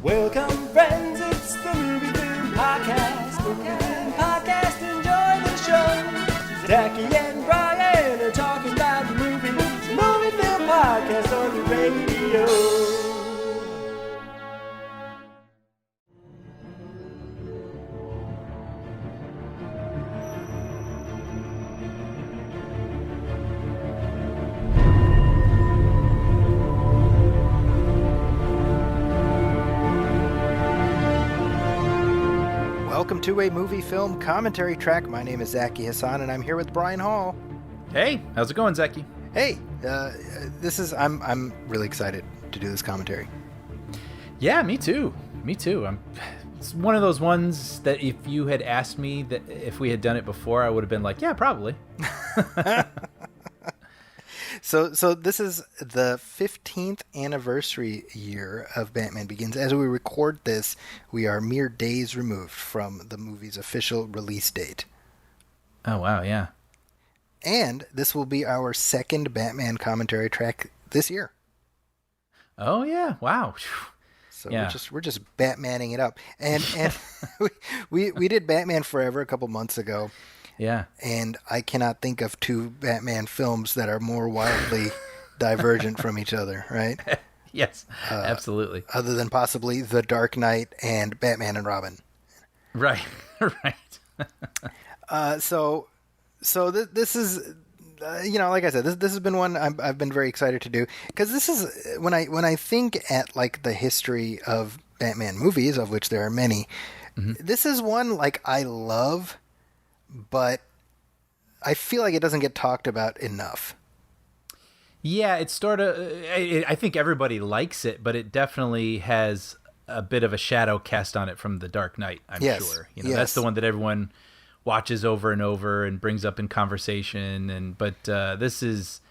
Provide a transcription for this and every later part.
Welcome, friends, it's the Movie Film Podcast. Movie Film Podcast, enjoy the show. Zachy and Brian are talking about movies. Movie Film Podcast on the radio. Welcome to a movie film commentary track. My name is Zachy Hassan, and I'm here with Brian Hall. Hey, how's it going, Zachy? Hey, I'm really excited to do this commentary. Yeah, me too. It's one of those ones that if you had asked me that if we had done it before, I would have been like, yeah, probably. So this is the 15th anniversary year of Batman Begins. As we record this, we are mere days removed from the movie's official release date. Oh, wow, yeah. And this will be our second Batman commentary track this year. Oh, yeah, wow. So yeah. we're just Batmaning it up. And we did Batman Forever a couple months ago. Yeah. And I cannot think of two Batman films that are more wildly divergent from each other, right? Yes, absolutely. Other than possibly The Dark Knight and Batman and Robin. Right, right. So this is, like I said, this has been one I've been very excited to do, because this is when I think at like the history of Batman movies, of which there are many. Mm-hmm. This is one like I love, but I feel like it doesn't get talked about enough. Yeah, it's sort of. I think everybody likes it, but it definitely has a bit of a shadow cast on it from The Dark Knight. I'm sure. Yes. That's the one that everyone watches over and over and brings up in conversation. But this is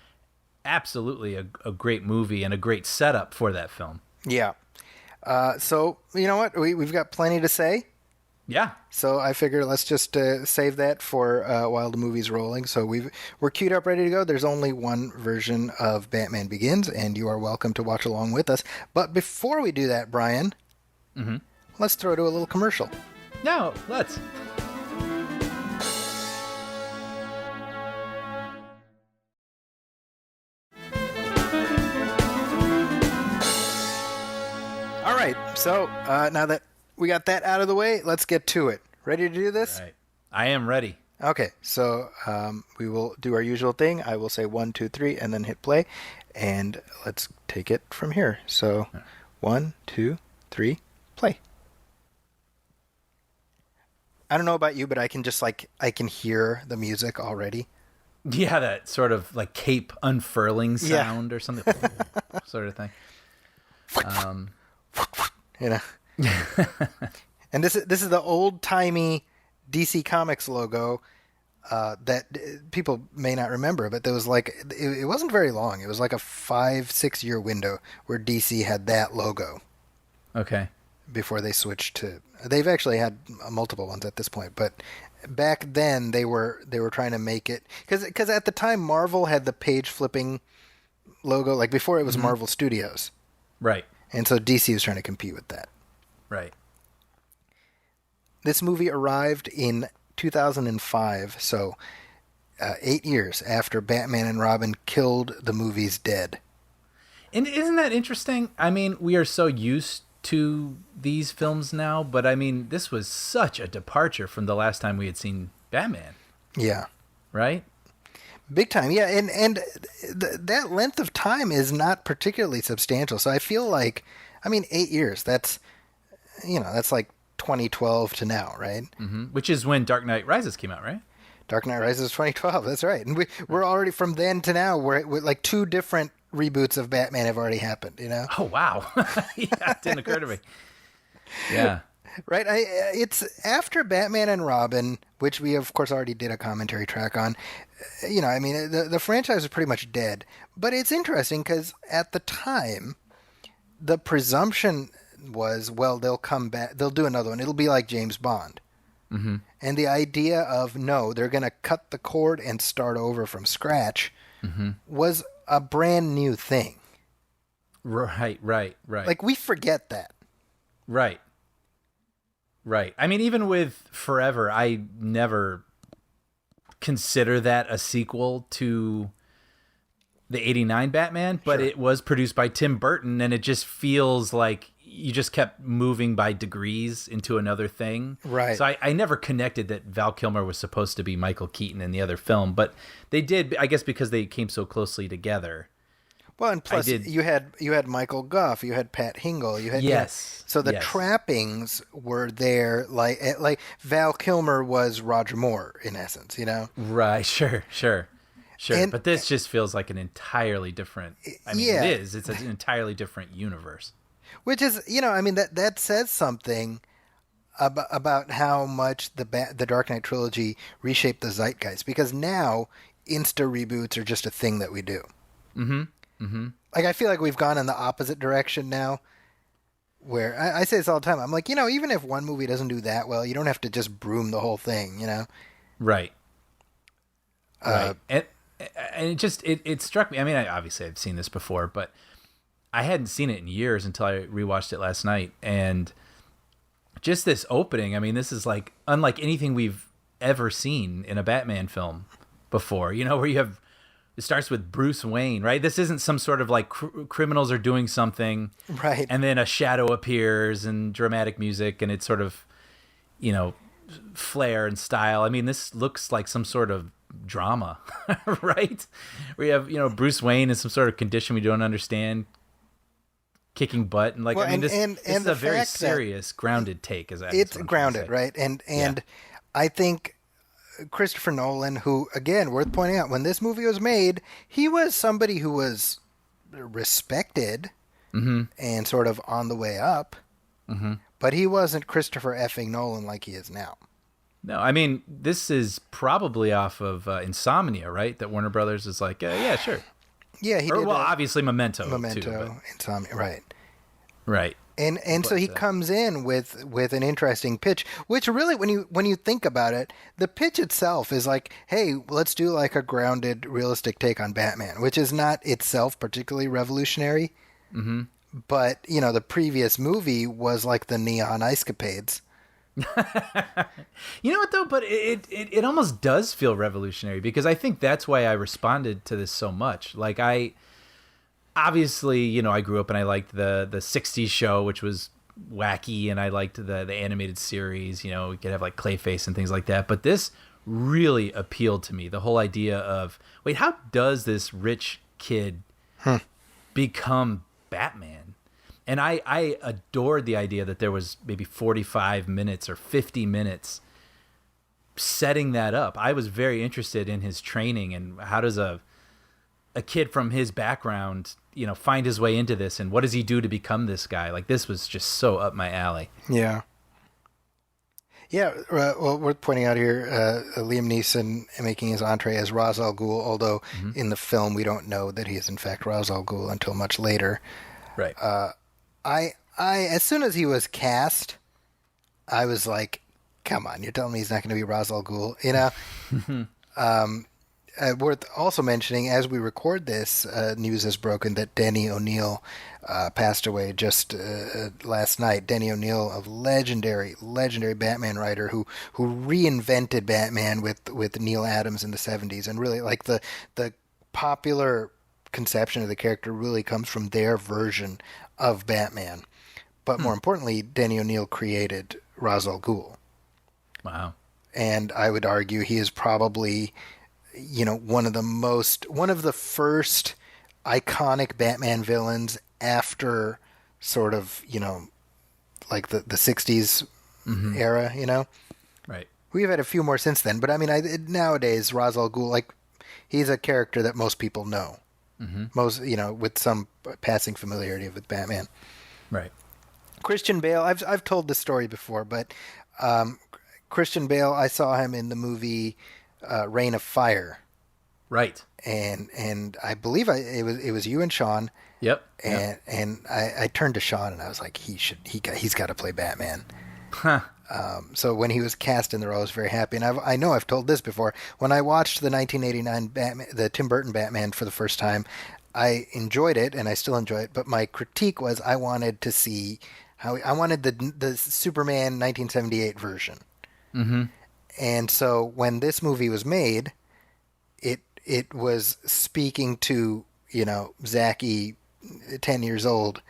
absolutely a great movie and a great setup for that film. Yeah. So you know what? We've got plenty to say. Yeah. So I figure let's just save that for while the movie's rolling. So we're queued up, ready to go. There's only one version of Batman Begins, and you are welcome to watch along with us. But before we do that, Brian, let's throw to a little commercial. No, let's. All right. So now that we got that out of the way, let's get to it. Ready to do this? Right. I am ready. Okay, so we will do our usual thing. I will say 1, 2, 3, and then hit play, and let's take it from here. So 1, 2, 3, play. I don't know about you, but I can just I can hear the music already. Yeah, that sort of like cape unfurling sound or something, sort of thing. And this is the old-timey DC Comics logo that people may not remember, but there was it wasn't very long. It was like a 5-6 year window where DC had that logo. Okay. Before they switched to, they've actually had multiple ones at this point, but back then they were trying to make it, because at the time Marvel had the page flipping logo, like before it was Marvel Studios. Right. And so DC was trying to compete with that. Right. This movie arrived in 2005, so 8 years after Batman and Robin killed the movie's dead. And isn't that interesting? I mean, we are so used to these films now, but I mean, this was such a departure from the last time we had seen Batman. Yeah. Right? Big time, yeah. And that length of time is not particularly substantial. So I feel like, 8 years, that's like 2012 to now, right? Mm-hmm. Which is when Dark Knight Rises came out, right? Dark Knight Rises is 2012, that's right. And we're already, from then to now, we're like two different reboots of Batman have already happened, Oh, wow. Yeah, it didn't occur to me. Yeah. Right? It's after Batman and Robin, which we, of course, already did a commentary track on. The franchise is pretty much dead. But it's interesting because at the time, the presumption was, well, they'll come back, they'll do another one. It'll be like James Bond. Mm-hmm. And the idea of, no, they're going to cut the cord and start over from scratch was a brand new thing. Right. Like, we forget that. Right. Right. I mean, even with Forever, I never consider that a sequel to the 89 Batman, but it was produced by Tim Burton, and it just feels like you just kept moving by degrees into another thing. Right. So I never connected that Val Kilmer was supposed to be Michael Keaton in the other film, but they did, I guess, because they came so closely together. Well, and plus you had Michael Gough, you had Pat Hingle, you had Yes. So the Yes. trappings were there, like Val Kilmer was Roger Moore in essence, you know. Right. Sure. And- But this just feels like an entirely different. I mean, Yeah. it is. It's an entirely different universe. Which is, you know, I mean that says something about how much the Dark Knight trilogy reshaped the zeitgeist, because now insta reboots are just a thing that we do. Like, I feel like we've gone in the opposite direction now, where I say this all the time. I'm like, you know, even if one movie doesn't do that well, you don't have to just broom the whole thing, you know? Right. Right. And it struck me. I mean, obviously I've seen this before, but I hadn't seen it in years until I rewatched it last night. And just this opening, I mean, this is like unlike anything we've ever seen in a Batman film before, you know, where it starts with Bruce Wayne, right? This isn't some sort of like criminals are doing something. Right. And then a shadow appears and dramatic music, and it's sort of, you know, flair and style. I mean, this looks like some sort of drama, right? We have, you know, Bruce Wayne in some sort of condition we don't understand, kicking butt, and like, Well, I mean, this is the a very fact that serious, grounded take. It's grounded, right? And I think Christopher Nolan, who, again, worth pointing out, when this movie was made, he was somebody who was respected and sort of on the way up, but he wasn't Christopher effing Nolan like he is now. No, I mean, this is probably off of Insomnia, right? That Warner Brothers is like, yeah, sure. Yeah, he Or, did. well, obviously Memento, Memento, too. Insomnia, right? Right. And so he comes in with an interesting pitch, which really, when you think about it, the pitch itself is like, hey, let's do like a grounded, realistic take on Batman, which is not itself particularly revolutionary. Mm-hmm. But, you know, the previous movie was like the Neon Ice-Capades. You know what, though? But it almost does feel revolutionary, because I think that's why I responded to this so much. Like, obviously, you know, I grew up and I liked the 60s show, which was wacky, and I liked the animated series, you know, we could have like Clayface and things like that. But this really appealed to me. The whole idea of, wait, how does this rich kid become Batman? And I adored the idea that there was maybe 45 minutes or 50 minutes setting that up. I was very interested in his training, and how does a kid from his background, you know, find his way into this, and what does he do to become this guy? Like, this was just so up my alley. Yeah. Yeah, well, worth pointing out here, Liam Neeson making his entree as Ra's al Ghul, although in the film we don't know that he is in fact Ra's al Ghul until much later. Right. I as soon as he was cast, I was like, come on, you're telling me he's not going to be Ra's al Ghul, you know? Worth also mentioning, as we record this, news has broken that Denny O'Neil passed away just last night. Denny O'Neil, a legendary Batman writer who reinvented Batman with Neil Adams in the 70s, and really, like, the popular conception of the character really comes from their version of Batman. But more importantly, Denny O'Neil created Ra's al Ghul. Wow. And I would argue he is probably, you know, one of the first iconic Batman villains after sort of, you know, like the 60s era, you know? Right. We've had a few more since then, but I mean, nowadays, Ra's al Ghul, like, he's a character that most people know. Most, you know, with some passing familiarity with Batman. Right. Christian Bale, I've told this story before, but Christian Bale, I saw him in the movie Reign of Fire. Right. And I believe it was you and Sean. Yep. And I turned to Sean and I was like, he's got to play Batman. Huh. So when he was cast in the role, I was very happy. And I know I've told this before. When I watched the 1989 Batman, the Tim Burton Batman for the first time, I enjoyed it and I still enjoy it. But my critique was I wanted to see I wanted the Superman 1978 version. Mm-hmm. And so when this movie was made, it was speaking to, Zachy, 10 years old,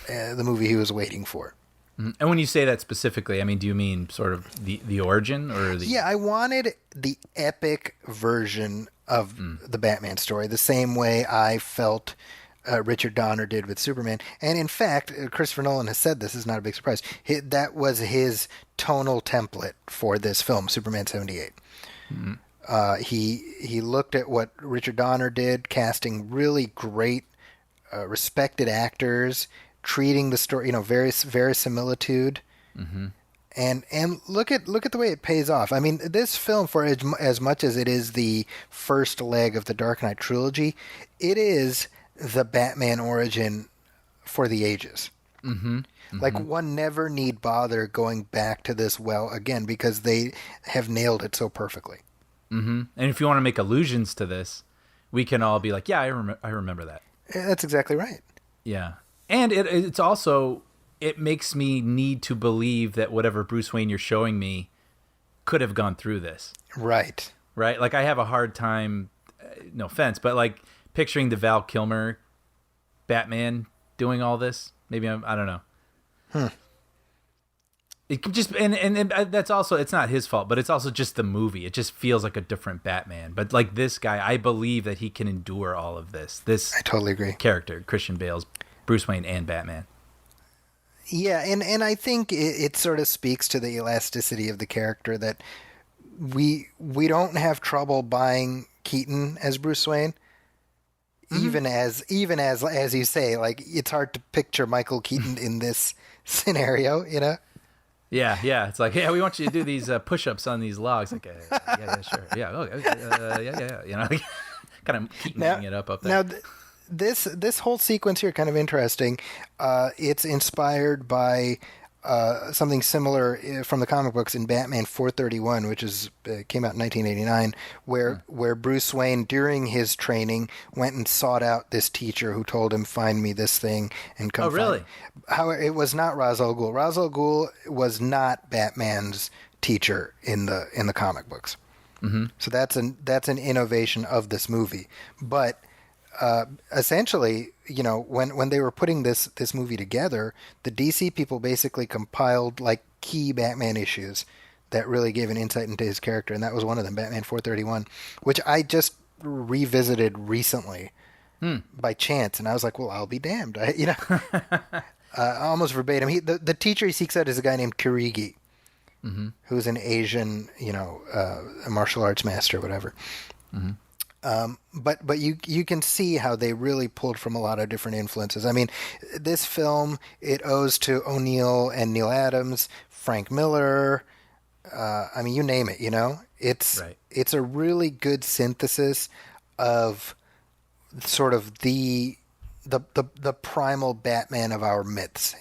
the movie he was waiting for. And when you say that specifically, I mean, do you mean sort of the origin or the? Yeah, I wanted the epic version of the Batman story, the same way I felt Richard Donner did with Superman. And in fact, Christopher Nolan has said this is not a big surprise. That was his tonal template for this film, Superman 78. He looked at what Richard Donner did, casting really great, respected actors, treating the story, verisimilitude. And look at the way it pays off. I mean, this film, for as much as it is the first leg of the Dark Knight trilogy, it is the Batman origin for the ages. Like, one never need bother going back to this well again, because they have nailed it so perfectly. And if you want to make allusions to this, we can all be like, yeah, I remember that. That's exactly right. Yeah. And it's also, it makes me need to believe that whatever Bruce Wayne you're showing me could have gone through this. Right. Right? Like, I have a hard time, no offense, but like picturing the Val Kilmer Batman doing all this. Maybe I don't know. It could just, and that's also, it's not his fault, but it's also just the movie. It just feels like a different Batman. But like this guy, I believe that he can endure all of this. I totally agree. Character, Christian Bale's Bruce Wayne and Batman. Yeah, and I think it sort of speaks to the elasticity of the character that we don't have trouble buying Keaton as Bruce Wayne. Even as you say, like, it's hard to picture Michael Keaton in this scenario, Yeah. It's like, yeah, we want you to do these push-ups on these logs. Like, yeah, sure. Yeah, yeah. Kind of keeping it up there. Now, this whole sequence here, kind of interesting. It's inspired by something similar from the comic books in Batman 431, which came out in 1989, where Bruce Wayne, during his training, went and sought out this teacher who told him, "Find me this thing," and come. Oh, really? However, it was not Ra's al Ghul. Ra's al Ghul was not Batman's teacher in the comic books. So that's an innovation of this movie, but. Essentially, when they were putting this movie together, the DC people basically compiled like key Batman issues that really gave an insight into his character, and that was one of them, Batman 431, which I just revisited recently by chance, and I was like, well, I'll be damned, almost verbatim. The teacher he seeks out is a guy named Kirigi, who's an Asian, a martial arts master, whatever. But you can see how they really pulled from a lot of different influences. I mean, this film, it owes to O'Neill and Neil Adams, Frank Miller. I mean, you name it. It's a really good synthesis of sort of the primal Batman of our myths.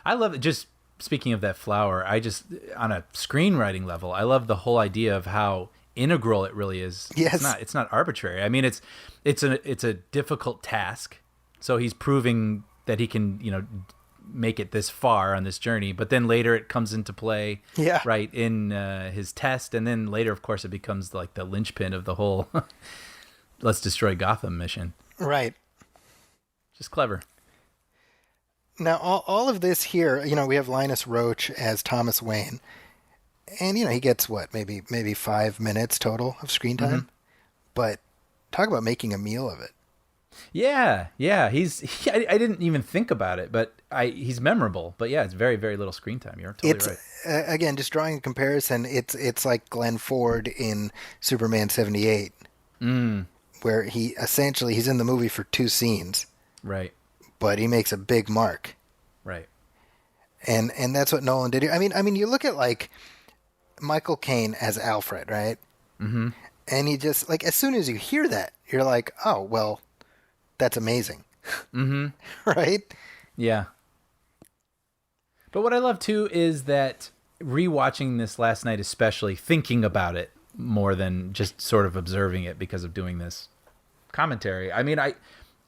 I love it. Just speaking of that flower, I just, on a screenwriting level, I love the whole idea of how integral it really is. Yes. It's not arbitrary. I mean, it's a difficult task. So he's proving that he can, make it this far on this journey, but then later it comes into play, right, in his test, and then later, of course, it becomes like the linchpin of the whole let's destroy Gotham mission. Right. Just clever. Now, all of this here, we have Linus Roach as Thomas Wayne. And, he gets, maybe 5 minutes total of screen time. But talk about making a meal of it. Yeah. I didn't even think about it, but he's memorable. But yeah, it's very, very little screen time. You're totally right. Again, just drawing a comparison, it's like Glenn Ford in Superman 78. Where he's in the movie for 2 scenes. Right. But he makes a big mark. Right. And that's what Nolan did here. I mean, you look at, like, Michael Caine as Alfred, right? And he just, like, as soon as you hear that, you're like, oh, well, that's amazing. Right? Yeah. But what I love, too, is that rewatching this last night, especially thinking about it more than just sort of observing it because of doing this commentary. I mean,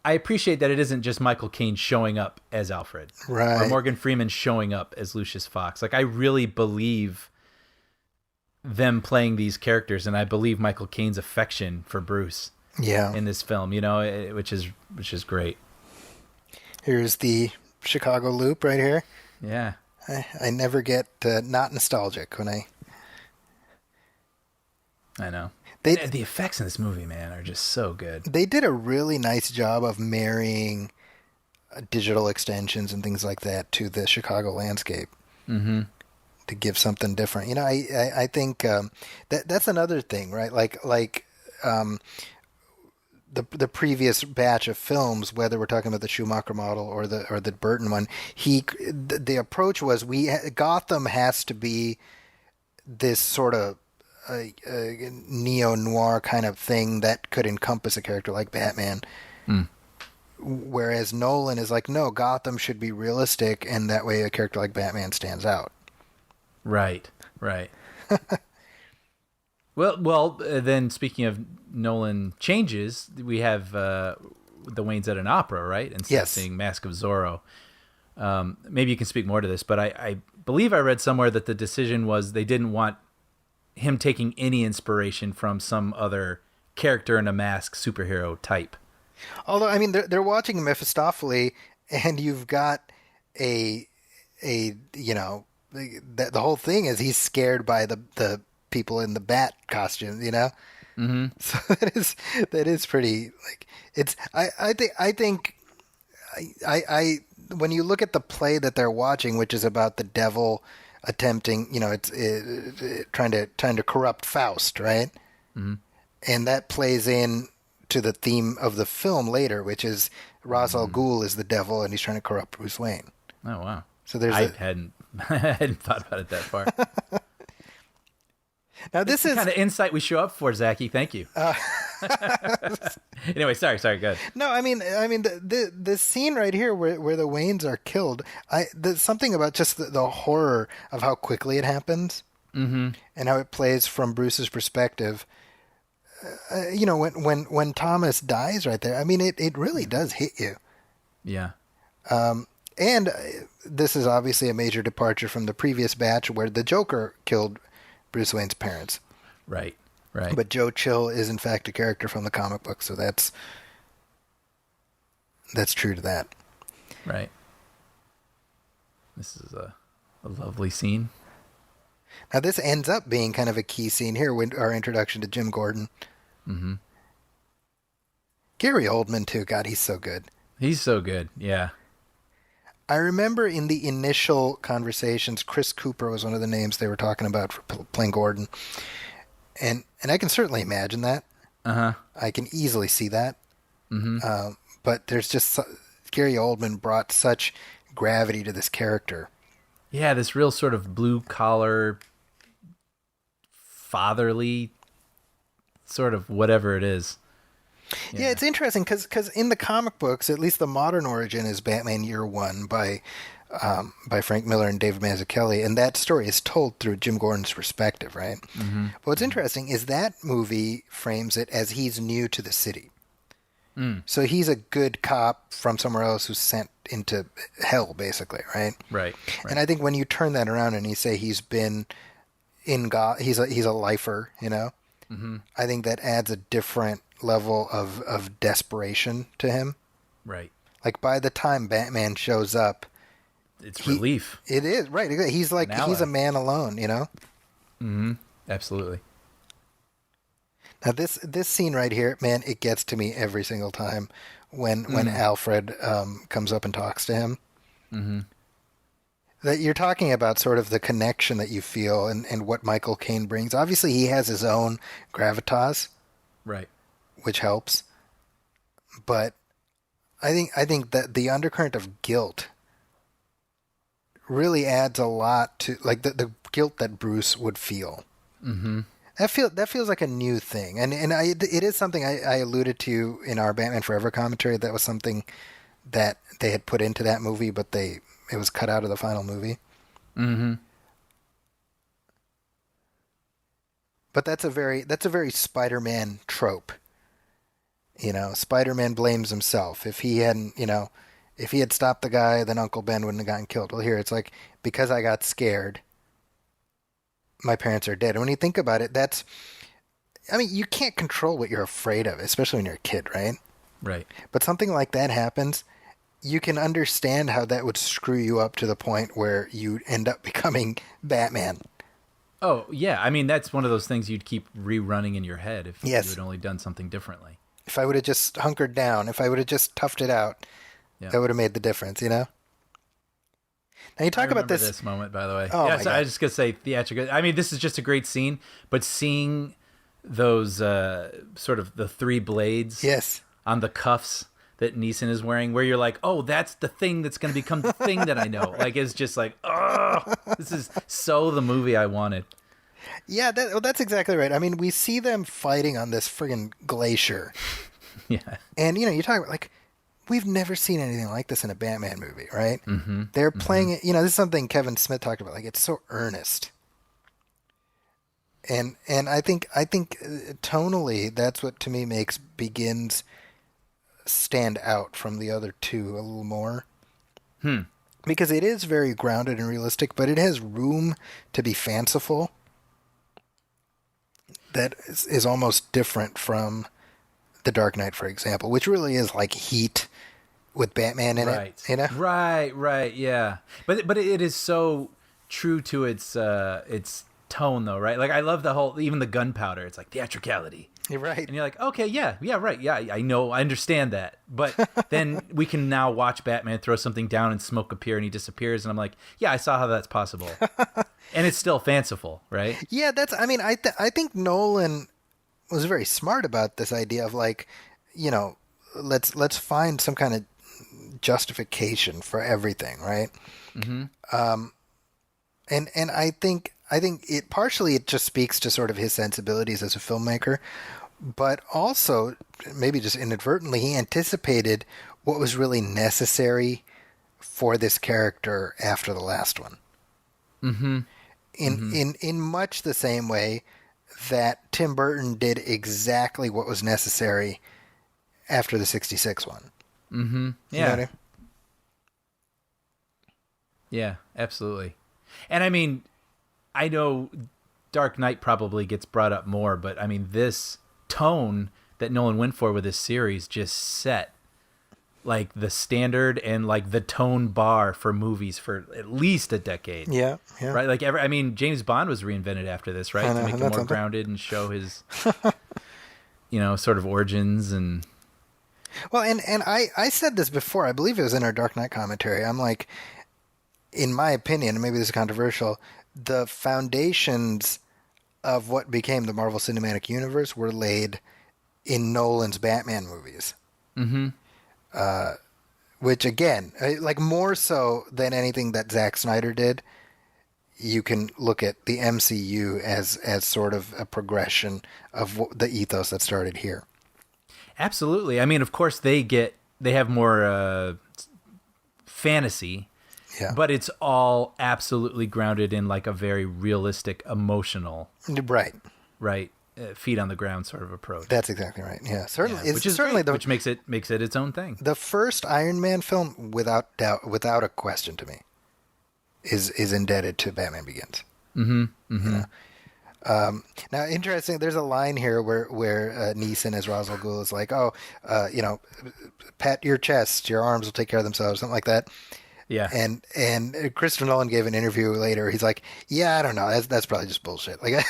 I appreciate that it isn't just Michael Caine showing up as Alfred, Right. or Morgan Freeman showing up as Lucius Fox. Like, I really believe them playing these characters, and I believe Michael Caine's affection for Bruce Yeah. in this film. You know, which is great. Here's the Chicago Loop right here. Yeah. I never get not nostalgic when I know. They- And the effects in this movie, man, are just so good. they did a really nice job of marrying digital extensions and things like that to the Chicago landscape. Mm-hmm. To give something different. You know, I think that's another thing, right? Like the previous batch of films, whether we're talking about the Schumacher model or the Burton one, the approach was Gotham has to be this sort of neo-noir kind of thing that could encompass a character like Batman. Whereas Nolan is like, no, Gotham should be realistic, and that way a character like Batman stands out. Right. Well. Then speaking of Nolan changes, we have the Waynes at an opera, right? Instead of Yes. seeing Mask of Zorro. Maybe you can speak more to this, but I believe I read somewhere that the decision was they didn't want him taking any inspiration from some other character in a mask superhero type. Although, I mean, they're watching Mephistopheles, and you've got the whole thing is he's scared by the people in the bat costume, you know. Mm-hmm. So that is pretty, like, it's I think when you look at the play that they're watching, which is about the devil attempting, you know, it's trying to corrupt Faust, right? Mm-hmm. And that plays in to the theme of the film later, which is Ra's al Ghul is the devil and he's trying to corrupt Bruce Wayne. Oh wow! So there's I hadn't thought about it that far. Now this is kind of insight we show up for, Zachy. Thank you. Anyway, sorry. Go ahead. no, I mean the scene right here where the Waynes are killed. There's something about just the horror of how quickly it happens, and how it plays from Bruce's perspective. You know, when Thomas dies right there, I mean it really does hit you. Yeah. And this is obviously a major departure from the previous batch where the Joker killed Bruce Wayne's parents. Right. But Joe Chill is in fact a character from the comic book, so that's true to that. Right. This is a lovely scene. Now this ends up being kind of a key scene here with our introduction to Jim Gordon. Mm-hmm. Gary Oldman too. God, he's so good. He's so good. Yeah. I remember in the initial conversations, Chris Cooper was one of the names they were talking about for playing Gordon. And I can certainly imagine that. Uh-huh. I can easily see that. Mm-hmm. But there's just Gary Oldman brought such gravity to this character. Yeah, this real sort of blue collar, fatherly, sort of whatever it is. Yeah, it's interesting because in the comic books, at least the modern origin is Batman Year One by Frank Miller and David Mazzucchelli, and that story is told through Jim Gordon's perspective, right? Mm-hmm. But what's interesting is that movie frames it as he's new to the city. So he's a good cop from somewhere else who's sent into hell, basically, right? Right. And I think when you turn that around and you say he's been in he's a lifer, you know, I think that adds a different level of desperation to him. Right. Like by the time Batman shows up, It's relief. it is right. He's like he's a man alone, you know. Mm-hmm. Absolutely. Now this scene right here, man, it gets to me every single time when Alfred comes up and talks to him. Mm-hmm. That you're talking about sort of the connection that you feel and what Michael Caine brings. Obviously, he has his own gravitas, Right. which helps. But I think that the undercurrent of guilt really adds a lot to like the guilt that Bruce would feel. Mm-hmm. That feels like a new thing, and it is something I alluded to in our Batman Forever commentary. That was something that they had put into that movie, but it was cut out of the final movie. Mm-hmm. But that's a very Spider-Man trope. You know, Spider-Man blames himself. If he hadn't, you know, if he had stopped the guy, then Uncle Ben wouldn't have gotten killed. Well, here it's like, because I got scared, my parents are dead. And when you think about it, that's, I mean, you can't control what you're afraid of, especially when you're a kid, right? Right. But something like that happens, you can understand how that would screw you up to the point where you end up becoming Batman. Oh, yeah. I mean, that's one of those things you'd keep rerunning in your head if Yes. you had only done something differently. If I would have just hunkered down, if I would have just toughed it out, Yeah. that would have made the difference, you know? Now you talk I about remember this. this moment, by the way. Oh, yeah, my so I God. was just gonna say theatrical. I mean, this is just a great scene, but seeing those sort of the three blades Yes. on the cuffs that Neeson is wearing, where you're like, oh, that's the thing that's going to become the thing that I know. Like, it's just like, oh, this is so the movie I wanted. Yeah, that's exactly right. I mean, we see them fighting on this friggin' glacier. Yeah. And, you know, you talk about, like, we've never seen anything like this in a Batman movie, right? Mm-hmm. They're playing it, you know, this is something Kevin Smith talked about. Like, it's so earnest. And I think tonally, that's what, to me, makes Begins stand out from the other two a little more. Because it is very grounded and realistic, but it has room to be fanciful. That is almost different from The Dark Knight, for example, which really is like Heat with Batman in it, you know? Right, yeah. But it is so true to its tone, though, right? Like, I love the whole, even the gunpowder. It's like theatricality. You're right. And you're like, okay, yeah, right, yeah, I know, I understand that. But then we can now watch Batman throw something down and smoke appear and he disappears, and I'm like, yeah, I saw how that's possible. And it's still fanciful, right? Yeah, I mean, I think Nolan was very smart about this idea of, like, you know, let's find some kind of justification for everything, right? Mm-hmm. And I think it partially it just speaks to sort of his sensibilities as a filmmaker, but also maybe just inadvertently he anticipated what was really necessary for this character after the last one. Mm-hmm. In much the same way that Tim Burton did exactly what was necessary after the 66 one. Mm-hmm. Yeah. You know what I mean? Yeah, absolutely. And I mean, I know Dark Knight probably gets brought up more, but I mean, this tone that Nolan went for with this series just set like the standard and like the tone bar for movies for at least a decade. Yeah. Right? Like I mean, James Bond was reinvented after this, right? I know, to make and it that's more something. grounded and show his you know, sort of origins and Well, and I said this before. I believe it was in our Dark Knight commentary. I'm like, in my opinion, and maybe this is controversial, the foundations of what became the Marvel Cinematic Universe were laid in Nolan's Batman movies. Mm-hmm. Which, again, like more so than anything that Zack Snyder did, you can look at the MCU as sort of a progression of the ethos that started here. absolutely. I mean, of course they have more fantasy. Yeah. But it's all absolutely grounded in like a very realistic, emotional, Right. feet on the ground sort of approach. That's exactly right. Yeah, certainly. Yeah, It's which is certainly great, which makes it its own thing. the first Iron Man film, without doubt, without a question to me, is indebted to Batman Begins. Mm-hmm. You know? Now, interesting. There's a line here where Neeson as Ra's al Ghul is like, "Oh, you know, pat your chest, your arms will take care of themselves," something like that. Yeah. And Christopher Nolan gave an interview later. He's like, "Yeah, I don't know. That's probably just bullshit." Like,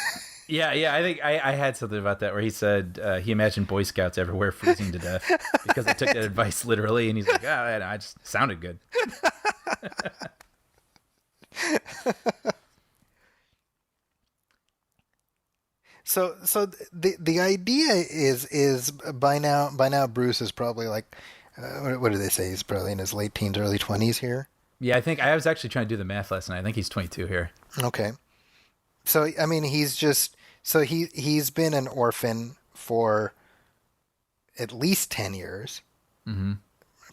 Yeah. I think I had something about that where he said he imagined Boy Scouts everywhere freezing to death because they took that advice literally, and he's like, I just sounded good. So the idea is by now Bruce is probably like, what do they say? He's probably in his late teens, early 20s here. Yeah, I think I was actually trying to do the math last night. I think he's 22 here. Okay. So I mean, he's been an orphan for at least 10 years. Mm-hmm.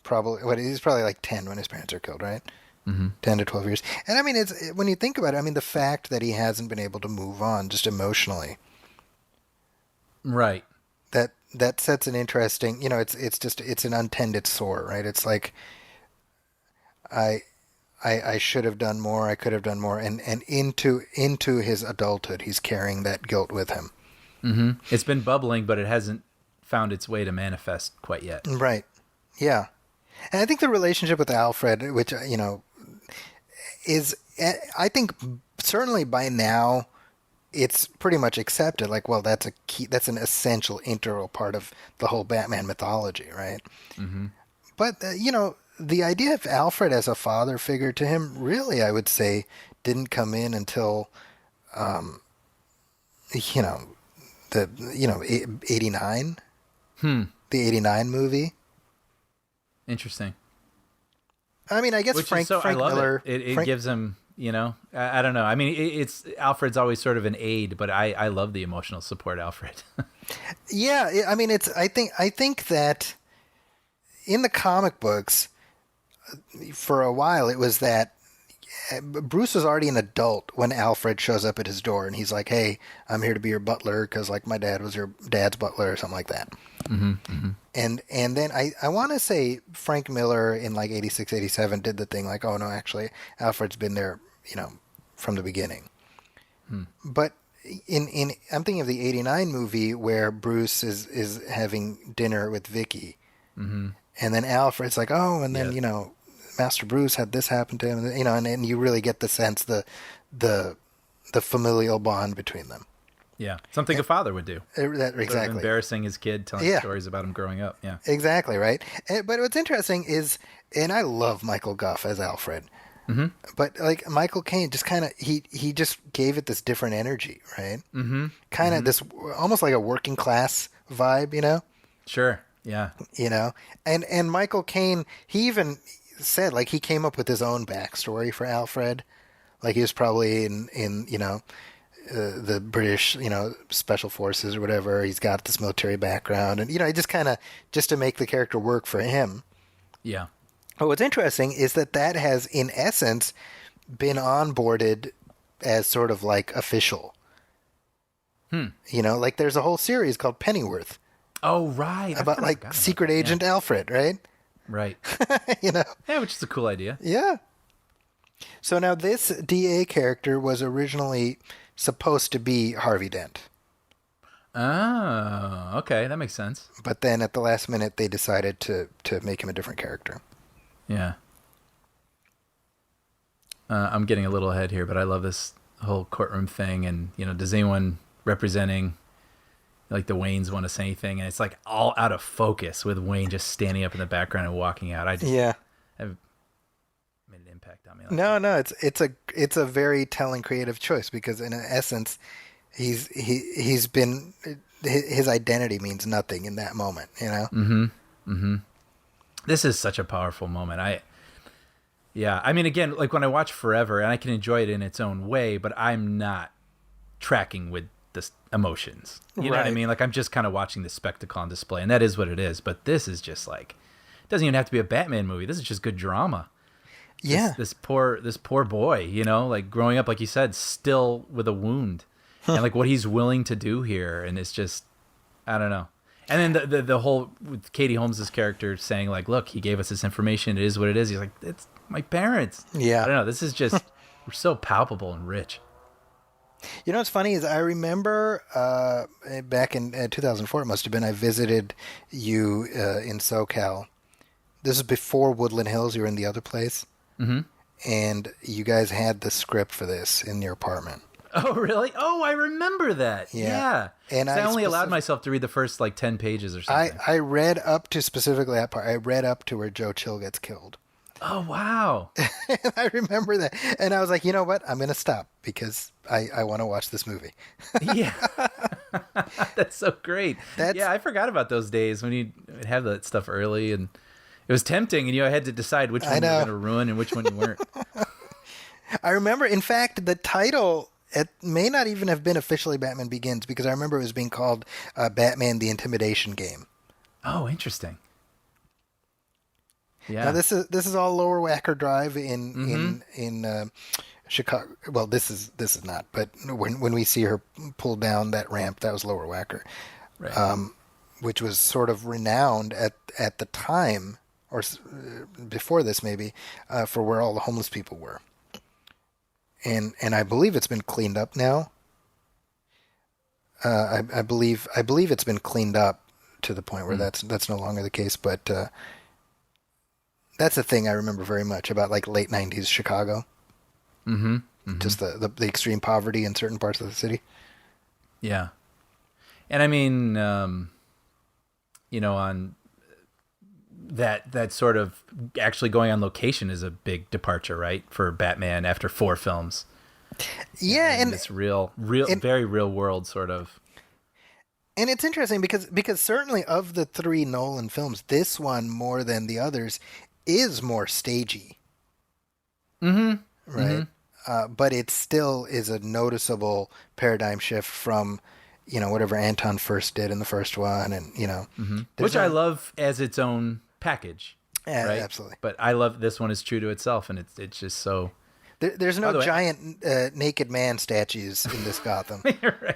Probably he's probably like 10 when his parents are killed, right? Mm-hmm. 10 to 12 years. And I mean, it's when you think about it, I mean, the fact that he hasn't been able to move on just emotionally. Right. that sets an interesting, it's an untended sore, right? It's like I I should have done more, I could have done more, and into his adulthood, he's carrying that guilt with him. Mm-hmm. It's been bubbling, but it hasn't found its way to manifest quite yet. Right. Yeah. And I think the relationship with Alfred, which, is, I think certainly by now, it's pretty much accepted. Like, well, that's an essential, integral part of the whole Batman mythology, right? Mm-hmm. But, the idea of Alfred as a father figure to him really, I would say, didn't come in until, 89. The 89 movie. Interesting. I mean, I guess Frank Miller. It gives him, I don't know. I mean, it's Alfred's always sort of an aid, but I love the emotional support Alfred. Yeah, I mean, I think that in the comic books, for a while, it was that Bruce was already an adult when Alfred shows up at his door, and he's like, "Hey, I'm here to be your butler because, like, my dad was your dad's butler," or something like that. Mm-hmm, mm-hmm. And then I want to say Frank Miller in like 86, 87 did the thing like, "Oh no, actually, Alfred's been there, from the beginning." But in I'm thinking of the 89 movie where Bruce is having dinner with Vicky, Mm-hmm. and then Alfred's like, "Oh," and then Master Bruce had this happen to him, and you really get the sense the familial bond between them. Yeah, something a father would do. Exactly. Sort of embarrassing his kid, telling stories about him growing up. Yeah, exactly right. But what's interesting is, and I love Michael Gough as Alfred, but like Michael Caine, just kind of he just gave it this different energy, right? Mm-hmm. Kind of this almost like a working class vibe, Sure. Yeah. And Michael Caine, he even said like he came up with his own backstory for Alfred, like he was probably in the British special forces or whatever. He's got this military background, and just kind of just to make the character work for him. Yeah. But what's interesting is that has in essence been onboarded as sort of like official. Like there's a whole series called Pennyworth. Oh, right. About like secret agent Alfred, right? Right. Yeah, which is a cool idea. Yeah. So now this DA character was originally supposed to be Harvey Dent. Oh, okay. That makes sense. But then at the last minute, they decided to make him a different character. Yeah. I'm getting a little ahead here, but I love this whole courtroom thing. And, does anyone representing like the Waynes want to say anything? And it's like all out of focus with Wayne just standing up in the background and walking out. I've made an impact on me. No, it's a very telling creative choice because in essence, he's been, his identity means nothing in that moment, Mm-hmm. Mm-hmm. This is such a powerful moment. I mean, again, like when I watch Forever, and I can enjoy it in its own way, but I'm not tracking with the emotions. You know what I mean? Like I'm just kind of watching the spectacle on display, and that is what it is. But this is just like, it doesn't even have to be a Batman movie. This is just good drama. Yeah. This poor boy, like growing up, like you said, still with a wound, and like what he's willing to do here, and it's just, I don't know. And then the whole with Katie Holmes' character saying like, look, he gave us this information. It is what it is. He's like, it's my parents. Yeah. I don't know. This is just we're so palpable and rich. What's funny is I remember back in 2004, it must have been, I visited you in SoCal. This is before Woodland Hills. You were in the other place. Mm-hmm. And you guys had the script for this in your apartment. Oh, really? Oh, I remember that. Yeah. And I only allowed myself to read the first like 10 pages or something. I read up to specifically that part. I read up to where Joe Chill gets killed. Oh, wow. And I remember that. And I was like, you know what? I'm going to stop because I want to watch this movie. Yeah. That's so great. Yeah, I forgot about those days when you'd have that stuff early, and it was tempting, and I had to decide which one you were going to ruin and which one you weren't. I remember, in fact, the title, it may not even have been officially Batman Begins, because I remember it was being called Batman the Intimidation Game. Oh, interesting. Yeah. Now this is all Lower Wacker Drive in Chicago. Well, this is not. But when we see her pull down that ramp, that was Lower Wacker. Right. which was sort of renowned at the time, or before this maybe, for where all the homeless people were. And I believe it's been cleaned up now. I believe it's been cleaned up to the point where that's no longer the case. But that's a thing I remember very much about, like, late 90s Chicago. Mm-hmm. Mm-hmm. Just the extreme poverty in certain parts of the city. Yeah. And I mean, you know, on that sort of actually going on location is a big departure, right? For Batman after 4 films. Yeah. And this very real world sort of. And it's interesting because certainly of the 3 Nolan films, this one more than the others is more stagey. Mm-hmm. Right. Mm-hmm. But it still is a noticeable paradigm shift from, you know, whatever Anton first did in the first one, and, you know, which I love as its own package. Yeah, right? Absolutely. But I love this one is true to itself, and it's just so. There's no giant naked man statues in this Gotham. Right.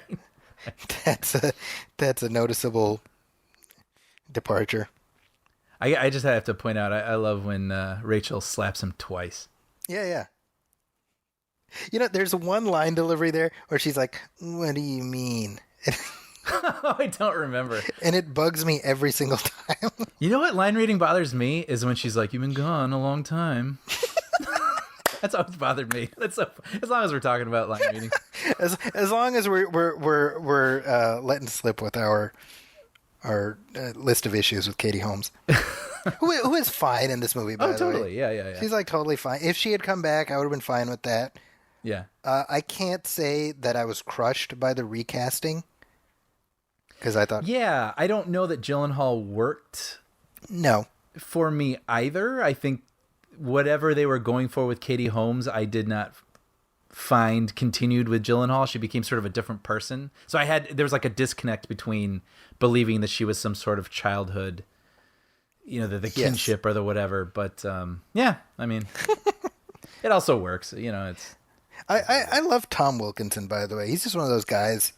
That's a noticeable departure. I just have to point out, I love when Rachel slaps him twice. Yeah. You know, there's one line delivery there where she's like, "What do you mean?" I don't remember. And it bugs me every single time. You know what line reading bothers me is when she's like, "You've been gone a long time." That's always bothered me. That's so, as long as we're talking about line reading. As long as we're letting slip with our list of issues with Katie Holmes, who is fine in this movie. By the totally. way. Yeah. She's like totally fine. If she had come back, I would have been fine with that. Yeah. I can't say that I was crushed by the recasting because I thought. Yeah, I don't know that Gyllenhaal worked. No. For me either. I think whatever they were going for with Katie Holmes, I did not find continued with Gyllenhaal. She became sort of a different person. So there was like a disconnect between believing that she was some sort of childhood, you know, the kinship or the whatever. But yeah, I mean, it also works. You know, it's. I love Tom Wilkinson, by the way. He's just one of those guys.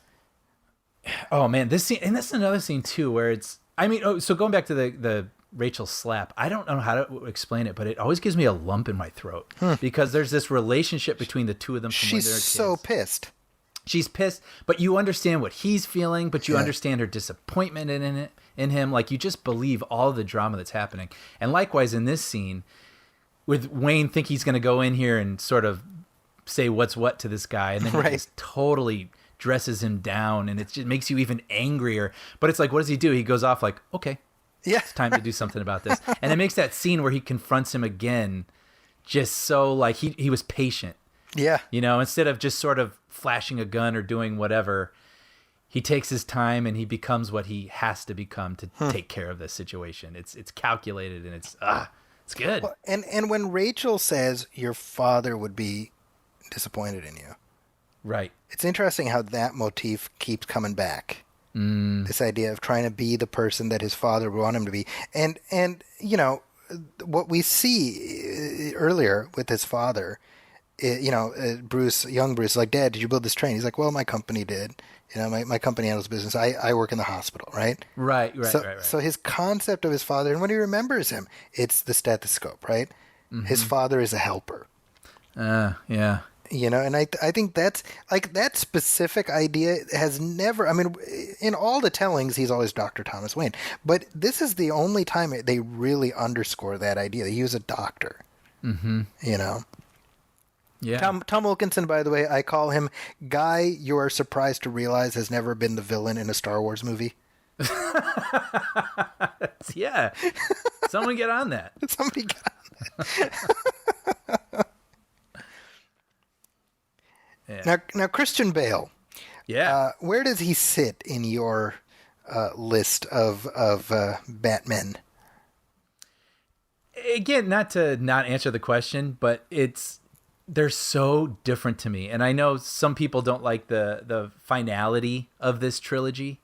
Oh man, this scene, and that's another scene too, where it's. I mean, so going back to the Rachel slap, I don't know how to explain it, but it always gives me a lump in my throat because there's this relationship between the two of them. From when they're kids. She's so pissed. She's pissed, but you understand what he's feeling, but you understand her disappointment in him. Like, you just believe all the drama that's happening. And likewise in this scene, with Wayne think he's going to go in here and sort of say what's what to this guy, and then he just totally dresses him down, and it just makes you even angrier. But it's like, what does he do? He goes off like, okay, it's time to do something about this. And it makes that scene where he confronts him again just so, like, he was patient. Yeah. You know, instead of just sort of flashing a gun or doing whatever, he takes his time and he becomes what he has to become to take care of this situation. It's calculated, and it's good. Well, and when Rachel says your father would be disappointed in you. Right. It's interesting how that motif keeps coming back. This idea of trying to be the person that his father would want him to be. And you know, what we see earlier with his father, you know, young Bruce is like, "Dad, did you build this train?" He's like, "Well, my company did. You know, my company handles business. I work in the hospital," right? Right. So his concept of his father, and when he remembers him, it's the stethoscope, right? Mm-hmm. His father is a helper. Yeah. You know, and I think that's, like, that specific idea has never, I mean, in all the tellings, he's always Dr. Thomas Wayne. But this is the only time they really underscore that idea. He was a doctor. Mm-hmm. You know? Yeah. Tom Wilkinson, by the way, I call him guy you are surprised to realize has never been the villain in a Star Wars movie. Yeah. Someone get on that. Somebody get on that. Yeah. Now, Christian Bale. Yeah. Where does he sit in your list of Batmen? Again, not to not answer the question, but they're so different to me. And I know some people don't like the finality of this trilogy,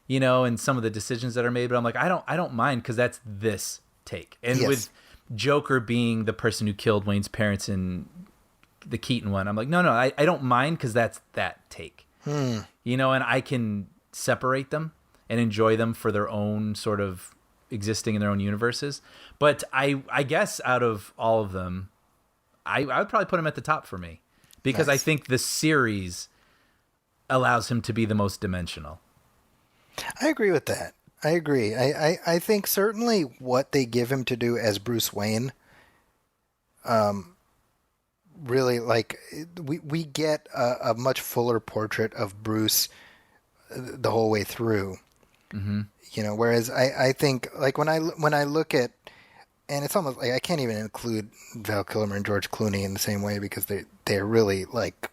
you know, and some of the decisions that are made, but I'm like, I don't mind, because that's this take. And with Joker being the person who killed Wayne's parents in the Keaton one, I'm like, no, I don't mind, because that's that take. You know, and I can separate them. and enjoy them for their own sort of existing in their own universes. But I guess out of all of them, I would probably put him at the top for me, because Nice. I think the series allows him to be the most dimensional. I agree with that. I agree. I think certainly what they give him to do as Bruce Wayne, really, like, we get a much fuller portrait of Bruce the whole way through. Mm-hmm. You know, whereas I think, like, when I look at, and it's almost like I can't even include Val Kilmer and George Clooney in the same way, because they're really like,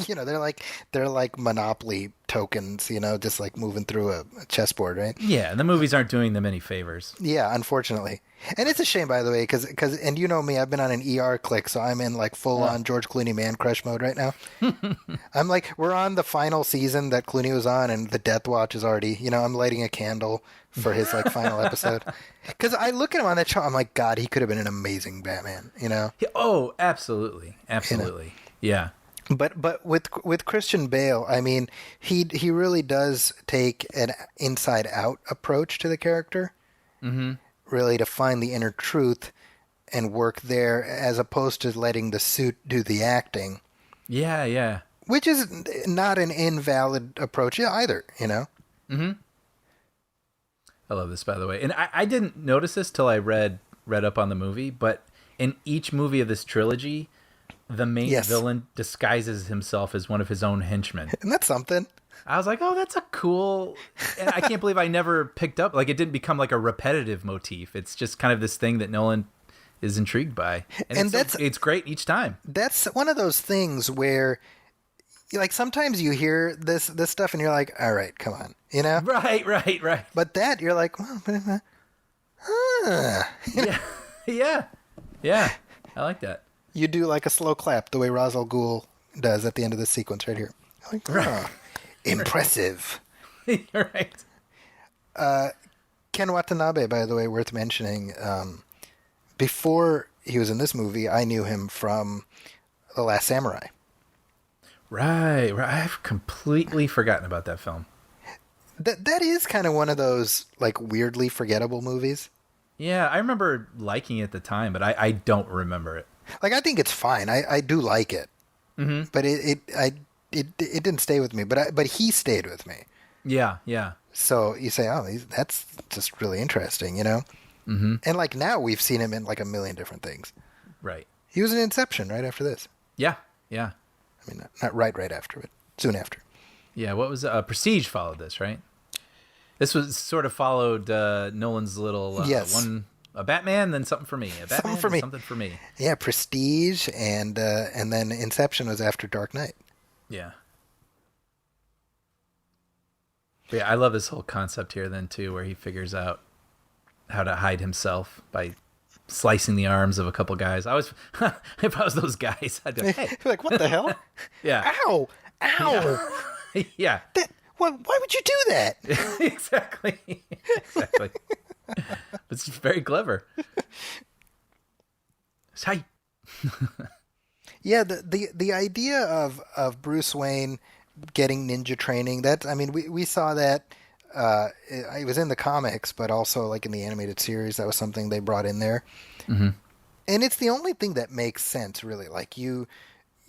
you know, they're like Monopoly tokens, you know, just like moving through a chessboard, right? Yeah, and the movies aren't doing them any favors. Yeah, unfortunately. And it's a shame, by the way, because and you know me, I've been on an ER click, so I'm in like full on George Clooney man crush mode right now. I'm like, we're on the final season that Clooney was on, and the Death Watch is already, you know, I'm lighting a candle for his like final episode. Because I look at him on that show, I'm like, God, he could have been an amazing Batman, you know? Oh, absolutely, absolutely, yeah. But with Christian Bale, I mean, he really does take an inside out approach to the character, really to find the inner truth and work there, as opposed to letting the suit do the acting, Yeah, yeah. which is not an invalid approach either, you know. I love this, by the way. And I didn't notice this till I read up on the movie, but in each movie of this trilogy, the main Yes. villain disguises himself as one of his own henchmen. And that's something. I was like, oh, that's a cool... And I can't believe I never picked up... Like, it didn't become like a repetitive motif. It's just kind of this thing that Nolan is intrigued by. And it's great each time. That's one of those things where, like, sometimes you hear this stuff and you're like, all right, come on, you know. Right. But that you're like, well, Yeah. I like that. You do like a slow clap the way Ra's al Ghul does at the end of this sequence right here. Like, oh, impressive. You're right. Ken Watanabe, by the way, worth mentioning. Before he was in this movie, I knew him from The Last Samurai. Right. I've completely forgotten about that film. That is kind of one of those like weirdly forgettable movies. Yeah, I remember liking it at the time, but I don't remember it. Like, I think it's fine. I do like it, but it didn't stay with me. But he stayed with me. Yeah. So you say, oh, that's just really interesting, you know. Mm-hmm. And like now we've seen him in like a million different things. Right. He was in Inception right after this. Yeah. I mean, not right after, but soon after. Yeah, what was Prestige followed this, right? This was sort of followed Nolan's little Yes. a Batman, then something for me. A Batman, Something for then me. something for me. Yeah, Prestige, and then Inception was after Dark Knight. Yeah. But yeah, I love this whole concept here then too, where he figures out how to hide himself by slicing the arms of a couple guys. I was, if I was those guys, I'd be like, hey, You're like, what the hell? yeah, Ow! yeah, Why would you do that? exactly. It's very clever. It's how you- Yeah, the idea of Bruce Wayne getting ninja training, that, I mean, we saw that it was in the comics, but also like in the animated series, that was something they brought in there. Mm-hmm. And it's the only thing that makes sense, really. Like, you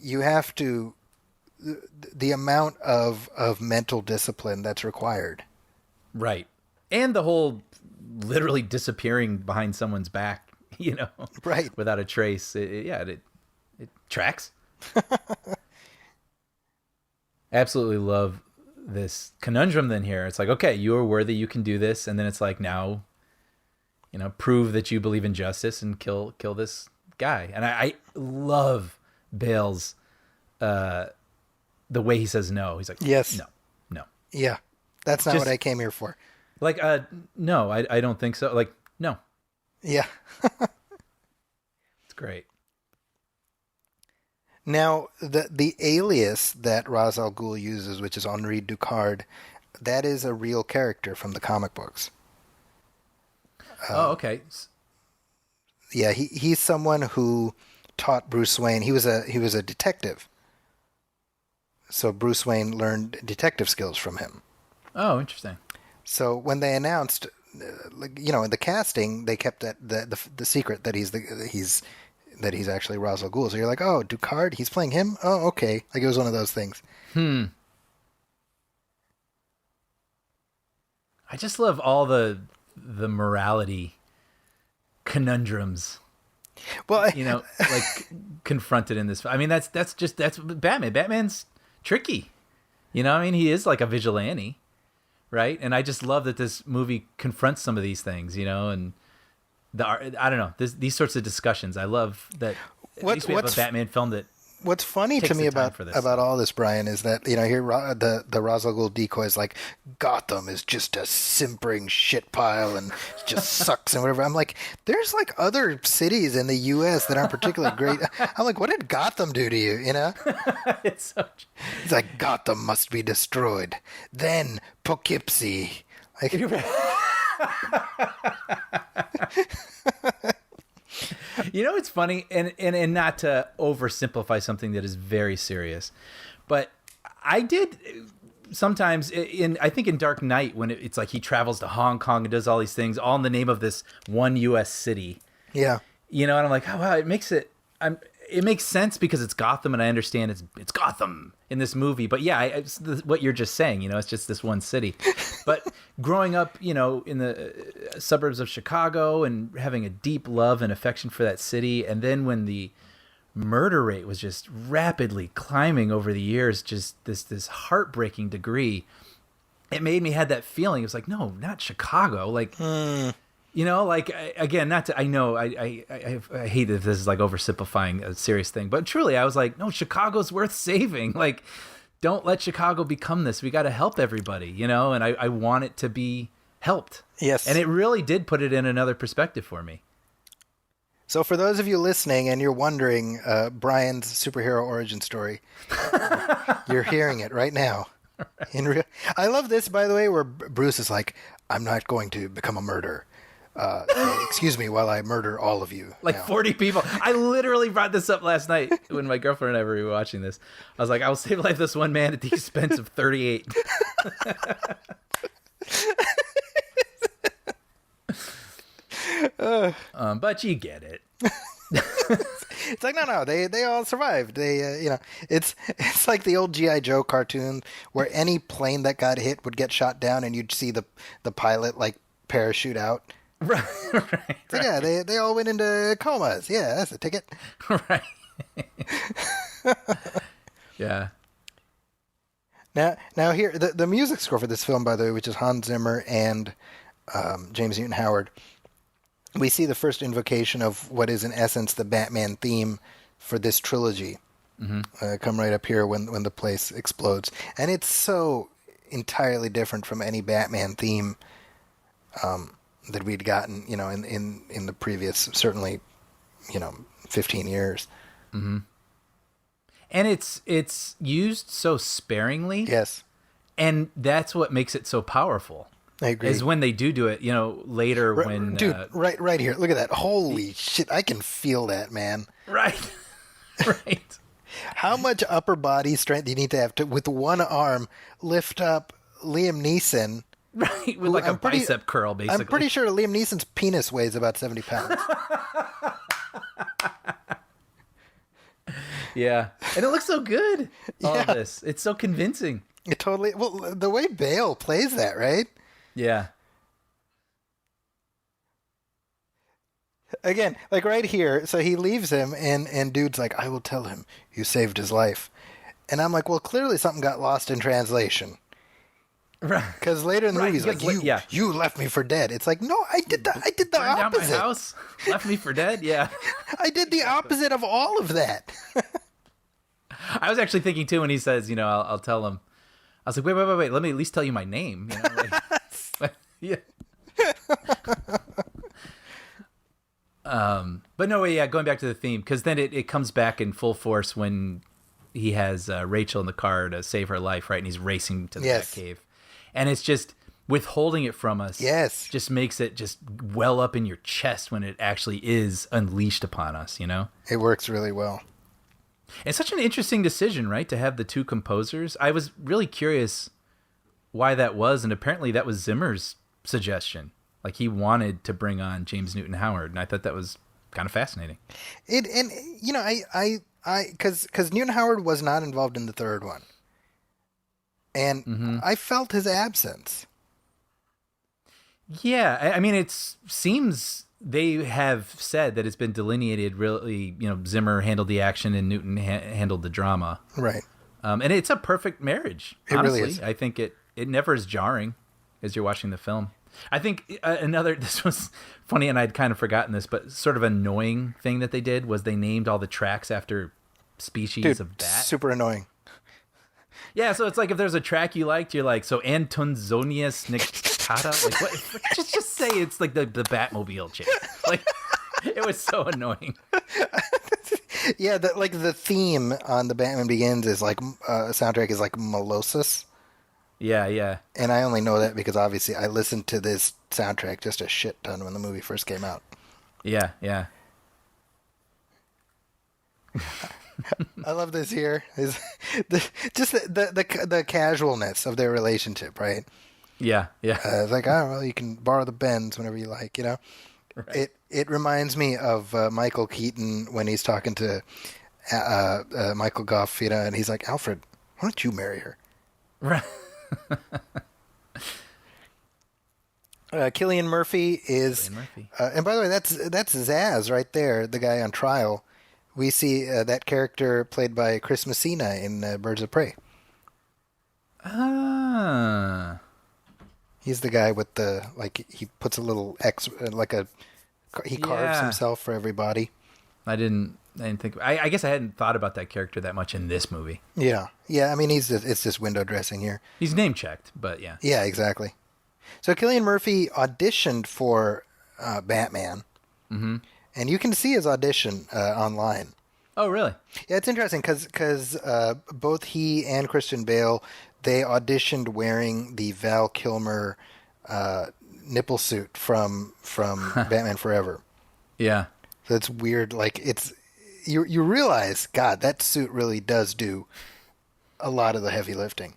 have to, the amount of mental discipline that's required. Right. And the whole literally disappearing behind someone's back, you know, Right. without a trace. It tracks. Absolutely love this conundrum then here. It's like, okay, you are worthy, you can do this. And then it's like, now, you know, prove that you believe in justice and kill this guy. And I love Bale's, the way he says no. He's like, Yes. no. Yeah. That's not Just- what I came here for. Like, no, I don't think so. Like, no, Yeah. it's great. Now, the alias that Ra's al Ghul uses, which is Henri Ducard, that is a real character from the comic books. Oh, okay. Yeah, he's someone who taught Bruce Wayne. He was a detective. So Bruce Wayne learned detective skills from him. Oh, interesting. So when they announced, in the casting, they kept the secret that he's actually Ra's al Ghul. So you're like, oh, Ducard, he's playing him. Oh, okay. Like it was one of those things. I just love all the morality conundrums. Well, Like confronted in this. I mean, that's Batman. Batman's tricky. You know, I mean, he is like a vigilante, right? And I just love that this movie confronts some of these things, and I don't know, these sorts of discussions. I love that. At least we have a Batman film that. What's funny to me about all this, Brian, is that here the Ra's al Ghul decoy is like, Gotham is just a simpering shit pile and just sucks and whatever. I'm like, there's like other cities in the U.S. that aren't particularly great. I'm like, what did Gotham do to you? It's like, Gotham must be destroyed. Then Poughkeepsie. Like, it's funny, and not to oversimplify something that is very serious, but I did sometimes I think in Dark Knight, when it's like he travels to Hong Kong and does all these things all in the name of this one U.S. city. Yeah. And I'm like, oh wow, it makes sense because it's Gotham, and I understand it's Gotham in this movie. But yeah, what you're just saying, it's just this one city. But growing up, in the suburbs of Chicago and having a deep love and affection for that city, and then when the murder rate was just rapidly climbing over the years, just this heartbreaking degree, it made me had that feeling. It was like, no, not Chicago, like. Again, not to, I know, I hate if this is like oversimplifying a serious thing, but truly I was like, no, Chicago's worth saving. Like, don't let Chicago become this. We got to help everybody, and I want it to be helped. Yes. And it really did put it in another perspective for me. So for those of you listening and you're wondering, Brian's superhero origin story, you're hearing it right now. I love this, by the way, where Bruce is like, I'm not going to become a murderer. Excuse me while I murder all of you. Like now. 40 people. I literally brought this up last night when my girlfriend and I were watching this. I was like, I will save life this one man at the expense of 38. But you get it. It's like, no, they all survived. They, it's like the old G.I. Joe cartoon where any plane that got hit would get shot down and you'd see the pilot like parachute out. Right. So yeah, they all went into comas. Yeah, that's a ticket. Right. Yeah. Now here, the music score for this film, by the way, which is Hans Zimmer and James Newton Howard, we see the first invocation of what is in essence the Batman theme for this trilogy. Mm-hmm. Come right up here when the place explodes, and it's so entirely different from any Batman theme that we'd gotten, in the previous, certainly, 15 years. Mm-hmm. And it's used so sparingly. Yes. And that's what makes it so powerful. I agree. Is when they do it, later when... Dude, right here. Look at that. Holy shit. I can feel that, man. Right. Right. How much upper body strength do you need to have to, with one arm, lift up Liam Neeson... Right, with like a bicep curl, basically. I'm pretty sure Liam Neeson's penis weighs about 70 pounds. Yeah. And it looks so good, all of this. It's so convincing. It totally... Well, the way Bale plays that, right? Yeah. Again, like right here, so he leaves him, and dude's like, I will tell him you saved his life. And I'm like, well, clearly something got lost in translation. Right. Because later in the movie, he's like, you left me for dead. It's like, no, I did the opposite. Down my house, left me for dead. Yeah. I did the opposite of all of that. I was actually thinking too when he says, I'll tell him. I was like, wait. Let me at least tell you my name. Yeah. But no way. Yeah. Going back to the theme, because then it comes back in full force when he has Rachel in the car to save her life, right? And he's racing to the Batcave. And it's just withholding it from us. Yes. Just makes it just well up in your chest when it actually is unleashed upon us, It works really well. It's such an interesting decision, right? To have the two composers. I was really curious why that was, and apparently that was Zimmer's suggestion. Like, he wanted to bring on James Newton Howard, and I thought that was kind of fascinating. Because Newton Howard was not involved in the third one, and I felt his absence. Yeah, I mean, it seems they have said that it's been delineated really, Zimmer handled the action and Newton handled the drama. Right. And it's a perfect marriage, It honestly. really is. I think it never is jarring as you're watching the film. I think this was funny, and I'd kind of forgotten this, but sort of annoying thing that they did was they named all the tracks after species of bat. Super annoying. Yeah, so it's like if there's a track you liked, you're like, so Antonsonius Nictata? Like, what? Just say it's like the Batmobile chase. Like, it was so annoying. Yeah, the theme on the Batman Begins is like soundtrack is like Molossus. Yeah. And I only know that because obviously I listened to this soundtrack just a shit ton when the movie first came out. Yeah. I love this here. Is the casualness of their relationship, right? Yeah. It's like, oh well, you can borrow the Benz whenever you like, Right. It reminds me of Michael Keaton when he's talking to Michael Goff, and he's like, Alfred, why don't you marry her? Right. Cillian Murphy is, and by the way, that's Zaz right there, the guy on trial. We see that character played by Chris Messina in Birds of Prey. Ah. He's the guy with he puts a little X, he carves himself for everybody. I didn't think. I guess I hadn't thought about that character that much in this movie. Yeah. I mean, it's just window dressing here. He's name checked, but yeah. Yeah, exactly. So Cillian Murphy auditioned for Batman, and you can see his audition online. Oh, really? Yeah, it's interesting because both he and Christian Bale, they auditioned wearing the Val Kilmer nipple suit from Batman Forever. Yeah. So it's weird. Like you realize, God, that suit really does do a lot of the heavy lifting.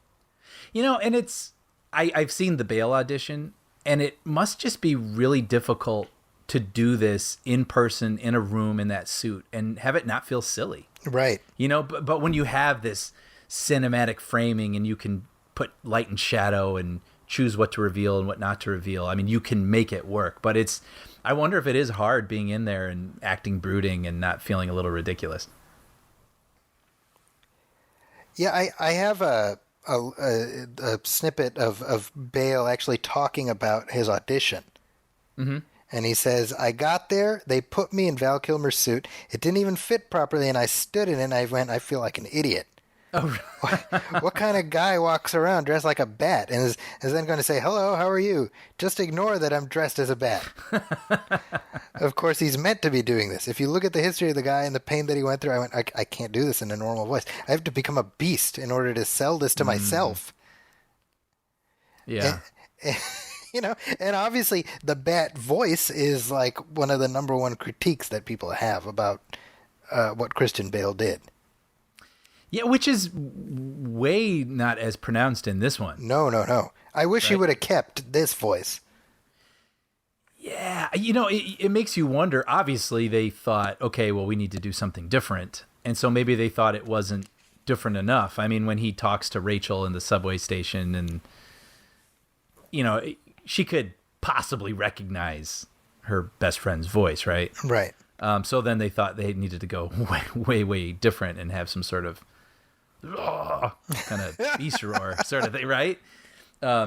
And it's I've seen the Bale audition, and it must just be really difficult to do this in person in a room in that suit and have it not feel silly. Right. But when you have this cinematic framing and you can put light and shadow and choose what to reveal and what not to reveal, I mean, you can make it work. But I wonder if it is hard being in there and acting brooding and not feeling a little ridiculous. Yeah, I have a snippet of Bale actually talking about his audition. Mm-hmm. And he says, I got there, they put me in Val Kilmer's suit. It didn't even fit properly, and I stood in it, and I feel like an idiot. Oh, what kind of guy walks around dressed like a bat and is then going to say, hello, how are you? Just ignore that I'm dressed as a bat. Of course, he's meant to be doing this. If you look at the history of the guy and the pain that he went through, I can't do this in a normal voice. I have to become a beast in order to sell this to myself. Yeah. And obviously the bat voice is like one of the number one critiques that people have about what Christian Bale did. Yeah, which is way not as pronounced in this one. No. I wish he would have kept this voice. Yeah, it makes you wonder. Obviously, they thought, okay, well, we need to do something different. And so maybe they thought it wasn't different enough. I mean, when he talks to Rachel in the subway station and, she could possibly recognize her best friend's voice, right? Right. So then they thought they needed to go way, way different and have some sort of kind of beast roar sort of thing, right?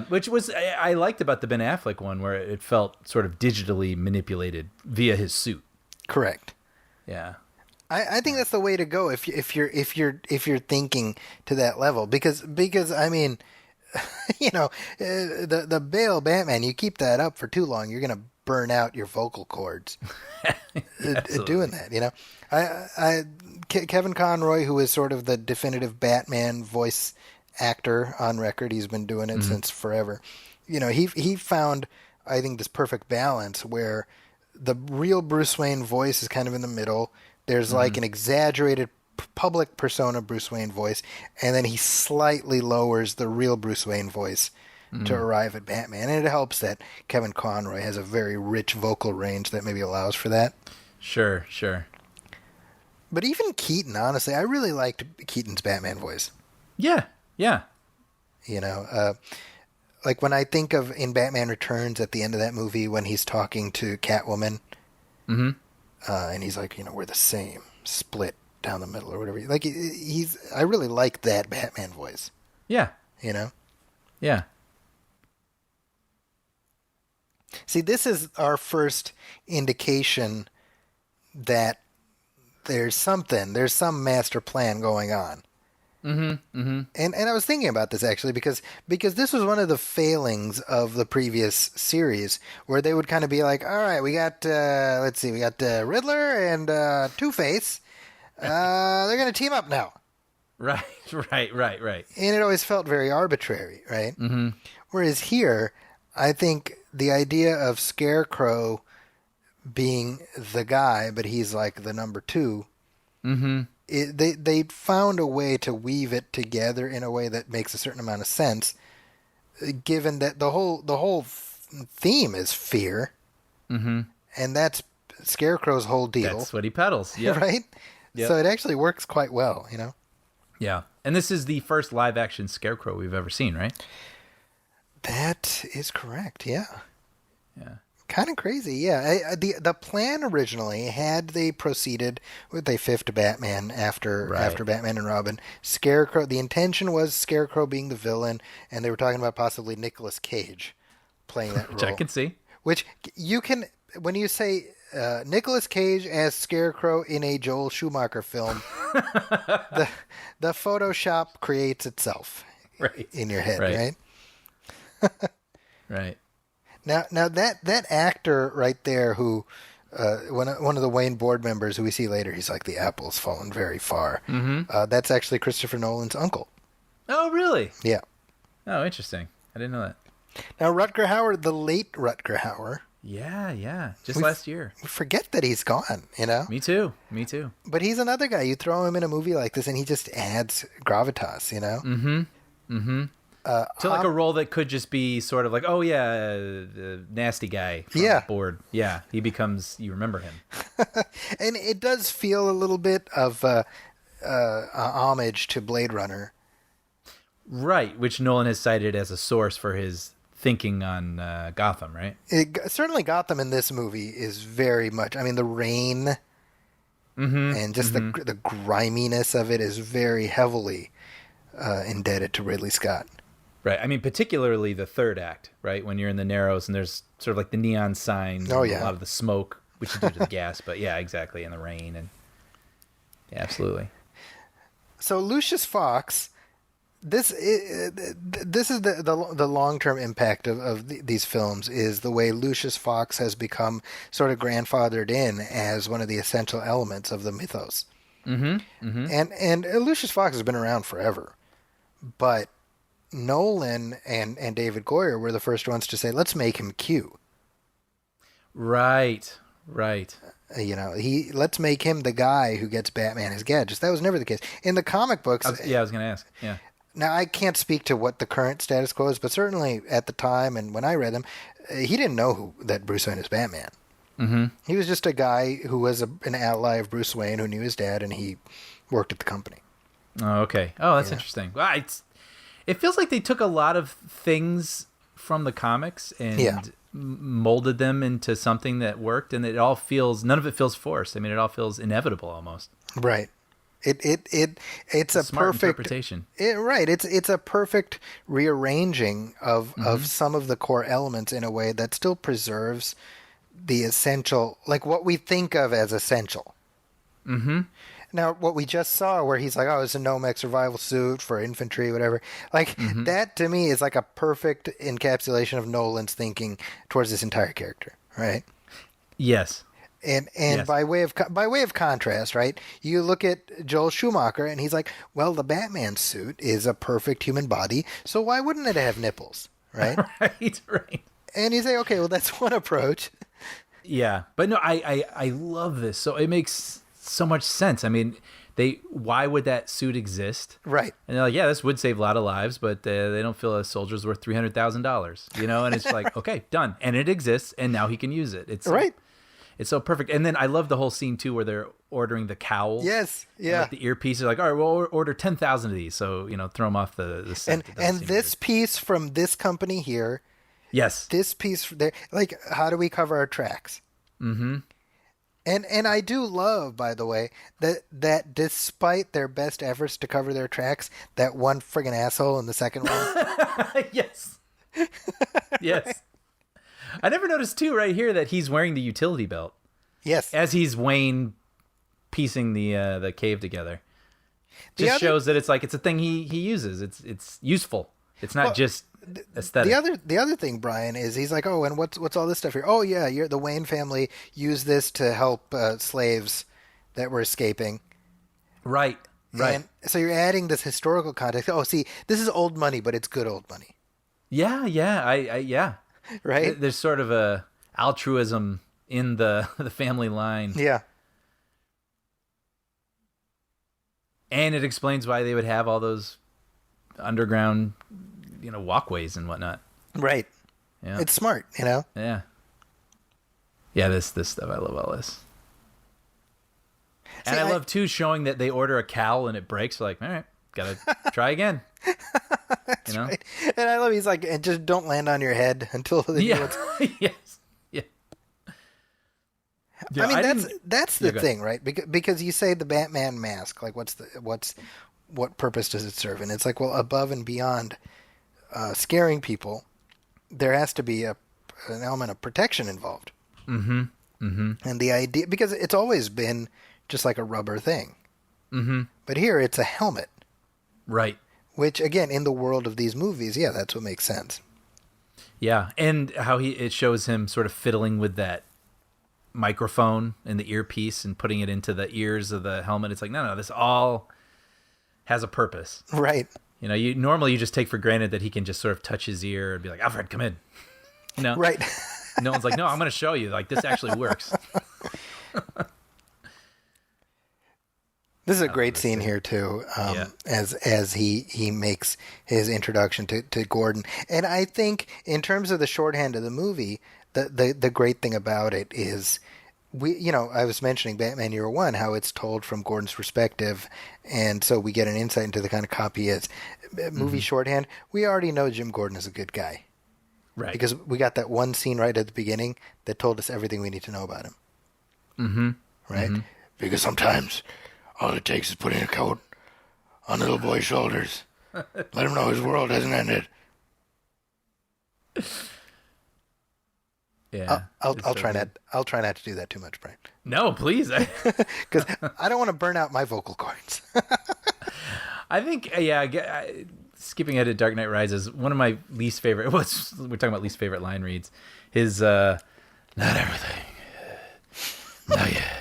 Which was I liked about the Ben Affleck one, where it felt sort of digitally manipulated via his suit. Correct. Yeah. I think that's the way to go if you're thinking to that level, because I mean, the Bale Batman, you keep that up for too long, you're gonna burn out your vocal cords doing that. Kevin Conroy, who is sort of the definitive Batman voice actor on record, he's been doing it since forever. He found, I think, this perfect balance where the real Bruce Wayne voice is kind of in the middle. There's like an exaggerated public persona Bruce Wayne voice, and then he slightly lowers the real Bruce Wayne voice to arrive at Batman. And it helps that Kevin Conroy has a very rich vocal range that maybe allows for that. Sure, sure. But even Keaton, honestly, I really liked Keaton's Batman voice. Yeah, yeah. You know, like when I think of in Batman Returns at the end of that movie when he's talking to Catwoman, and he's like, you know, we're the same, split down the middle or whatever. Like I really like that Batman voice. Yeah, You know. yeah. See, this is our first indication that there's some master plan going on. And I was thinking about this actually because this was one of the failings of the previous series where they would kind of be like, all right, we got Riddler and Two-Face. They're going to team up now. Right. And it always felt very arbitrary, right? Whereas here, I think the idea of Scarecrow being the guy, but he's like the number two, they found a way to weave it together in a way that makes a certain amount of sense, given that the whole theme is fear, and that's Scarecrow's whole deal. That's what he peddles. Yeah. Right? Yep. So it actually works quite well, you know? Yeah. And this is the first live action Scarecrow we've ever seen, right? That is correct, yeah. Yeah. Kind of crazy, yeah. The plan originally had they proceeded with a fifth Batman after Batman and Robin. Scarecrow. The intention was Scarecrow being the villain, and they were talking about possibly Nicolas Cage playing that role. Which I can see. Which you can when you say Nicolas Cage as Scarecrow in a Joel Schumacher film, the Photoshop creates itself in your head, right? Right. Now that actor right there who one of the Wayne board members who we see later, he's like the apple's fallen very far. That's actually Christopher Nolan's uncle. Oh, really? Yeah. Oh, interesting. I didn't know that. Now Rutger Hauer, the late Rutger Hauer. Yeah. Just last year. We forget that he's gone, you know? Me too. But he's another guy. You throw him in a movie like this and he just adds gravitas, you know? So like a role that could just be sort of like, oh yeah, the nasty guy from the board. Yeah, he becomes, you remember him. And it does feel a little bit of homage to Blade Runner. Right, which Nolan has cited as a source for his thinking on Gotham, right? Certainly Gotham in this movie is very much, I mean, the rain and just the griminess of it is very heavily indebted to Ridley Scott. Right. I mean, particularly the third act, right? When you're in the Narrows and there's sort of like the neon signs, oh, and yeah. a lot of the smoke, which is due to the gas, but yeah, exactly, and the rain, and yeah, absolutely. So Lucius Fox, this is the long-term impact of these films is the way Lucius Fox has become sort of grandfathered in as one of the essential elements of the mythos. And Lucius Fox has been around forever, but Nolan and David Goyer were the first ones to say, let's make him Q. Right. You know, let's make him the guy who gets Batman his gadgets. That was never the case. In the comic books... I was going to ask, yeah. Now, I can't speak to what the current status quo is, but certainly at the time and when I read them, he didn't know that Bruce Wayne is Batman. He was just a guy who was an ally of Bruce Wayne who knew his dad, and he worked at the company. Oh, okay. Oh, that's interesting. Well, it feels like they took a lot of things from the comics and molded them into something that worked, and none of it feels forced. I mean, it all feels inevitable almost. Right. It's a smart perfect interpretation. It's a perfect rearranging of some of the core elements in a way that still preserves the essential, like what we think of as essential. Now, what we just saw, where he's like, "Oh, it's a Nomex survival suit for infantry, whatever." Like that to me is like a perfect encapsulation of Nolan's thinking towards this entire character, right? Yes. And Yes. by way of contrast, right? You look at Joel Schumacher, and he's like, "Well, the Batman suit is a perfect human body, so why wouldn't it have nipples, right?" Right. And you say, "Okay, well, that's one approach." Yeah, but no, I love this. So it makes so much sense. I mean, why would that suit exist? Right. And they're like, yeah, this would save a lot of lives, but they don't feel a soldier's worth $300,000, you know? And it's like, okay, done. And it exists, and now he can use it. It's Right. It's so perfect. And then I love the whole scene, too, where they're ordering the cowl. Yes. And, Yeah. like, the earpiece are like, all right, we'll order 10,000 of these. So, you know, throw them off the set. And It doesn't seem this piece from this company here, Yes. this piece there, like, how do we cover our tracks? Mm-hmm. And I do love, by the way, that despite their best efforts to cover their tracks, that one friggin' asshole in the second one. Yes. Yes. I never noticed, too, right here, that he's wearing the utility belt Yes. as he's Wayne piecing the cave together. The Just other- shows that it's a thing he uses. It's useful. It's not just aesthetic. The other thing, Brian, is he's like, oh, and what's all this stuff here? Oh, yeah, the Wayne family used this to help slaves that were escaping. Right. Right. And so you're adding this historical context. Oh, see, this is old money, but it's good old money, Yeah. Yeah. right? There's sort of a altruism in the family line. Yeah. And it explains why they would have all those underground, walkways and whatnot. Right. Yeah. It's smart, you know? Yeah. Yeah, this stuff. I love all this. And See, I love, too, showing that they order a cowl and it breaks. Like, all right, gotta try again. Right. And I love he's like, and just don't land on your head until the Yeah. Yes. Yeah. I mean, that's the go thing, right? Because you say the Batman mask, like what purpose does it serve? And it's like, well, above and beyond scaring people, there has to be an element of protection involved. Mm-hmm. Mm-hmm. And the idea, because it's always been just like a rubber thing. Mm-hmm. But here it's a helmet, Right. which again, in the world of these movies, yeah, that's what makes sense. Yeah. And how it shows him sort of fiddling with that microphone and the earpiece and putting it into the ears of the helmet. It's like, no, this all has a purpose. Right. You normally you just take for granted that he can just sort of touch his ear and be like, Alfred, come in. Right. No one's like, no, I'm going to show you. Like, this actually works. This is a great scene here too, Yeah. as he makes his introduction to Gordon, and I think in terms of the shorthand of the movie, the great thing about it is I was mentioning Batman Year One, how it's told from Gordon's perspective, and so we get an insight into the kind of cop he is. Movie shorthand, we already know Jim Gordon is a good guy, Right. because we got that one scene right at the beginning that told us everything we need to know about him. Mm-hmm. Right? Mm-hmm. Because sometimes all it takes is putting a coat on the little boy's shoulders. Let him know his world hasn't ended. Yeah. I'll try not. I'll try not to do that too much, Brian, No, please. because I don't want to burn out my vocal cords. I think, skipping ahead to Dark Knight Rises, one of my least favorite, we're talking about least favorite line reads, his, not everything, not yet,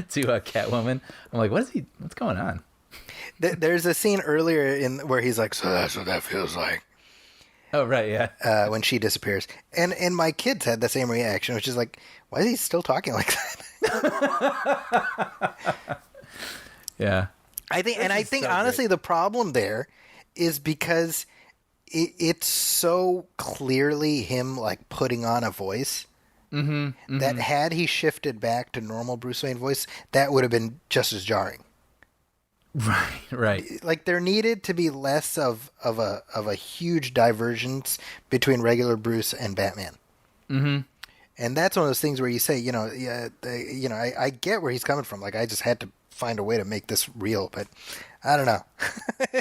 to Catwoman. I'm like, what's going on? There's a scene earlier where he's like, "So that's what that feels like," Oh, right, yeah. when she disappears, and my kids had the same reaction, which is like, "Why is he still talking like that?" Yeah. I think so honestly the problem there is because it's so clearly him like putting on a voice that had he shifted back to normal Bruce Wayne voice, that would have been just as jarring. Right. Like there needed to be less of a huge divergence between regular Bruce and Batman. Mm-hmm. And that's one of those things where you say, I get where he's coming from. Like I just had to find a way to make this real, but I don't know.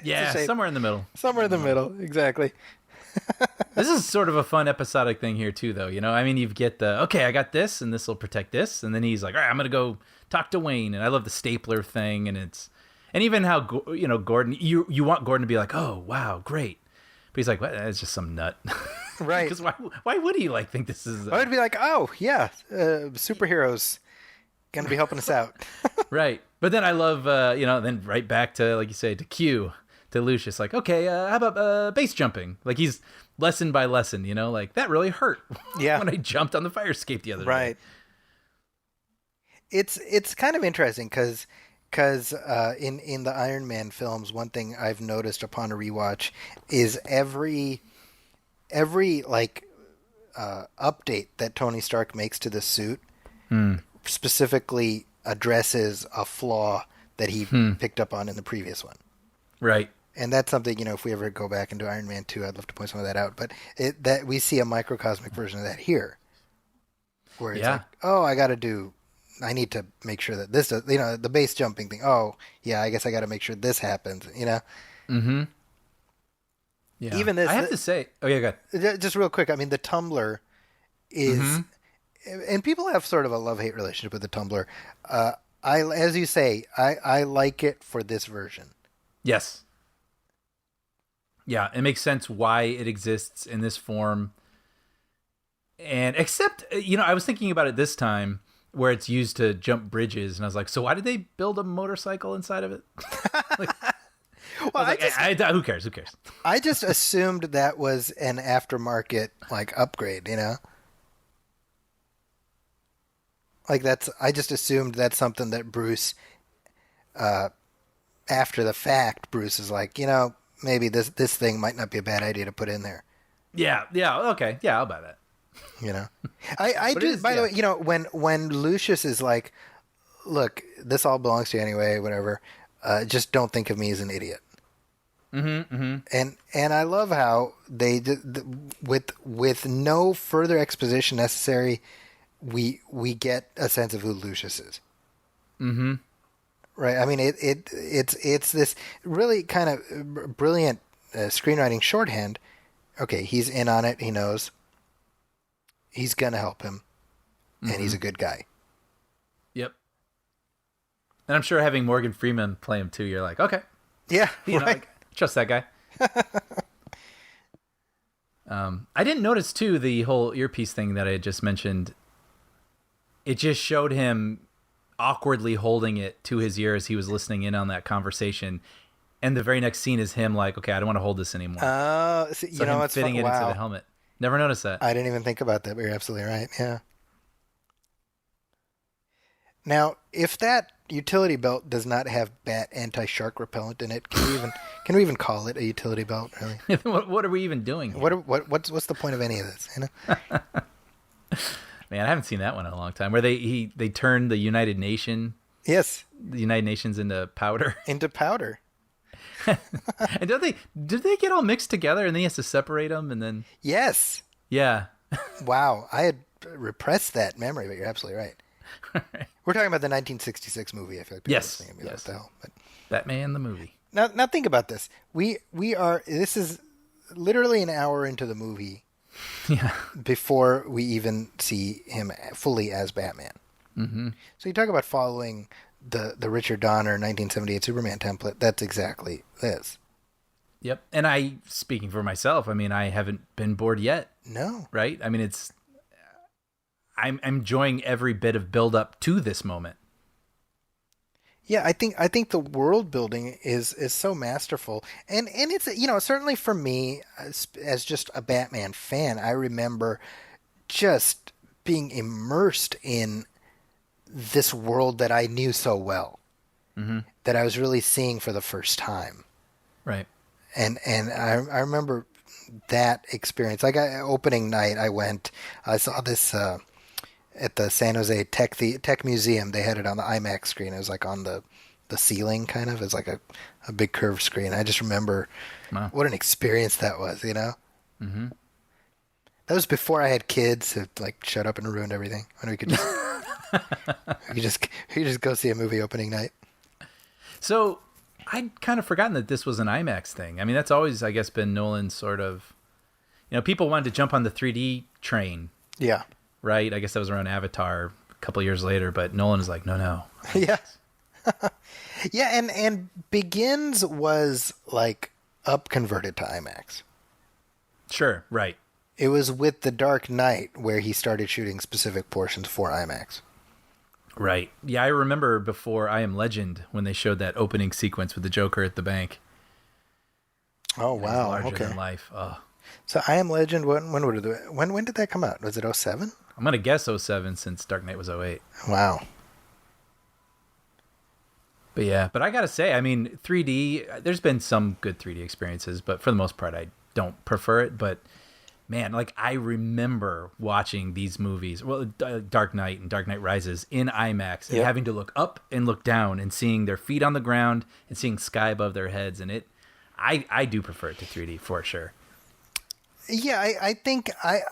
Yeah, somewhere in the middle. Somewhere in the middle, exactly. This is sort of a fun episodic thing here too, though. I mean, you get okay, I got this, and this will protect this, and then he's like, all right, I'm gonna go talk to Wayne, and I love the stapler thing, and even how Gordon, you want Gordon to be like, oh wow, great, but he's like, what? It's just some nut, Right? Because why would he think this is? I would be like, oh yeah, superheroes gonna be helping us out. Right. But then I love, then right back to, like you say, to Q, to Lucius, like, okay, how about base jumping? Like he's lesson by lesson, like that really hurt. Yeah. When I jumped on the fire escape the other day. Right. it's kind of interesting because in the Iron Man films, one thing I've noticed upon a rewatch is every like update that Tony Stark makes to the suit specifically addresses a flaw that he picked up on in the previous one. Right. And that's something, if we ever go back and do Iron Man 2, I'd love to point some of that out. But that we see a microcosmic version of that here, where it's like, oh, I need to make sure that this does, the base jumping thing. Oh, yeah, I guess I got to make sure this happens, Mm-hmm. Yeah. Even this, I have to say, oh yeah, go ahead. Just real quick, I mean, the Tumblr is, and people have sort of a love-hate relationship with the Tumblr. As you say, I like it for this version. Yes. Yeah, it makes sense why it exists in this form. And except, I was thinking about it this time where it's used to jump bridges, and I was like, so why did they build a motorcycle inside of it? Well, who cares? Who cares? I just assumed that was an aftermarket upgrade, Like I just assumed that's something that Bruce, after the fact, Bruce is like, maybe this thing might not be a bad idea to put in there. Yeah, okay. Yeah, I'll buy that. I do, by the way, when Lucius is like, look, this all belongs to you anyway, whatever, just don't think of me as an idiot. And I love how they with no further exposition necessary, we get a sense of who Lucius is. Right. I mean, it's this really kind of brilliant screenwriting shorthand. Okay, he's in on it. He knows. He's gonna help him, and he's a good guy. Yep. And I'm sure having Morgan Freeman play him too, you're like, okay, yeah, right. Trust that guy. I didn't notice too the whole earpiece thing that I had just mentioned. It just showed him awkwardly holding it to his ear as he was listening in on that conversation, and the very next scene is him like, okay, I don't want to hold this anymore. So him it's fitting it into the helmet. Never noticed that. I didn't even think about that, but you're absolutely right. Yeah. Now, if that utility belt does not have bat anti-shark repellent in it, can we even call it a utility belt? Really? What are we even doing here? What's the point of any of this? Man, I haven't seen that one in a long time. Where they turned the United Nations into powder. Into powder. And did they get all mixed together and then he has to separate them and then? Yes. Yeah. Wow, I had repressed that memory, but you're absolutely right. We're talking about the 1966 movie. I feel like people are thinking, what the hell? But Batman the movie. Now think about this. This is literally an hour into the movie. Yeah. Before we even see him fully as Batman. So you talk about following the Richard Donner 1978 Superman template. That's exactly this. Yep. And speaking for myself, I mean, I haven't been bored yet. No. Right? I mean, I'm enjoying every bit of build up to this moment. Yeah, I think the world building is so masterful, and it's certainly for me as just a Batman fan, I remember just being immersed in this world that I knew so well, that I was really seeing for the first time, right? And I remember that experience. Like opening night, I saw this. At the San Jose Tech Museum, they had it on the IMAX screen. It was like on the ceiling, kind of. It's like a big curved screen. I just remember what an experience that was, Mm-hmm. That was before I had kids who shut up and ruined everything. When we could just we could just go see a movie opening night. So I'd kind of forgotten that this was an IMAX thing. I mean, that's always, I guess, been Nolan's sort of. People wanted to jump on the 3D train. Yeah. Right? I guess that was around Avatar a couple of years later, but Nolan was like, no. Yeah. Yeah, and Begins was up converted to IMAX. Sure, right. It was with The Dark Knight where he started shooting specific portions for IMAX. Right. Yeah, I remember before I Am Legend when they showed that opening sequence with the Joker at the bank. Oh, wow. Larger Okay. than life. Oh. So I Am Legend, when did that come out? Was it 07? I'm going to guess 07 since Dark Knight was 08. Wow. But yeah, but I gotta say, I mean, 3D. There's been some good 3D experiences, but for the most part, I don't prefer it. But man, like I remember watching these movies, well, Dark Knight and Dark Knight Rises in IMAX, and Yep. having to look up and look down and seeing their feet on the ground and seeing sky above their heads, and I do prefer it to 3D for sure. Yeah, I think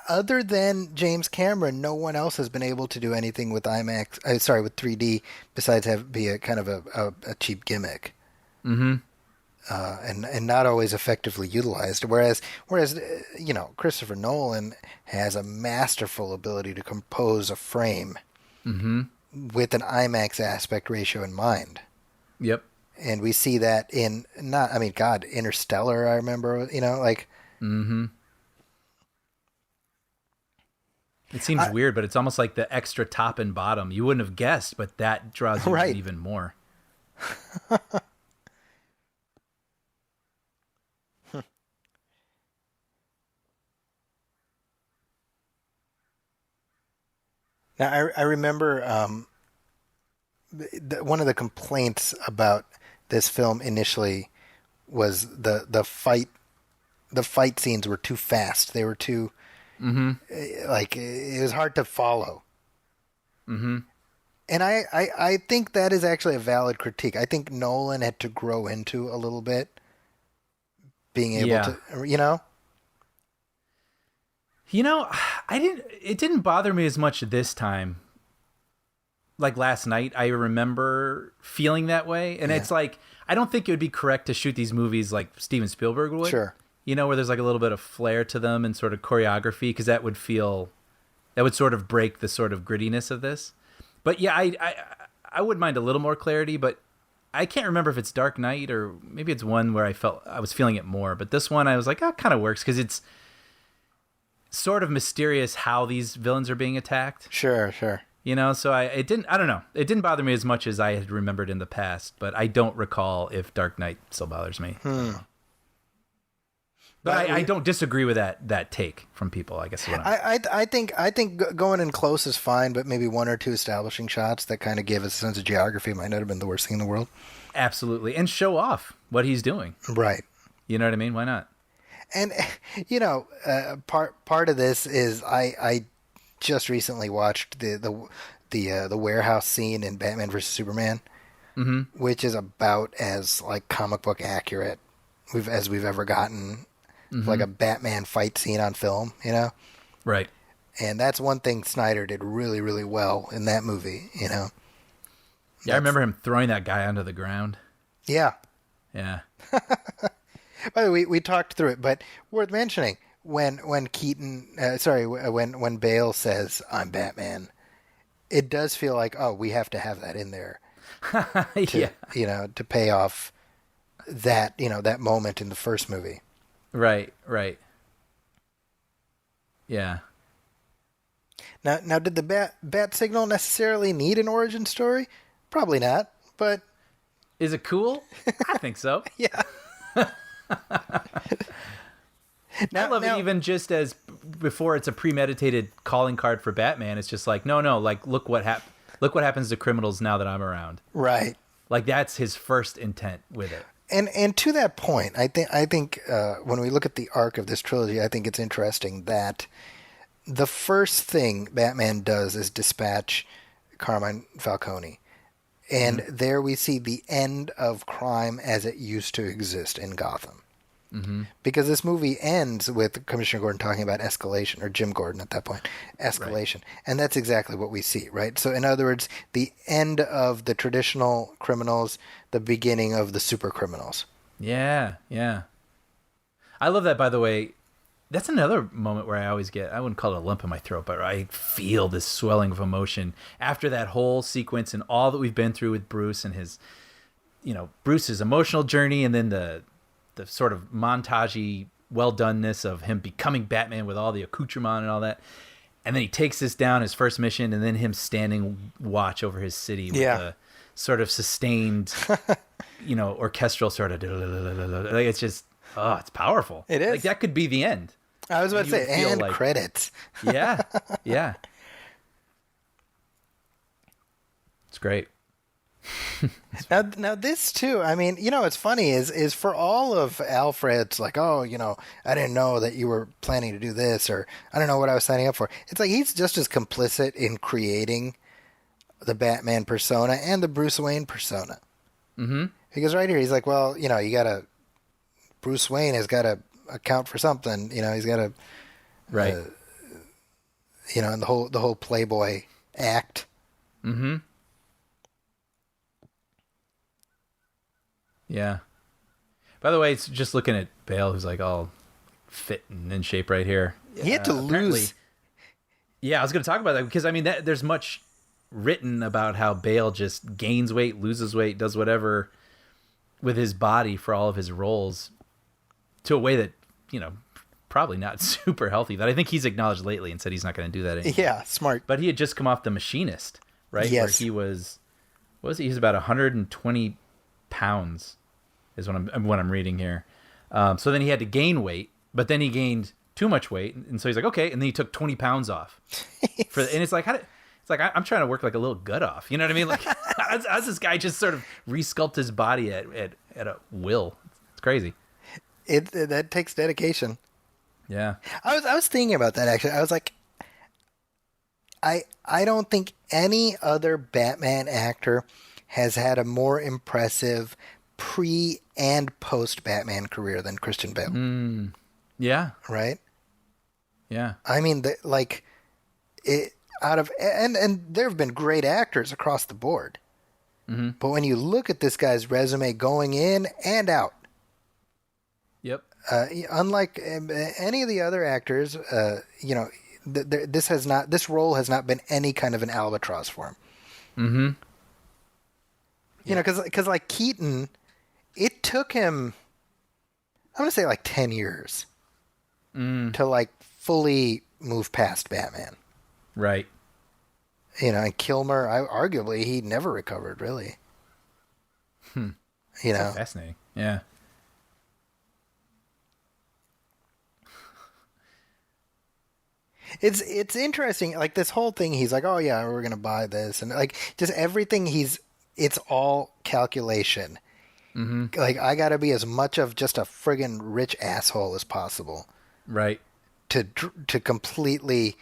other than James Cameron, no one else has been able to do anything with IMAX. With 3D besides be a kind of a cheap gimmick. Mm-hmm. And not always effectively utilized. Whereas Christopher Nolan has a masterful ability to compose a frame with an IMAX aspect ratio in mind. Yep. And we see that in Interstellar. I remember, Mm-hmm. It seems weird, but it's almost like the extra top and bottom. You wouldn't have guessed, but that draws you in even more. Now, I remember one of the complaints about this film initially was the fight scenes were too fast. They were too like it was hard to follow. Mm-hmm. And I think that is actually a valid critique. I think Nolan had to grow into a little bit being able to, It didn't bother me as much this time. Like last night, I remember feeling that way. And it's like, I don't think it would be correct to shoot these movies like Steven Spielberg would. Sure. Where there's like a little bit of flair to them and sort of choreography, because that would sort of break the sort of grittiness of this. But yeah, I wouldn't mind a little more clarity, but I can't remember if it's Dark Knight or maybe it's one where I was feeling it more. But this one, I was like, it kind of works because it's sort of mysterious how these villains are being attacked. Sure. So I don't know. It didn't bother me as much as I had remembered in the past, but I don't recall if Dark Knight still bothers me. But I don't disagree with that take from people, I guess. I think going in close is fine, but maybe one or two establishing shots that kind of give us a sense of geography might not have been the worst thing in the world. Absolutely. And show off what he's doing. Right. You know what I mean? Why not? And, part of this is I just recently watched the warehouse scene in Batman vs. Superman, which is about as like comic book accurate as we've ever gotten, like a Batman fight scene on film, Right. And that's one thing Snyder did really, really well in that movie, Yeah, I remember him throwing that guy onto the ground. Yeah. Yeah. By the way, we talked through it, but worth mentioning when Bale says "I'm Batman," it does feel like, oh, we have to have that in there, to pay off that that moment in the first movie. Right. Yeah. Now, did the bat signal necessarily need an origin story? Probably not, but is it cool? I think so. Yeah. I love it even just as before it's a premeditated calling card for Batman. It's just like, no, like look what happens to criminals now that I'm around. Right. Like that's his first intent with it. And to that point, I think when we look at the arc of this trilogy, I think it's interesting that the first thing Batman does is dispatch Carmine Falcone. And there we see the end of crime as it used to exist in Gotham. Mm-hmm. Because this movie ends with Commissioner Gordon talking about escalation, or Jim Gordon at that point, escalation. Right. And that's exactly what we see, right? So in other words, the end of the traditional criminals, the beginning of the super criminals. Yeah. I love that, by the way. That's another moment where I wouldn't call it a lump in my throat, but I feel this swelling of emotion after that whole sequence and all that we've been through with Bruce and his, Bruce's emotional journey, and then the sort of montagey well-doneness of him becoming Batman with all the accoutrement and all that. And then he takes this down, his first mission, and then him standing watch over his city with a sort of sustained, orchestral sort of, like it's just, it's powerful. It is. Like that could be the end. I was about to say, and like, credits. Yeah. It's great. Now this too. I mean, what's funny is for all of Alfred's like, oh, I didn't know that you were planning to do this, or I don't know what I was signing up for. It's like he's just as complicit in creating the Batman persona and the Bruce Wayne persona. Mm-hmm. Because right here he's like, well, Bruce Wayne has got to account for something. He's got to, right. And the whole Playboy act. Mm-hmm. Yeah. By the way, it's just looking at Bale, who's like all fit and in shape right here. He had to lose. Yeah, I was going to talk about that because there's much written about how Bale just gains weight, loses weight, does whatever with his body for all of his roles to a way that, probably not super healthy. That I think he's acknowledged lately and said he's not going to do that anymore. Yeah, smart. But he had just come off The Machinist, right? Yes. Where he was, what was he? He was about 120 pounds is what I'm reading here. So then he had to gain weight, but then he gained too much weight, and so he's like, okay, and then he took 20 pounds off. And it's like, I'm trying to work like a little gut off. You know what I mean? Like, how's this guy just sort of resculpt his body at a will? It's crazy. That takes dedication. Yeah. I was thinking about that actually. I was like, I don't think any other Batman actor has had a more impressive pre and post Batman career than Christian Bale. Yeah. Right? Yeah. I mean, and there have been great actors across the board. Mm-hmm. But when you look at this guy's resume going in and out, yep. Unlike any of the other actors, this role has not been any kind of an albatross for him. Mm-hmm. Because like Keaton, it took him, I'm going to say like 10 years to like fully move past Batman. Right. And Kilmer, arguably, he never recovered, really. That's fascinating. Yeah. It's interesting. Like this whole thing, he's like, oh yeah, we're going to buy this. And like just everything it's all calculation. Mm-hmm. Like I got to be as much of just a friggin' rich asshole as possible. Right. To completely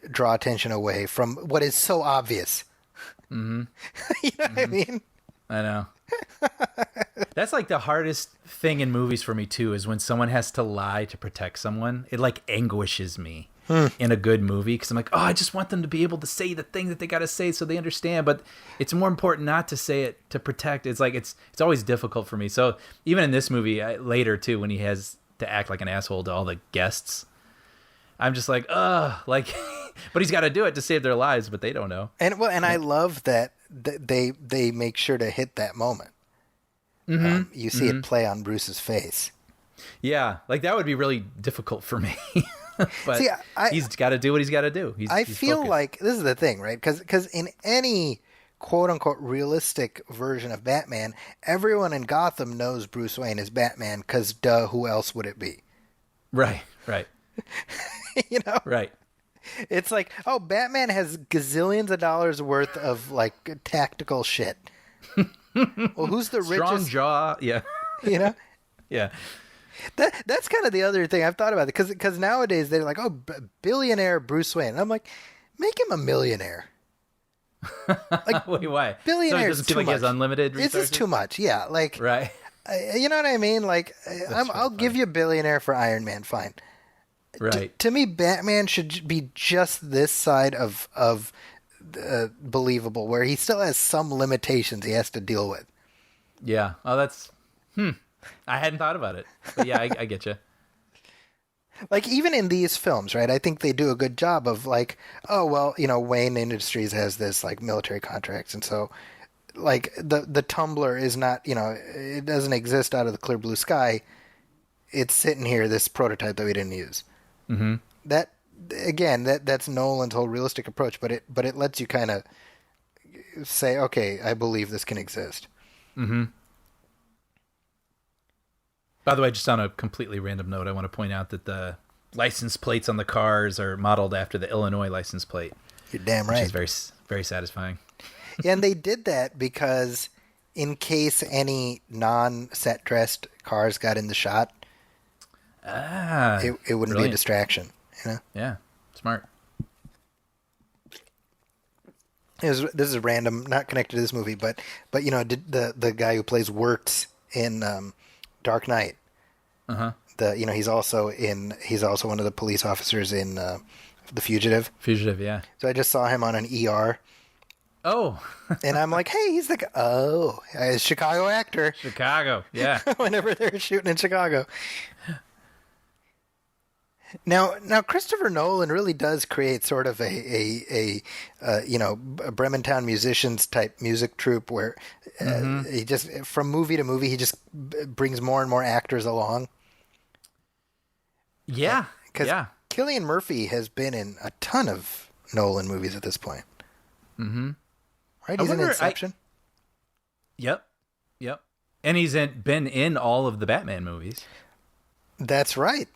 draw attention away from what is so obvious. Mm-hmm. You know what I mean? I know. That's like the hardest thing in movies for me too, is when someone has to lie to protect someone. It like anguishes me in a good movie because I'm like, oh, I just want them to be able to say the thing that they got to say so they understand. But it's more important not to say it to protect. It's like it's always difficult for me. So even in this movie later too, when he has to act like an asshole to all the guests, I'm just like, but he's got to do it to save their lives, but they don't know. And I love that they make sure to hit that moment. Mm-hmm. You see it play on Bruce's face. Yeah, like that would be really difficult for me. But see, he's got to do what he's got to do. I feel focused. Like this is the thing, right? Because in any quote unquote realistic version of Batman, everyone in Gotham knows Bruce Wayne is Batman. Because who else would it be? Right. Right. It's like, oh, Batman has gazillions of dollars worth of like tactical shit. Well, who's the richest? Strong jaw, yeah. Yeah. That's kind of the other thing I've thought about it because nowadays they're like, oh, billionaire Bruce Wayne. And I'm like, make him a millionaire. Like, wait, why? Billionaire so it doesn't seem like he has unlimited resources? It's just too much. Yeah, like right. You know what I mean? Like, I'll give you a billionaire for Iron Man. Fine. Right. To me, Batman should be just this side of believable, where he still has some limitations he has to deal with. Yeah. Oh, that's. I hadn't thought about it, but yeah, I get you. Like even in these films, right? I think they do a good job of like, oh well, Wayne Industries has this like military contracts, and so like the Tumbler is not, it doesn't exist out of the clear blue sky. It's sitting here, this prototype that we didn't use. Mm-hmm. That again, that's Nolan's whole realistic approach, but it lets you kind of say, okay, I believe this can exist. Mm-hmm. By the way, just on a completely random note, I want to point out that the license plates on the cars are modeled after the Illinois license plate. You're damn right. Which is very, very satisfying. And they did that because in case any non-set dressed cars got in the shot, it wouldn't be a brilliant. distraction. You know? Yeah, smart. This is random, not connected to this movie, but you know, the guy who plays Wirtz in Dark Knight. He's also one of the police officers in The Fugitive. Fugitive, yeah. So I just saw him on an ER, Oh, and I'm like, hey, he's the guy. Oh, he's a Chicago actor. Chicago, yeah. Whenever they're shooting in Chicago. Now Christopher Nolan really does create sort of a Brementown musicians type music troupe where he just, from movie to movie, he just brings more and more actors along. Yeah, yeah. Cillian Murphy has been in a ton of Nolan movies at this point. Mm-hmm. Right? He's in Inception. Yep. And he's been in all of the Batman movies. That's right.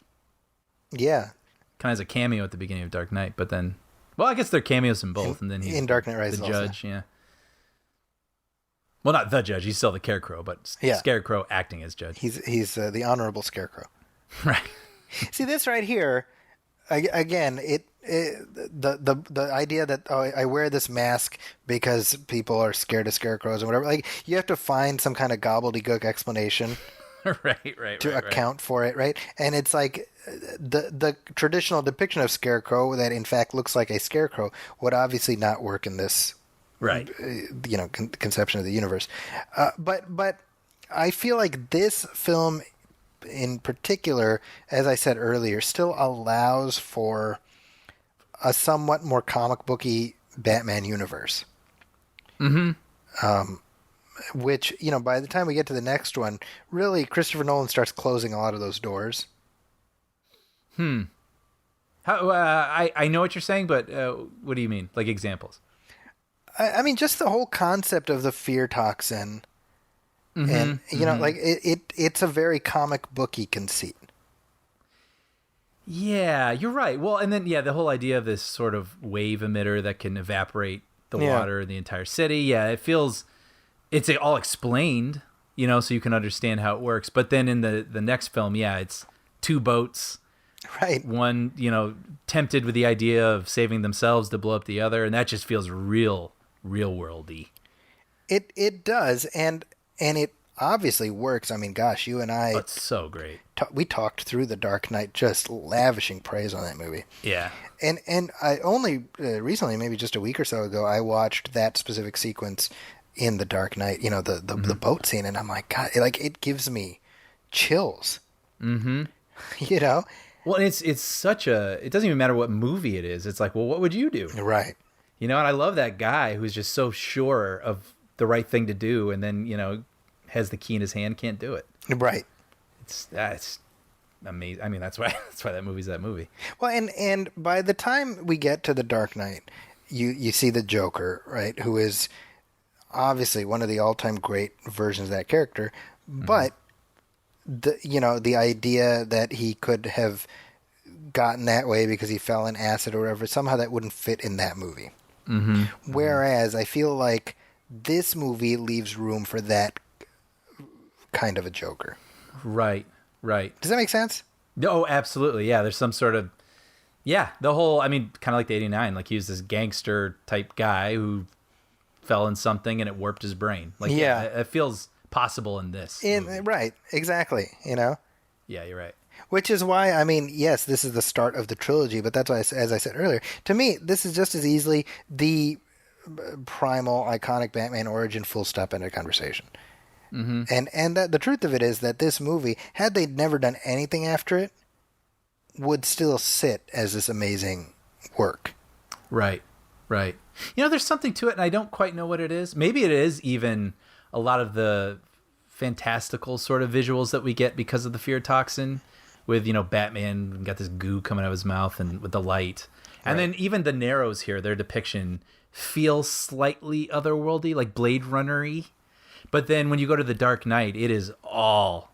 Yeah. Kind of as a cameo at the beginning of Dark Knight, but then, well, I guess they're cameos in both, and then he's in Dark Knight Rises the also. judge. Yeah. Well, not the judge. He's still the Scarecrow, but Yeah. Scarecrow acting as judge. He's the honorable Scarecrow. Right. See this right here, again. The idea that I wear this mask because people are scared of scarecrows or whatever. Like, you have to find some kind of gobbledygook explanation right. to account for it, right? And it's like the traditional depiction of scarecrow that in fact looks like a scarecrow would obviously not work in this, Right. Conception of the universe. But I feel like this film in particular, as I said earlier, still allows for a somewhat more comic booky Batman universe. Which, by the time we get to the next one, really Christopher Nolan starts closing a lot of those doors. How, I know what you're saying, but what do you mean? Like examples? I mean, just the whole concept of the fear toxin. And, like it's a very comic booky conceit. Yeah, you're right. Well, and then, the whole idea of this sort of wave emitter that can evaporate the water in the entire city. Yeah, it's all explained, so you can understand how it works. But then in the next film, it's two boats. Right. One, tempted with the idea of saving themselves to blow up the other. And that just feels real worldy. It does. And it obviously works. I mean, gosh, you and I... It's so great. We talked through The Dark Knight, just lavishing praise on that movie. Yeah. And I only recently, maybe just a week or so ago, I watched that specific sequence in The Dark Knight, the boat scene, and I'm like, God, it gives me chills. Mm-hmm. Well, it's such it doesn't even matter what movie it is. It's like, well, what would you do? Right. And I love that guy who's just so sure of the right thing to do, and then, has the key in his hand, can't do it. Right. That's amazing. I mean, that's why that movie's that movie. Well, and by the time we get to The Dark Knight, you see the Joker, right, who is obviously one of the all-time great versions of that character, but the idea that he could have gotten that way because he fell in acid or whatever, somehow that wouldn't fit in that movie. Mm-hmm. Whereas I feel like this movie leaves room for that kind of a Joker. Right. Does that make sense? Oh, absolutely. Yeah, there's some sort of... Yeah, the whole... I mean, kind of like the 89. Like, he was this gangster type guy who fell in something and it warped his brain. Like, it feels possible in this movie. Right, exactly, Yeah, you're right. Which is why, I mean, yes, this is the start of the trilogy, but that's why, as I said earlier, to me, this is just as easily the primal, iconic Batman origin, full stop, end of conversation. Mm-hmm. And the truth of it is that this movie, had they never done anything after it, would still sit as this amazing work. Right. There's something to it, and I don't quite know what it is. Maybe it is even a lot of the fantastical sort of visuals that we get because of the fear toxin, with Batman got this goo coming out of his mouth and with the light, and then even the Narrows here, their depiction feels slightly otherworldly, like Blade Runner-y. But then when you go to The Dark Knight, it is all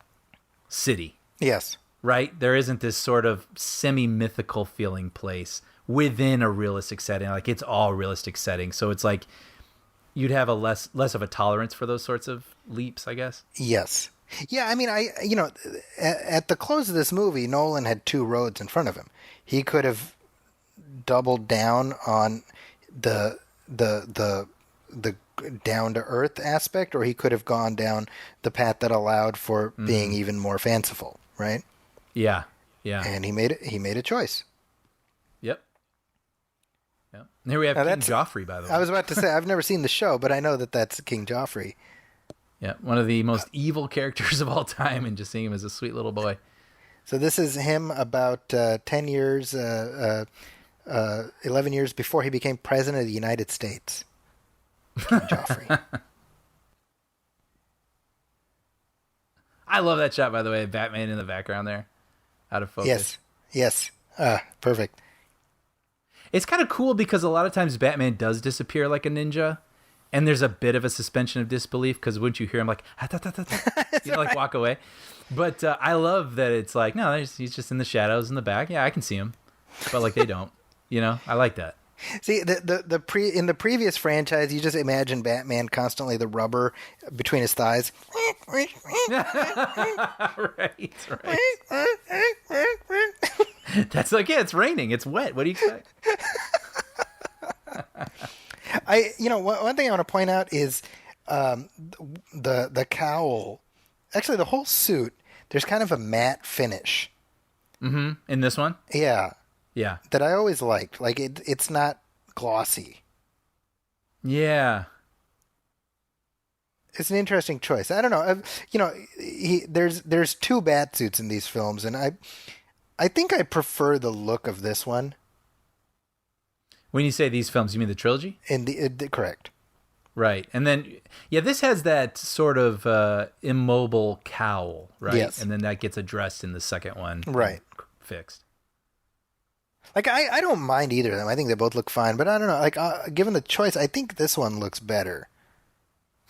city. Yes. Right? There isn't this sort of semi-mythical feeling place within a realistic setting. Like, it's all realistic setting. So it's like, you'd have a less of a tolerance for those sorts of leaps, I guess. Yes. Yeah, I mean, at the close of this movie, Nolan had two roads in front of him. He could have doubled down on the down to earth aspect, or he could have gone down the path that allowed for being even more fanciful, right? Yeah. Yeah. And he made a choice. Yep. Yep. And here we have Now King Joffrey, by the way. I was about to say, I've never seen the show, but I know that that's King Joffrey. Yeah, one of the most evil characters of all time, and just seeing him as a sweet little boy. So this is him about 10 years, 11 years before he became president of the United States. King Joffrey. I love that shot, by the way. Batman in the background there, out of focus. Yes. Perfect. It's kind of cool because a lot of times Batman does disappear like a ninja, and there's a bit of a suspension of disbelief because wouldn't you hear him like, like walk away? But I love that it's like, no, he's just in the shadows in the back. Yeah, I can see him, but like they don't. I like that. See, in the previous franchise, you just imagine Batman constantly the rubber between his thighs. right. That's like, yeah, it's raining. It's wet. What do you expect? One thing I want to point out is the cowl. Actually, the whole suit. There's kind of a matte finish. Mm-hmm. In this one? Yeah. Yeah. That I always liked. Like it's not glossy. Yeah. It's an interesting choice. I don't know. There's two bat suits in these films, and I think I prefer the look of this one. When you say these films, you mean the trilogy? Correct. Right. And then, yeah, this has that sort of immobile cowl, right? Yes. And then that gets addressed in the second one. Right. Fixed. Like, I don't mind either of them. I think they both look fine. But I don't know. Like, given the choice, I think this one looks better.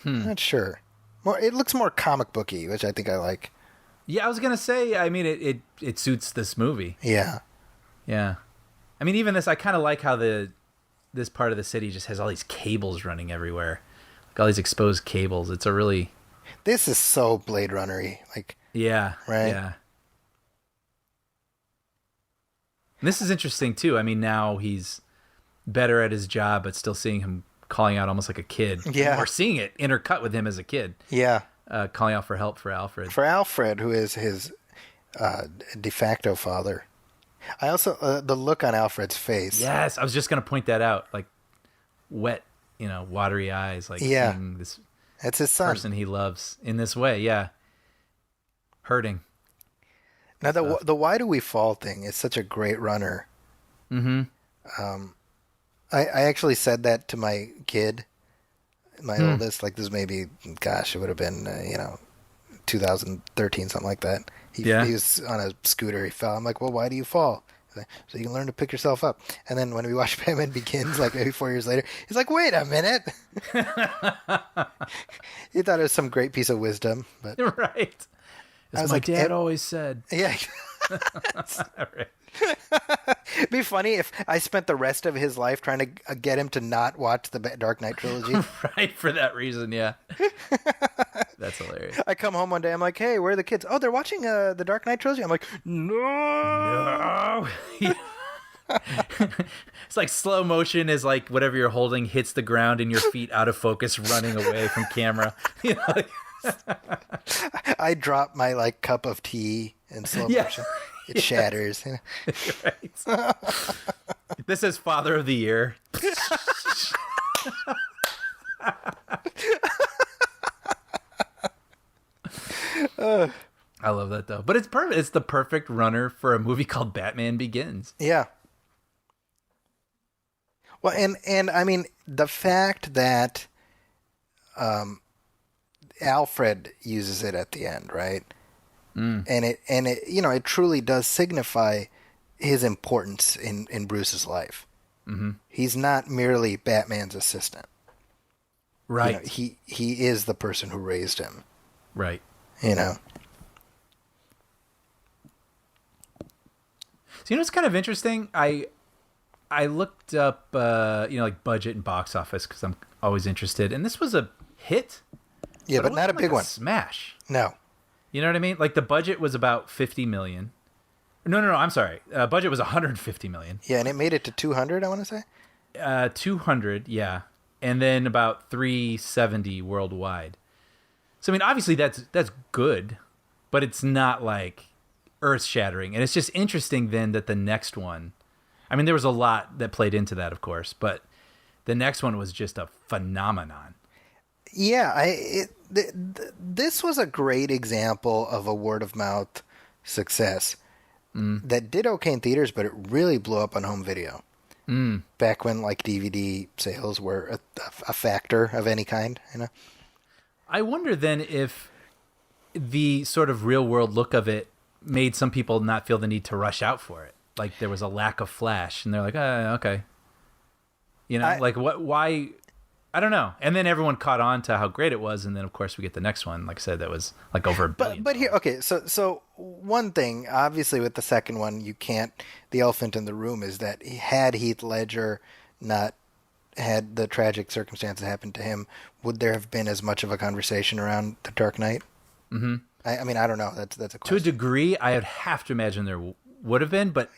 I'm not sure. It looks more comic booky, which I think I like. Yeah, I was going to say, I mean, it suits this movie. Yeah. Yeah. I mean, even this, I kind of like how this part of the city just has all these cables running everywhere. Like all these exposed cables. It's a really... This is so Blade Runner-y. Like, yeah. Right? Yeah. And this is interesting, too. I mean, now he's better at his job, but still seeing him calling out almost like a kid. Yeah. Or seeing it intercut with him as a kid. Yeah. Calling out for help for Alfred. For Alfred, who is his de facto father. I also, the look on Alfred's face. Yes, I was just going to point that out. Like, wet, watery eyes. Like, yeah. seeing this That's his son. person he loves in this way. Yeah. Hurting. Now, the Why Do We Fall thing is such a great runner. Mm-hmm. I actually said that to my kid, my oldest. Like, this maybe, gosh, it would have been, 2013, something like that. He was on a scooter. He fell. I'm like, well, why do you fall? He's like, so you can learn to pick yourself up. And then when we watched Batman Begins, like maybe 4 years later, he's like, wait a minute. He thought it was some great piece of wisdom. But Right. As was my like, dad always said. yeah. Right. It'd be funny if I spent the rest of his life trying to get him to not watch the Dark Knight trilogy. Right, for that reason, yeah. That's hilarious. I come home one day, I'm like, hey, where are the kids? Oh, they're watching the Dark Knight trilogy. I'm like, no. It's like slow motion is like whatever you're holding hits the ground and your feet out of focus running away from camera. I drop my cup of tea in slow motion. It shatters. Right. This is Father of the Year. I love that though. But it's perfect. It's the perfect runner for a movie called Batman Begins. Yeah. Well, and I mean the fact that Alfred uses it at the end, right? And it it truly does signify his importance in Bruce's life. Mm-hmm. He's not merely Batman's assistant. Right. He is the person who raised him. Right. So it's kind of interesting. I looked up like budget and box office because I'm always interested. And this was a hit. Yeah, but it not a wasn't big like one. Smash. No. You know what I mean? Like the budget was about 50 million. No, I'm sorry. Budget was 150 million. Yeah, and it made it to 200, I want to say. 200, yeah. And then about 370 worldwide. So I mean, obviously that's good, but it's not like earth-shattering. And it's just interesting then that the next one, I mean, there was a lot that played into that, of course, but the next one was just a phenomenon. Yeah, this was a great example of a word-of-mouth success that did okay in theaters, but it really blew up on home video. Back when like DVD sales were a factor of any kind, you know. I wonder then if the sort of real world look of it made some people not feel the need to rush out for it. Like there was a lack of flash, and they're like, okay, you know, like what? Why? I don't know. And then everyone caught on to how great it was, and then of course we get the next one. Like I said, that was like over $1 billion. But here, okay, so one thing, obviously, with the second one, you can't. The elephant in the room is that had Heath Ledger not had the tragic circumstances happen to him, would there have been as much of a conversation around The Dark Knight? Mm-hmm. I mean, I don't know. That's a question. To a degree, I would have to imagine there would have been, but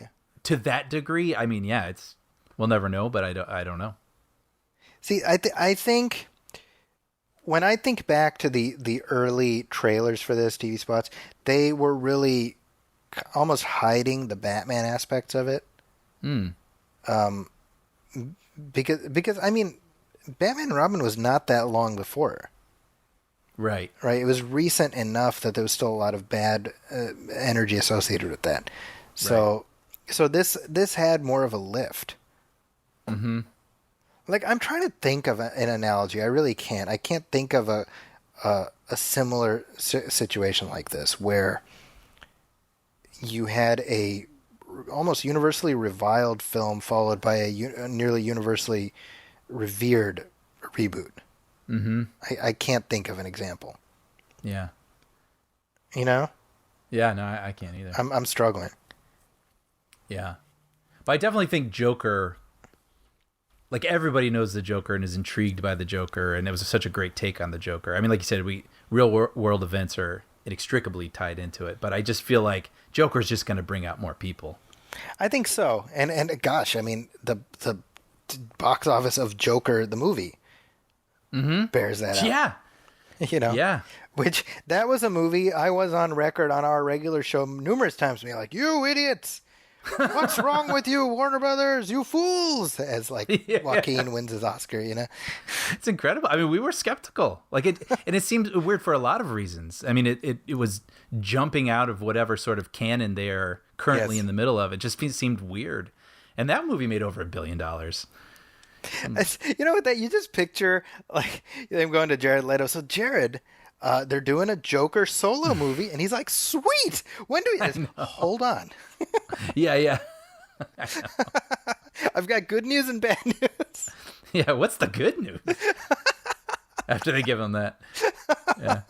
to that degree, I mean, yeah, we'll never know. But I don't know. See, I think when I think back to the early trailers for this, TV spots, they were really almost hiding the Batman aspects of it. Because I mean, Batman and Robin was not that long before. Right. It was recent enough that there was still a lot of bad energy associated with that. So this had more of a lift. Mm-hmm. Like, I'm trying to think of an analogy. I really can't. I can't think of a similar situation like this where you had a almost universally reviled film followed by a nearly universally revered reboot. Mm-hmm. I can't think of an example. Yeah. You know? Yeah, no, I can't either. I'm struggling. Yeah. But I definitely think Joker, like everybody knows the Joker and is intrigued by the Joker, and it was such a great take on the Joker. I mean, like you said, real world events are inextricably tied into it, but I just feel like Joker's just going to bring out more people. I think so. And gosh, I mean, the box office of Joker the movie bears that out. Yeah. You know? Yeah. Which, that was a movie I was on record on our regular show numerous times being like, you idiots! What's wrong with you, Warner Brothers? You fools! As like Joaquin wins his Oscar, you know? It's incredible. I mean, we were skeptical. Like and it seemed weird for a lot of reasons. I mean, it was jumping out of whatever sort of canon they're currently in the middle of. It just seemed weird. And that movie made over $1 billion. You know what? That you just picture like them going to Jared Leto. So Jared, they're doing a Joker solo movie, and he's like, "Sweet, when do we?" Hold on. Yeah. I've got good news and bad news. Yeah, what's the good news? After they give him that. Yeah.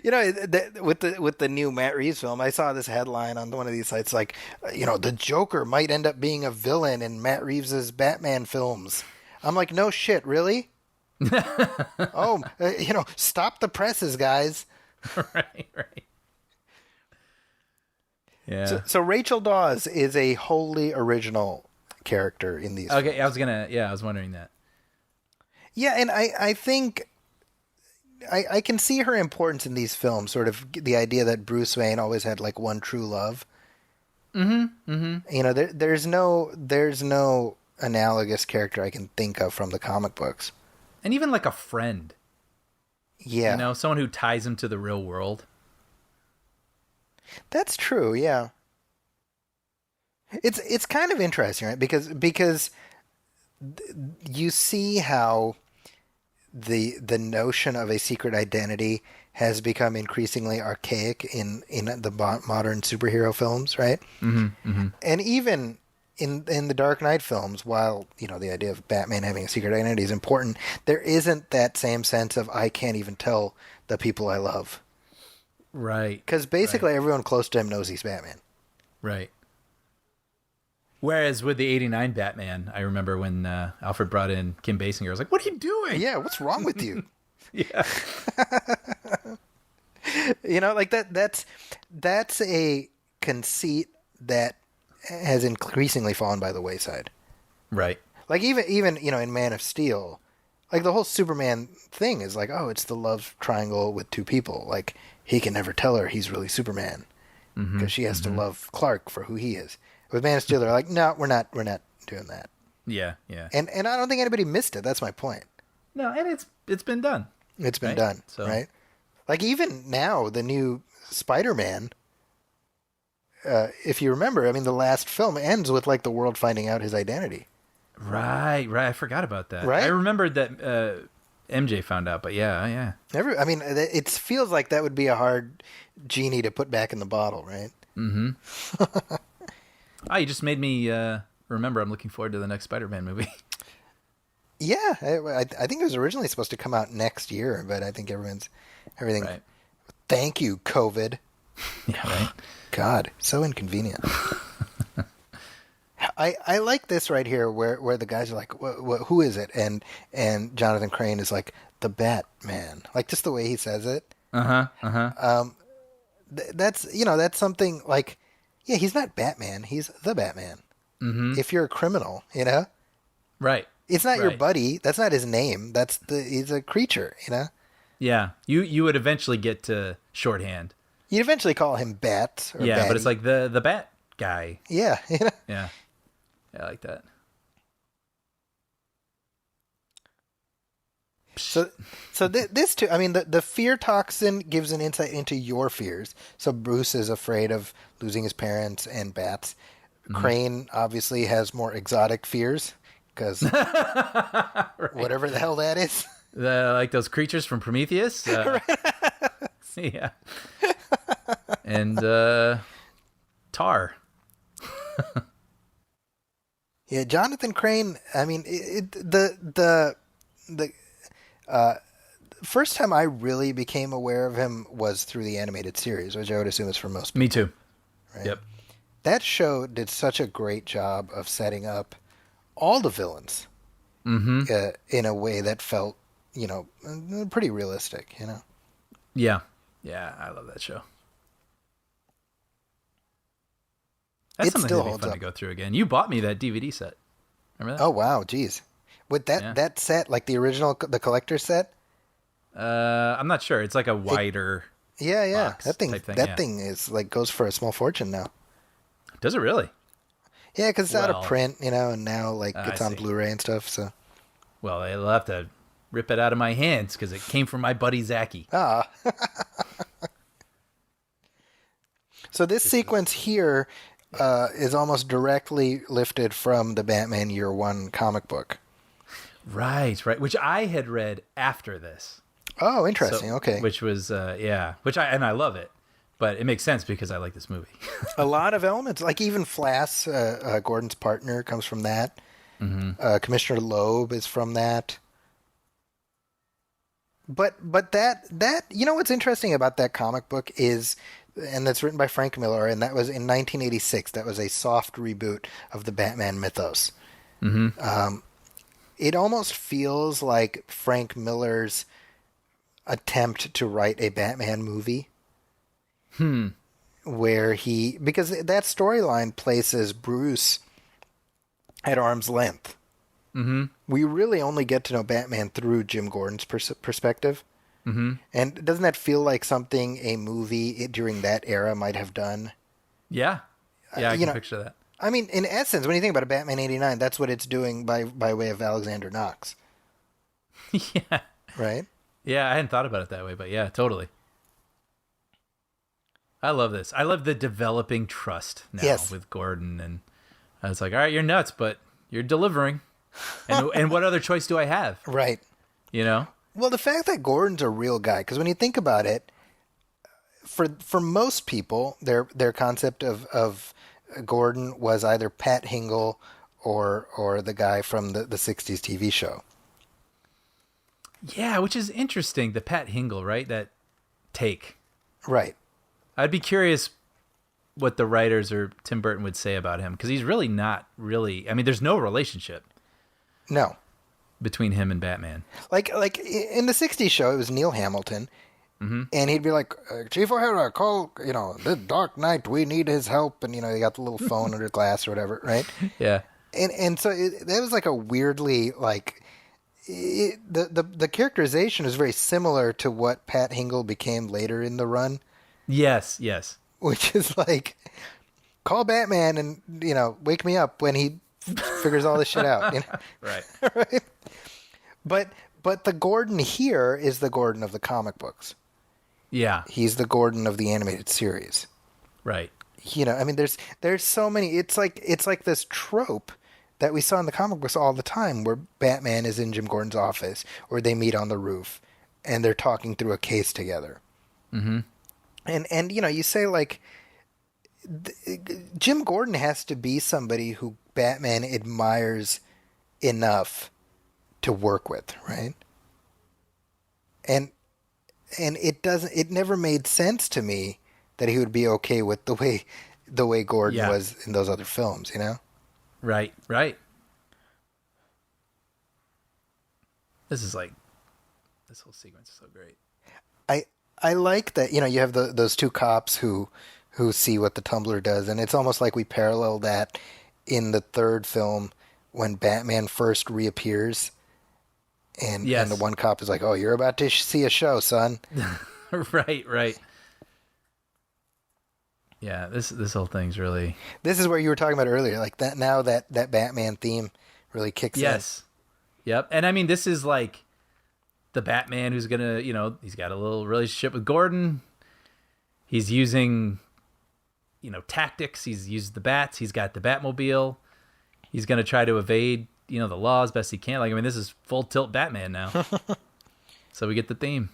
You know, with the new Matt Reeves film, I saw this headline on one of these sites like, you know, the Joker might end up being a villain in Matt Reeves's Batman films. I'm like, no shit, really? Oh, you know, stop the presses, guys. Right. Yeah. So Rachel Dawes is a wholly original character in these. Okay, films. I was wondering that. Yeah, and I think I can see her importance in these films. Sort of the idea that Bruce Wayne always had like one true love. You know, there's no analogous character I can think of from the comic books. And even like a friend. Yeah. You know, someone who ties him to the real world. That's true, yeah. It's kind of interesting, right? Because you see how the notion of a secret identity has become increasingly archaic in the modern superhero films, right? And even in the Dark Knight films, while, you know, the idea of Batman having a secret identity is important, there isn't that same sense of I can't even tell the people I love. Right. Because basically everyone close to him knows he's Batman. Right. Whereas with the '89 Batman, I remember when Alfred brought in Kim Basinger, I was like, "What are you doing?" Yeah, what's wrong with you? Yeah. Like that's a conceit that has increasingly fallen by the wayside. Right. Like even in Man of Steel, like the whole Superman thing is like, oh, it's the love triangle with two people. Like he can never tell her he's really Superman because she has to love Clark for who he is. With Man of Steel, they're like, no, we're not doing that. Yeah. Yeah. And I don't think anybody missed it. That's my point. No, and it's been done. It's been Right? done, So- right? Like even now, the new Spider-Man. If you remember, I mean, the last film ends with like the world finding out his identity. Right. I forgot about that. Right? I remembered that MJ found out, but yeah. It feels like that would be a hard genie to put back in the bottle, right? Oh, you just made me remember. I'm looking forward to the next Spider-Man movie. Yeah, I think it was originally supposed to come out next year, but I think everything. Right. Thank you, COVID. Yeah. Right. God, so inconvenient. I like this right here, where the guys are like, "Who is it?" and Jonathan Crane is like, "The Batman," like just the way he says it. That's something like, yeah, he's not Batman, he's the Batman. If you're a criminal, Right. it's not your Right. buddy. That's not his name. He's a creature. Yeah. You would eventually get to shorthand. You'd eventually call him Bat. Or Yeah, Batty. but it's like the Bat guy. Yeah. Yeah. I like that. So this too. I mean, the fear toxin gives an insight into your fears. So Bruce is afraid of losing his parents and bats. Crane obviously has more exotic fears because whatever the hell that is. Like those creatures from Prometheus. Yeah. And Tar. Yeah, Jonathan Crane. I mean, the first time I really became aware of him was through the animated series, which I would assume is for most people. Me too. Right? Yep. That show did such a great job of setting up all the villains in a way that felt, pretty realistic. Yeah. Yeah, I love that show. That's It something still that'd be holds fun up. to go through again. You bought me that DVD set. Remember that? Oh wow, geez, with that set, like the original, the collector set. I'm not sure. It's like a wider. Yeah. Box That thing, type thing, that yeah. thing is like goes for a small fortune now. Does it really? Yeah, because it's out Well, of print, and now like I it's on see. Blu-ray and stuff. So Well, they'll have to rip it out of my hands because it came from my buddy Zachy. So this sequence here is almost directly lifted from the Batman Year One comic book. Right. Which I had read after this. Oh, interesting. So- Okay. Which was which I love it, but it makes sense because I like this movie. A lot of elements, like even Flass, Gordon's partner, comes from that. Commissioner Loeb is from that. But that what's interesting about that comic book is, and that's written by Frank Miller, and that was in 1986. That was a soft reboot of the Batman mythos. It almost feels like Frank Miller's attempt to write a Batman movie. Where because that storyline places Bruce at arm's length. We really only get to know Batman through Jim Gordon's perspective. And doesn't that feel like something a movie during that era might have done? Yeah. Yeah, I can picture that. I mean, in essence, when you think about it, Batman 89, that's what it's doing by way of Alexander Knox. Yeah. Right? Yeah, I hadn't thought about it that way, but yeah, totally. I love this. I love the developing trust now Yes. with Gordon, and I was like, all right, you're nuts, but you're delivering. And what other choice do I have? Right. Well, the fact that Gordon's a real guy, because when you think about it, for most people, their concept of Gordon was either Pat Hingle or the guy from the 60s TV show. Yeah, which is interesting. The Pat Hingle, right? That take. Right. I'd be curious what the writers or Tim Burton would say about him, because he's really not really. I mean, there's no relationship No. between him and Batman. Like in the 60s show, it was Neil Hamilton. And he'd be like, Chief O'Hara, call, the Dark Knight, we need his help. And, he got the little phone under glass or whatever, right? Yeah. And so that was like a weirdly, like, the characterization is very similar to what Pat Hingle became later in the run, Yes. which is like, call Batman and, wake me up when he figures all this shit out. Right. Right? But the Gordon here is the Gordon of the comic books. Yeah. He's the Gordon of the animated series. Right. I mean, there's so many. It's like this trope that we saw in the comic books all the time, where Batman is in Jim Gordon's office, or they meet on the roof, and they're talking through a case together. Mm-hmm. And you say like, Jim Gordon has to be somebody who Batman admires enough to work with, right? And it never made sense to me that he would be okay with the way Gordon was in those other films, Right. This whole sequence is so great. I like that, you have those two cops who see what the Tumbler does, and it's almost like we parallel that in the third film when Batman first reappears. And the one cop is like, "Oh, you're about to see a show, son." Right. Yeah, this whole thing's really. This is where you were talking about earlier, like that. Now that Batman theme really kicks in. Yes. Yep. And I mean, this is like the Batman who's gonna, he's got a little relationship with Gordon. He's using, tactics. He's used the bats. He's got the Batmobile. He's gonna try to evade, the law as best he can. Like, I mean, this is full tilt Batman now. So we get the theme.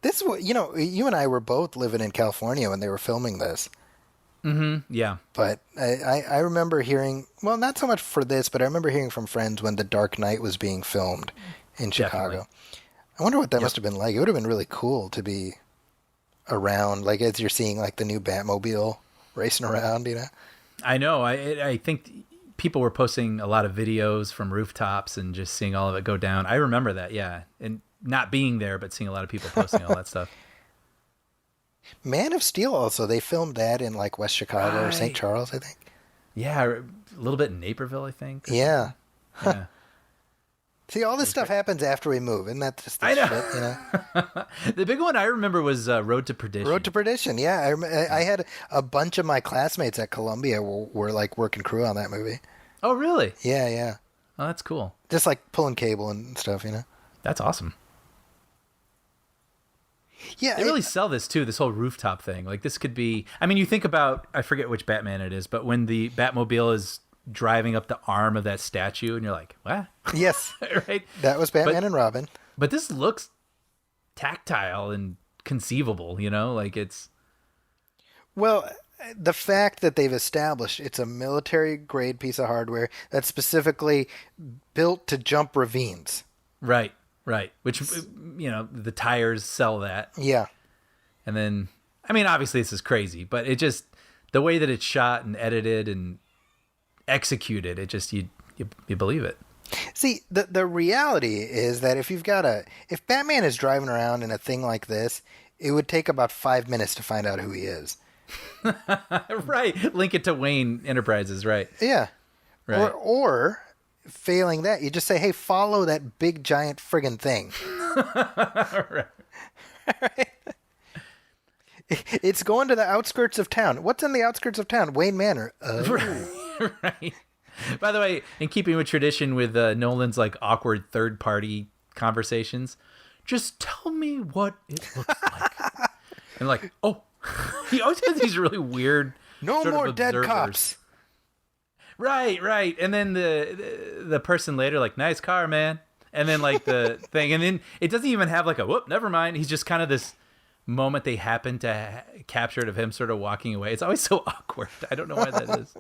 This, you and I were both living in California when they were filming this. Mm-hmm. Yeah. But I remember hearing, well, not so much for this, but I remember hearing from friends when The Dark Knight was being filmed in Chicago. Definitely. I wonder what that must have been like. It would have been really cool to be around, like as you're seeing like the new Batmobile racing around, I know. I think people were posting a lot of videos from rooftops and just seeing all of it go down. I remember that, yeah. And not being there, but seeing a lot of people posting all that stuff. Man of Steel also, they filmed that in like West Chicago or St. Charles, I think. Yeah, a little bit in Naperville, I think. Yeah. Yeah. See, all this stuff happens after we move, and that's just the shit, The big one I remember was Road to Perdition. Road to Perdition, yeah. I had a bunch of my classmates at Columbia were like working crew on that movie. Oh, really? Yeah. Oh, that's cool. Just like pulling cable and stuff, That's awesome. Yeah, they really sell this too, this whole rooftop thing. Like, this could be, I mean, you think about, I forget which Batman it is, but when the Batmobile is driving up the arm of that statue and you're like, what? Yes. Right? That was Batman and Robin. But this looks tactile and conceivable, like it's... Well, the fact that they've established it's a military-grade piece of hardware that's specifically built to jump ravines. Right. Which, the tires sell that. Yeah. And then, I mean, obviously this is crazy, but it just, the way that it's shot and edited and executed, it just, you believe it. See, the reality is that if Batman is driving around in a thing like this, it would take about 5 minutes to find out who he is. Right. Link it to Wayne Enterprises, right. Yeah. Right. Or failing that, you just say, hey, follow that big giant friggin' thing. Right. Right? It's going to the outskirts of town. What's in the outskirts of town? Wayne Manor. Oh. Right. By the way, in keeping with tradition with Nolan's like awkward third party conversations, just tell me what it looks like. And like, oh, he always has these really weird. No more dead cops. Right. And then the person later, like, nice car, man. And then like the thing, and then it doesn't even have like a whoop, never mind. He's just kind of this moment they happen to capture it of him sort of walking away. It's always so awkward. I don't know why that is.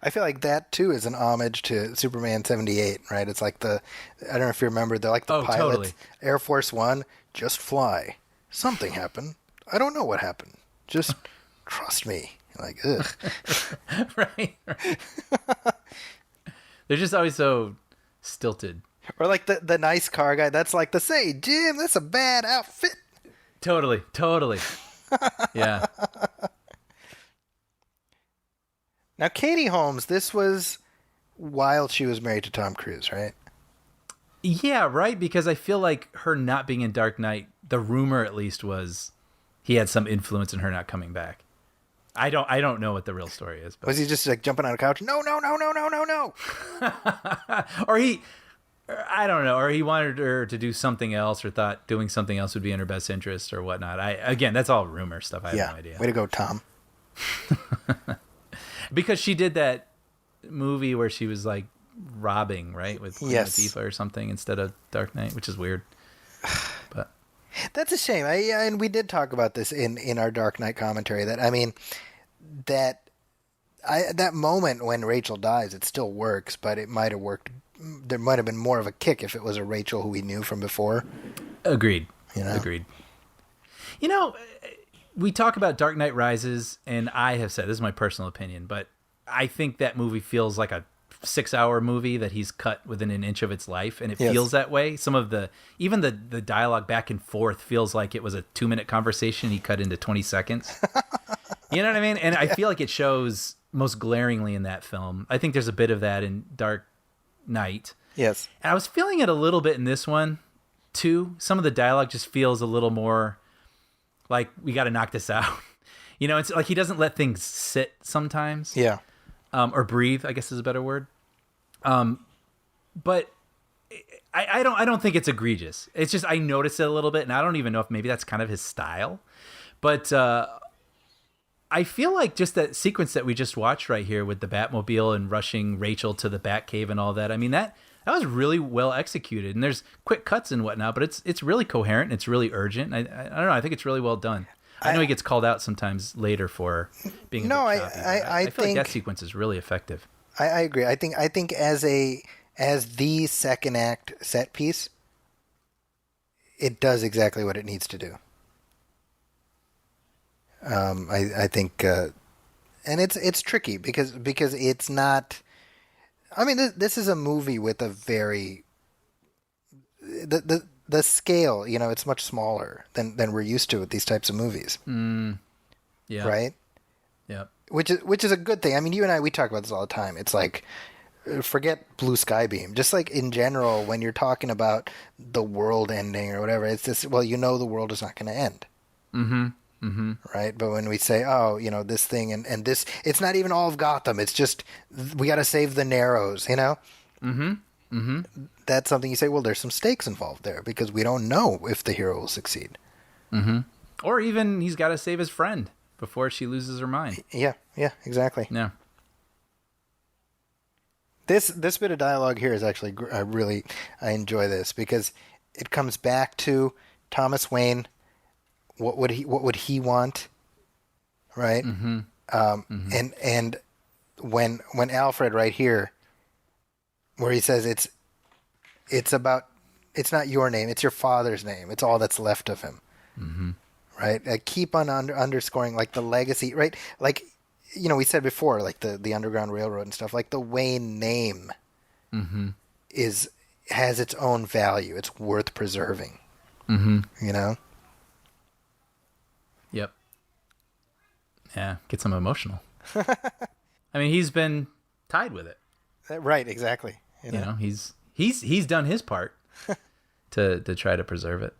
I feel like that too is an homage to Superman 78, right? It's like I don't know if you remember, they're like the pilots. Totally. Air Force One, just fly. Something happened. I don't know what happened. Just trust me. Like, ugh. Right. They're just always so stilted. Or like the nice car guy. That's like say, Jim, that's a bad outfit. Totally. Yeah. Now, Katie Holmes, this was while she was married to Tom Cruise, right? Yeah, right. Because I feel like her not being in Dark Knight, the rumor at least was he had some influence in her not coming back. I don't know what the real story is. But. Was he just like jumping on a couch? No. Or I don't know. Or he wanted her to do something else, or thought doing something else would be in her best interest, or whatnot. Again, that's all rumor stuff. I have no idea. Way to go, Tom. Because she did that movie where she was like robbing, right, with Queen Latifah or something instead of Dark Knight, which is weird. But that's a shame. And we did talk about this in our Dark Knight commentary. That moment when Rachel dies, it still works, but it might have worked. There might have been more of a kick if it was a Rachel who we knew from before. Agreed. You know? Agreed. You know, we talk about Dark Knight Rises, and I have said, this is my personal opinion, but I think that movie feels like a 6-hour movie that he's cut within an inch of its life, and it feels that way. Some of even the dialogue back and forth feels like it was a 2-minute conversation he cut into 20 seconds. You know what I mean? And I feel like it shows most glaringly in that film. I think there's a bit of that in Dark Knight. Yes. And I was feeling it a little bit in this one, too. Some of the dialogue just feels a little more like, we got to knock this out. You know, it's like he doesn't let things sit sometimes. Yeah. Or breathe, I guess is a better word. But I don't think it's egregious. It's just I noticed it a little bit, and I don't even know if maybe that's kind of his style. But I feel like just that sequence that we just watched right here with the Batmobile and rushing Rachel to the Batcave and all that. I mean, that was really well executed, and there's quick cuts and whatnot, but it's really coherent and it's really urgent. I don't know. I think it's really well done. I know he gets called out sometimes later for being a bit choppy, I feel like that sequence is really effective. I agree. I think as the second act set piece, it does exactly what it needs to do. I think, and it's tricky because it's not. I mean, this is a movie with a very the scale. You know, it's much smaller than we're used to with these types of movies. Yeah. Right. Yeah. Which is a good thing. I mean, you and I, we talk about this all the time. It's like, forget Blue Sky Beam. Just like in general, when you're talking about the world ending or whatever, it's just, well, you know, the world is not going to end. Mm-hmm. Mm-hmm. Right. But when we say, oh, you know, this thing and this, it's not even all of Gotham. It's just, we got to save the Narrows, you know? Mm-hmm. Mm-hmm. That's something you say, well, there's some stakes involved there because we don't know if the hero will succeed. Mm-hmm. Or even he's got to save his friend before she loses her mind. Yeah, exactly. Yeah. This bit of dialogue here is actually, I enjoy this because it comes back to Thomas Wayne. What would he want, right? Mm-hmm. And when Alfred right here, where he says it's not your name, it's your father's name. It's all that's left of him. Mm-hmm. Right? I keep on underscoring like the legacy, right? Like, you know, we said before, like the Underground Railroad and stuff, like the Wayne name Mm-hmm. has its own value. It's worth preserving. Mm-hmm. You know? Yep. Yeah, gets him emotional. I mean, he's been tied with it. Right, exactly. You know, he's done his part to try to preserve it.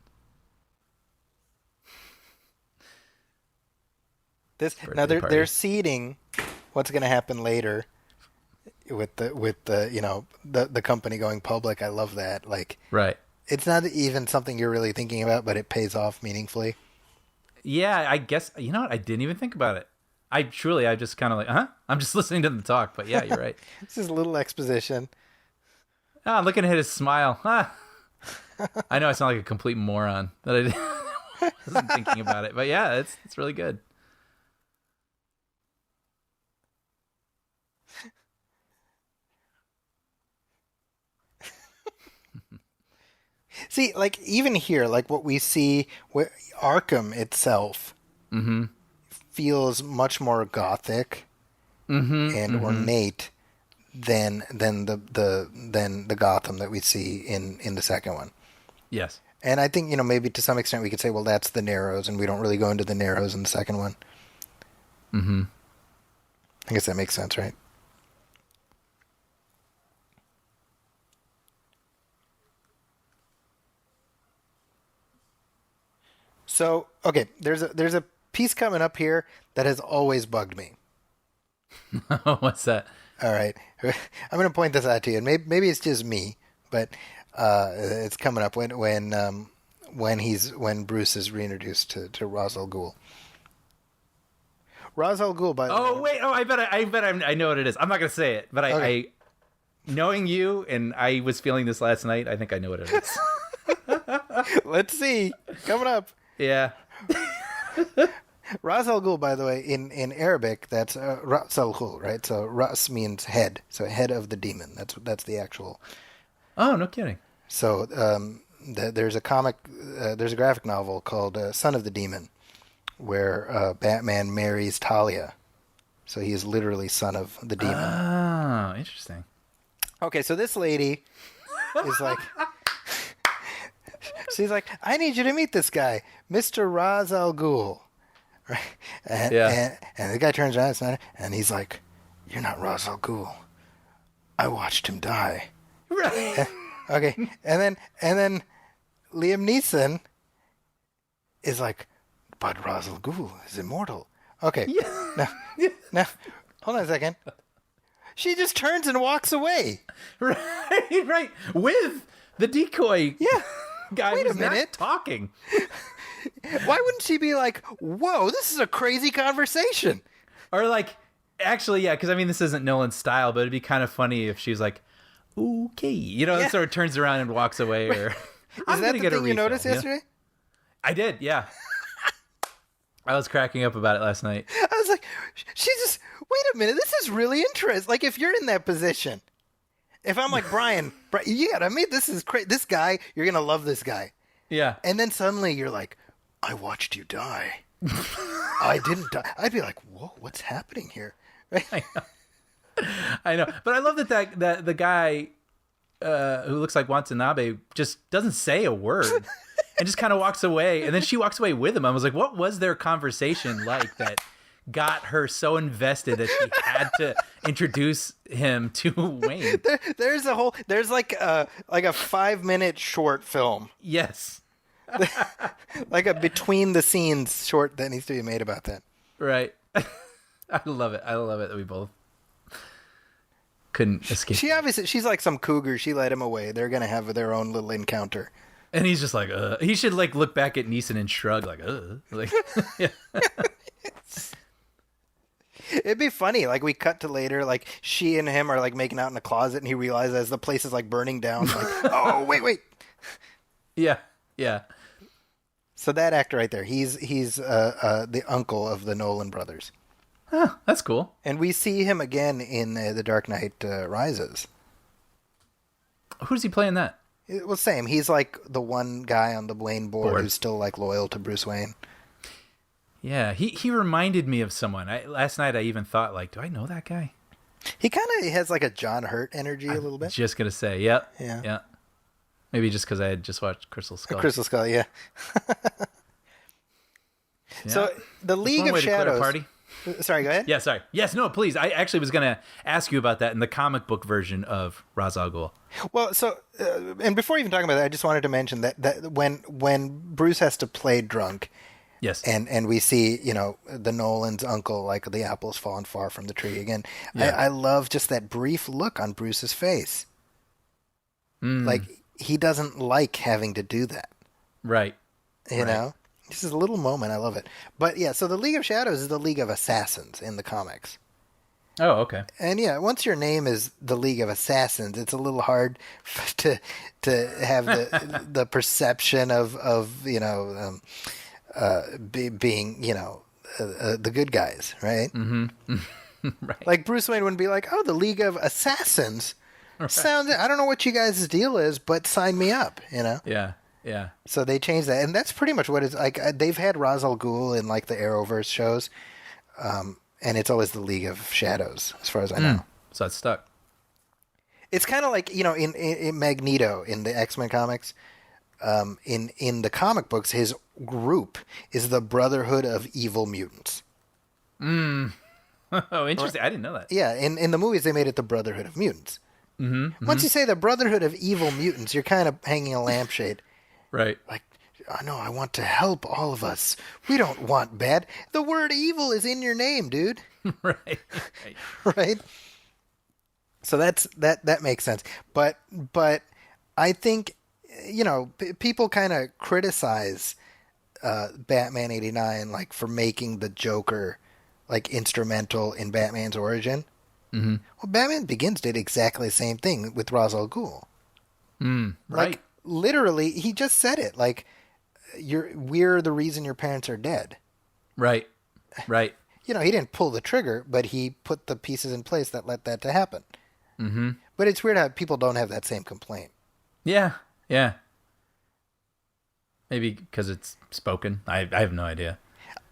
They're seeding what's going to happen later with the you know the company going public. I love that. Like, right. It's not even something you're really thinking about, but it pays off meaningfully. Yeah, I guess, you know what? I didn't even think about it. I just kind of like, I'm just listening to them talk. But yeah, you're right. This is a little exposition. I'm looking at his smile. I know I sound like a complete moron that I wasn't thinking about it. But yeah, it's really good. See, like even here, like what we see, where Arkham itself Mm-hmm. feels much more gothic and ornate than the Gotham that we see in the second one. Yes. And I think, maybe to some extent we could say, well, that's the Narrows, and we don't really go into the Narrows in the second one. Mm-hmm. I guess that makes sense, right? So, okay, there's a piece coming up here that has always bugged me. What's that? All right, I'm going to point this out to you, and maybe it's just me, but it's coming up when Bruce is reintroduced to Ra's al Ghul. Ra's al Ghul, by the way. Oh wait! Oh, I bet I know what it is. I'm not gonna say it, but Okay. I knowing you, and I was feeling this last night. I think I know what it is. Let's see. Coming up. Yeah. Ra's al Ghul, by the way, in Arabic, that's Ra's al Ghul, right? So Ras means head, so head of the demon. That's the actual. Oh, no kidding. So there's a graphic novel called Son of the Demon, where Batman marries Talia. So he is literally son of the demon. Oh, interesting. Okay, so this lady is like, she's like, I need you to meet this guy, Mr. Ra's al Ghul. Right? And the guy turns around and he's like, you're not Ra's al Ghul. I watched him die. Right. Okay, and then Liam Neeson is like, but Ra's al Ghul is immortal. Okay, now, hold on a second. She just turns and walks away. Right. With the decoy guy Wait a who's not minute. talking. Why wouldn't she be like, whoa, this is a crazy conversation? Or like, actually, yeah, because I mean, this isn't Nolan's style, but it'd be kind of funny if she's like, okay, and sort of turns around and walks away. Or Is I'm that gonna the get a thing you refill, noticed yesterday? I did, yeah. I was cracking up about it last night. I was like, she just, wait a minute, this is really interesting. Like, if you're in that position, if I'm like, Brian, you gotta meet, this is crazy. This guy, you're gonna love this guy. Yeah. And then suddenly you're like, I watched you die. I didn't die. I'd be like, whoa, what's happening here? Right? I know, but I love that the guy who looks like Watanabe just doesn't say a word and just kind of walks away, and then she walks away with him. I was like, what was their conversation like that got her so invested that she had to introduce him to Wayne? There's like a 5-minute short film, Yes, like a between the scenes short that needs to be made about that. right. I love it that we both couldn't escape. She's like some cougar. She led him away. They're gonna have their own little encounter. And he's just like, he should like look back at Neeson and shrug like, like, yeah. It'd be funny. Like, we cut to later, like she and him are like making out in a closet, and he realizes the place is like burning down. Like, oh wait. Yeah. So that actor right there, he's the uncle of the Nolan brothers, Huh, that's cool. and we see him again in The Dark Knight Rises. Who's he playing that? Well, same. He's like the one guy on the Blaine board who's still like loyal to Bruce Wayne. Yeah, he reminded me of someone. Last night I even thought, like, do I know that guy? He kind of has like a John Hurt energy a little bit. Just gonna say, yep. Yeah. Maybe just because I had just watched Crystal Skull. Crystal Skull, yeah. Yeah. So the That's League one of way to quit a Shadows. party. Sorry, go ahead. Yeah, sorry. Yes, no, please. I actually was gonna ask you about that in the comic book version of Ra's al Ghul. Well, so and before even talking about that, I just wanted to mention that when Bruce has to play drunk, Yes. and we see the Nolan's uncle, like the apple's fallen far from the tree again. Yeah. I love just that brief look on Bruce's face. Like, he doesn't like having to do that. Right. You know? This is a little moment. I love it. But yeah, so the League of Shadows is the League of Assassins in the comics. Oh, okay. And yeah, once your name is the League of Assassins, it's a little hard to have the perception of being the good guys, right? Mm-hmm. Right. Like, Bruce Wayne wouldn't be like, oh, the League of Assassins sounds. I don't know what you guys' deal is, but sign me up. Yeah. So they changed that, and that's pretty much what it's like. They've had Ra's al Ghul in like the Arrowverse shows, and it's always the League of Shadows, as far as I know. So it's stuck. It's kind of like, in Magneto in the X-Men comics. In the comic books, his group is the Brotherhood of Evil Mutants. Oh, interesting. I didn't know that. Yeah, in the movies, they made it the Brotherhood of Mutants. Once you say the Brotherhood of Evil Mutants, you're kind of hanging a lampshade. Right. Like, I know, I want to help all of us. We don't want bad. The word evil is in your name, dude. Right. Right? So that makes sense. But I think, people kind of criticize Batman 89 like for making the Joker like instrumental in Batman's origin. Well, Batman Begins did exactly the same thing with Ra's al Ghul. Right. Like, literally, he just said it. Like, we're the reason your parents are dead. Right. Right. He didn't pull the trigger, but he put the pieces in place that led that to happen. But it's weird how people don't have that same complaint. Yeah. Yeah. Maybe because it's spoken. I have no idea.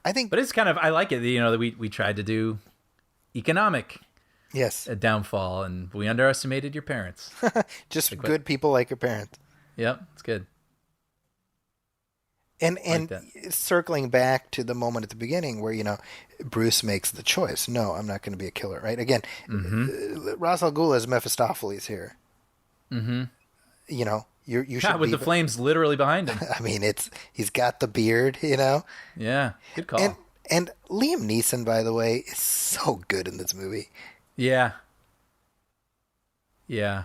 I think, But it's kind of, I like it, that we tried to do economic yes, downfall, and we underestimated your parents. just good people like your parents. Yep, it's good. And that. circling back to the moment at the beginning where, Bruce makes the choice. No, I'm not going to be a killer, right? Again, Ra's al Ghul is Mephistopheles here. You should with be, the flames literally behind him. I mean, he's got the beard, Yeah, good call. And Liam Neeson, by the way, is so good in this movie. Yeah. Yeah.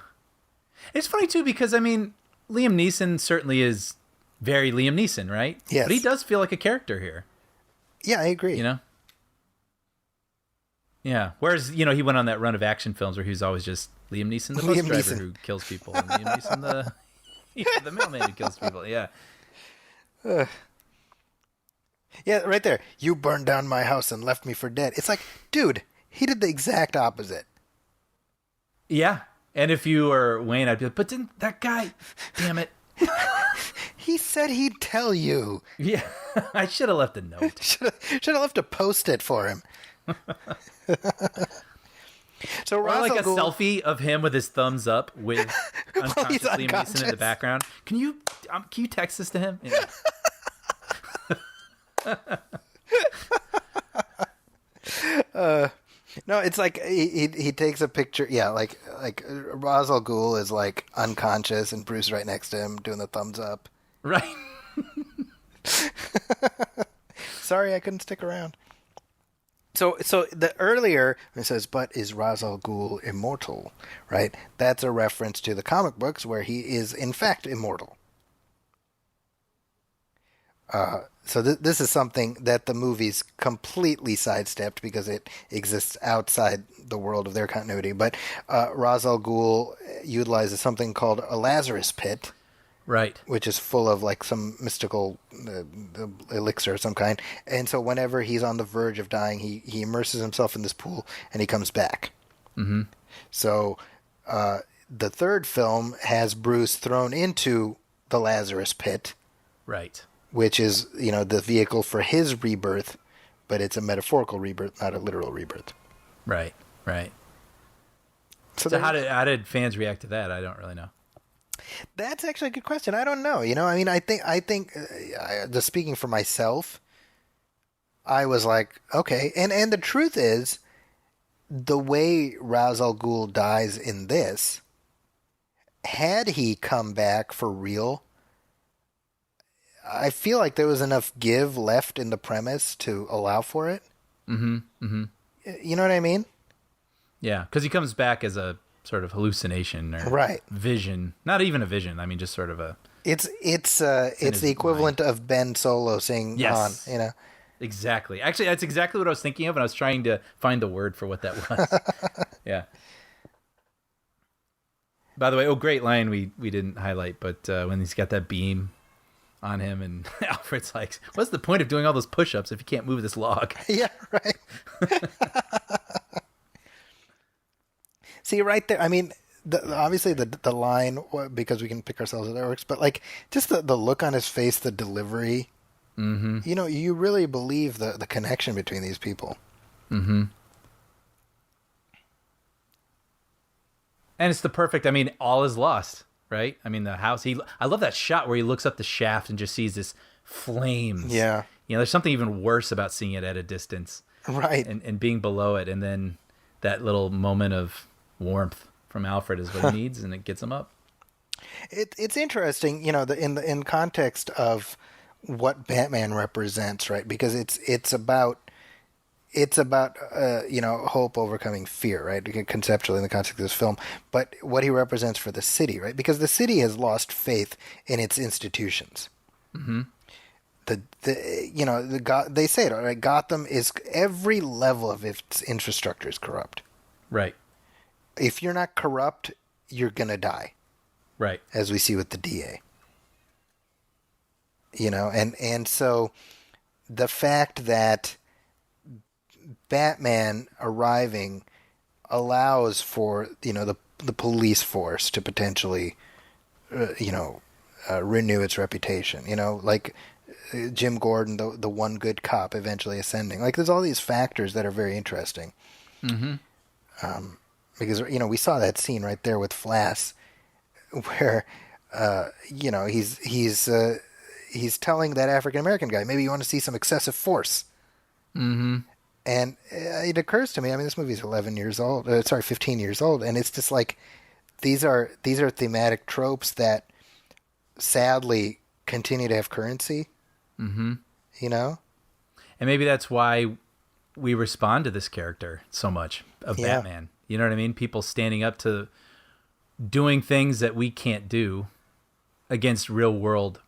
It's funny, too, because, I mean, Liam Neeson certainly is very Liam Neeson, right? Yes. But he does feel like a character here, Yeah, I agree. Yeah. Whereas, he went on that run of action films where he was always just Liam Neeson, the bus Liam driver Neeson. who kills people, and Liam Neeson, the mailman who kills people. Yeah. Yeah, right there. You burned down my house and left me for dead. It's like, dude, he did the exact opposite. Yeah. And if you were Wayne, I'd be like, but didn't that guy, damn it. He said he'd tell you. Yeah. I should have left a note. Should have left a post-it for him. So Or like Ra's a al Ghul- selfie of him with his thumbs up with unconscious Liam Neeson in the unconscious. background. Can you text this to him? Yeah. No, it's like he takes a picture. Yeah, like Ra's al Ghul is like unconscious, and Bruce right next to him doing the thumbs up. Right. Sorry, I couldn't stick around. So the earlier it says, "But is Ra's al Ghul immortal?" Right? That's a reference to the comic books where he is in fact immortal. So this is something that the movies completely sidestepped because it exists outside the world of their continuity. But Ra's al Ghul utilizes something called a Lazarus pit, Right. which is full of like some mystical elixir of some kind. And so whenever he's on the verge of dying, he immerses himself in this pool and he comes back. Mm-hmm. So the third film has Bruce thrown into the Lazarus pit, Right. which is, the vehicle for his rebirth, but it's a metaphorical rebirth, not a literal rebirth. Right. Right. So So how did fans react to that? I don't really know. that's actually a good question. I don't know. I mean, I think just speaking for myself, I was like, okay. And the truth is, the way Ra's al Ghul dies in this, had he come back for real, I feel like there was enough give left in the premise to allow for it. Mm-hmm. Mm-hmm. You know what I mean? Yeah, because he comes back as a sort of hallucination or Right. vision. Not even a vision. I mean, just sort of a... It's his the equivalent of Ben Solo saying Yes. Han. Exactly. Actually, that's exactly what I was thinking of, and I was trying to find the word for what that was. Yeah. By the way, great line we didn't highlight, but when he's got that beam on him, and Alfred's like, "What's the point of doing all those push-ups if you can't move this log?" Yeah, right. See, right there. I mean, obviously the line, because we can pick ourselves at works, but like just the look on his face, the delivery. Mm-hmm. You really believe the connection between these people. And it's the perfect, I mean, all is lost, right? I mean, the house, I love that shot where he looks up the shaft and just sees this flames. Yeah. You know, there's something even worse about seeing it at a distance Right. and being below it. And then that little moment of warmth from Alfred is what he needs, and it gets him up. It's interesting, in context of what Batman represents, right? Because it's about hope overcoming fear, right? Conceptually in the context of this film, but what he represents for the city, right? Because the city has lost faith in its institutions. Mm-hmm. They say it, right? Gotham is, every level of its infrastructure is corrupt. Right. If you're not corrupt, you're gonna die. Right. As we see with the DA. And so the fact that Batman arriving allows for, the police force to potentially, renew its reputation, like Jim Gordon, the one good cop eventually ascending. Like, there's all these factors that are very interesting. Mm-hmm. Because, we saw that scene right there with Flass where, he's telling that African-American guy, maybe you want to see some excessive force. Mm-hmm. And it occurs to me, I mean, this movie's 15 years old, and it's just like, these are thematic tropes that sadly continue to have currency. Mm-hmm. And maybe that's why we respond to this character so much of Batman. You know what I mean? People standing up to doing things that we can't do against real world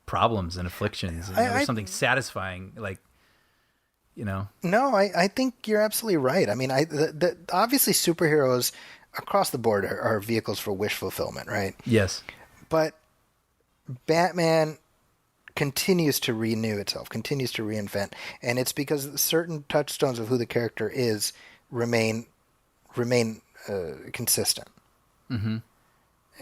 problems and afflictions. And there's something satisfying, like, No, I think you're absolutely right. I mean, obviously superheroes across the board are vehicles for wish fulfillment, right? Yes. But Batman continues to renew itself, continues to reinvent, and it's because certain touchstones of who the character is remain consistent. Mm-hmm.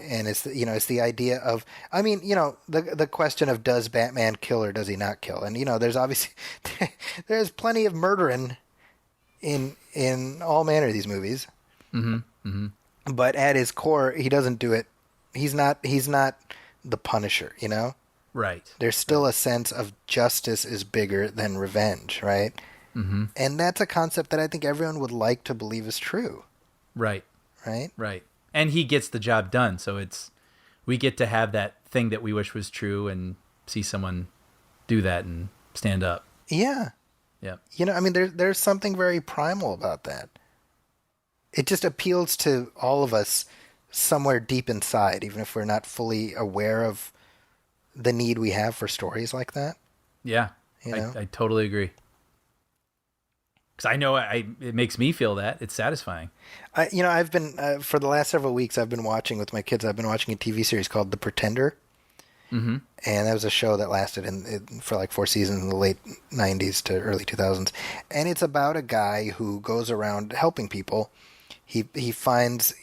And it's the idea of, I mean, the question of, does Batman kill or does he not kill? And there's obviously there's plenty of murdering in all manner of these movies. Mm-hmm. Mm-hmm. But at his core, he doesn't do it. He's not the Punisher, Right. There's still a sense of justice is bigger than revenge, right? Mm-hmm. And that's a concept that I think everyone would like to believe is true. Right. Right? Right. And he gets the job done, so we get to have that thing that we wish was true and see someone do that and stand up. Yeah. Yeah. I mean, there's something very primal about that. It just appeals to all of us somewhere deep inside, even if we're not fully aware of the need we have for stories like that. Yeah. I totally agree. Because I know it makes me feel that. It's satisfying. I've been, for the last several weeks, I've been watching with my kids, I've been watching a TV series called The Pretender. Mm-hmm. And that was a show that lasted for like 4 seasons in the late 90s to early 2000s. And it's about a guy who goes around helping people. He finds,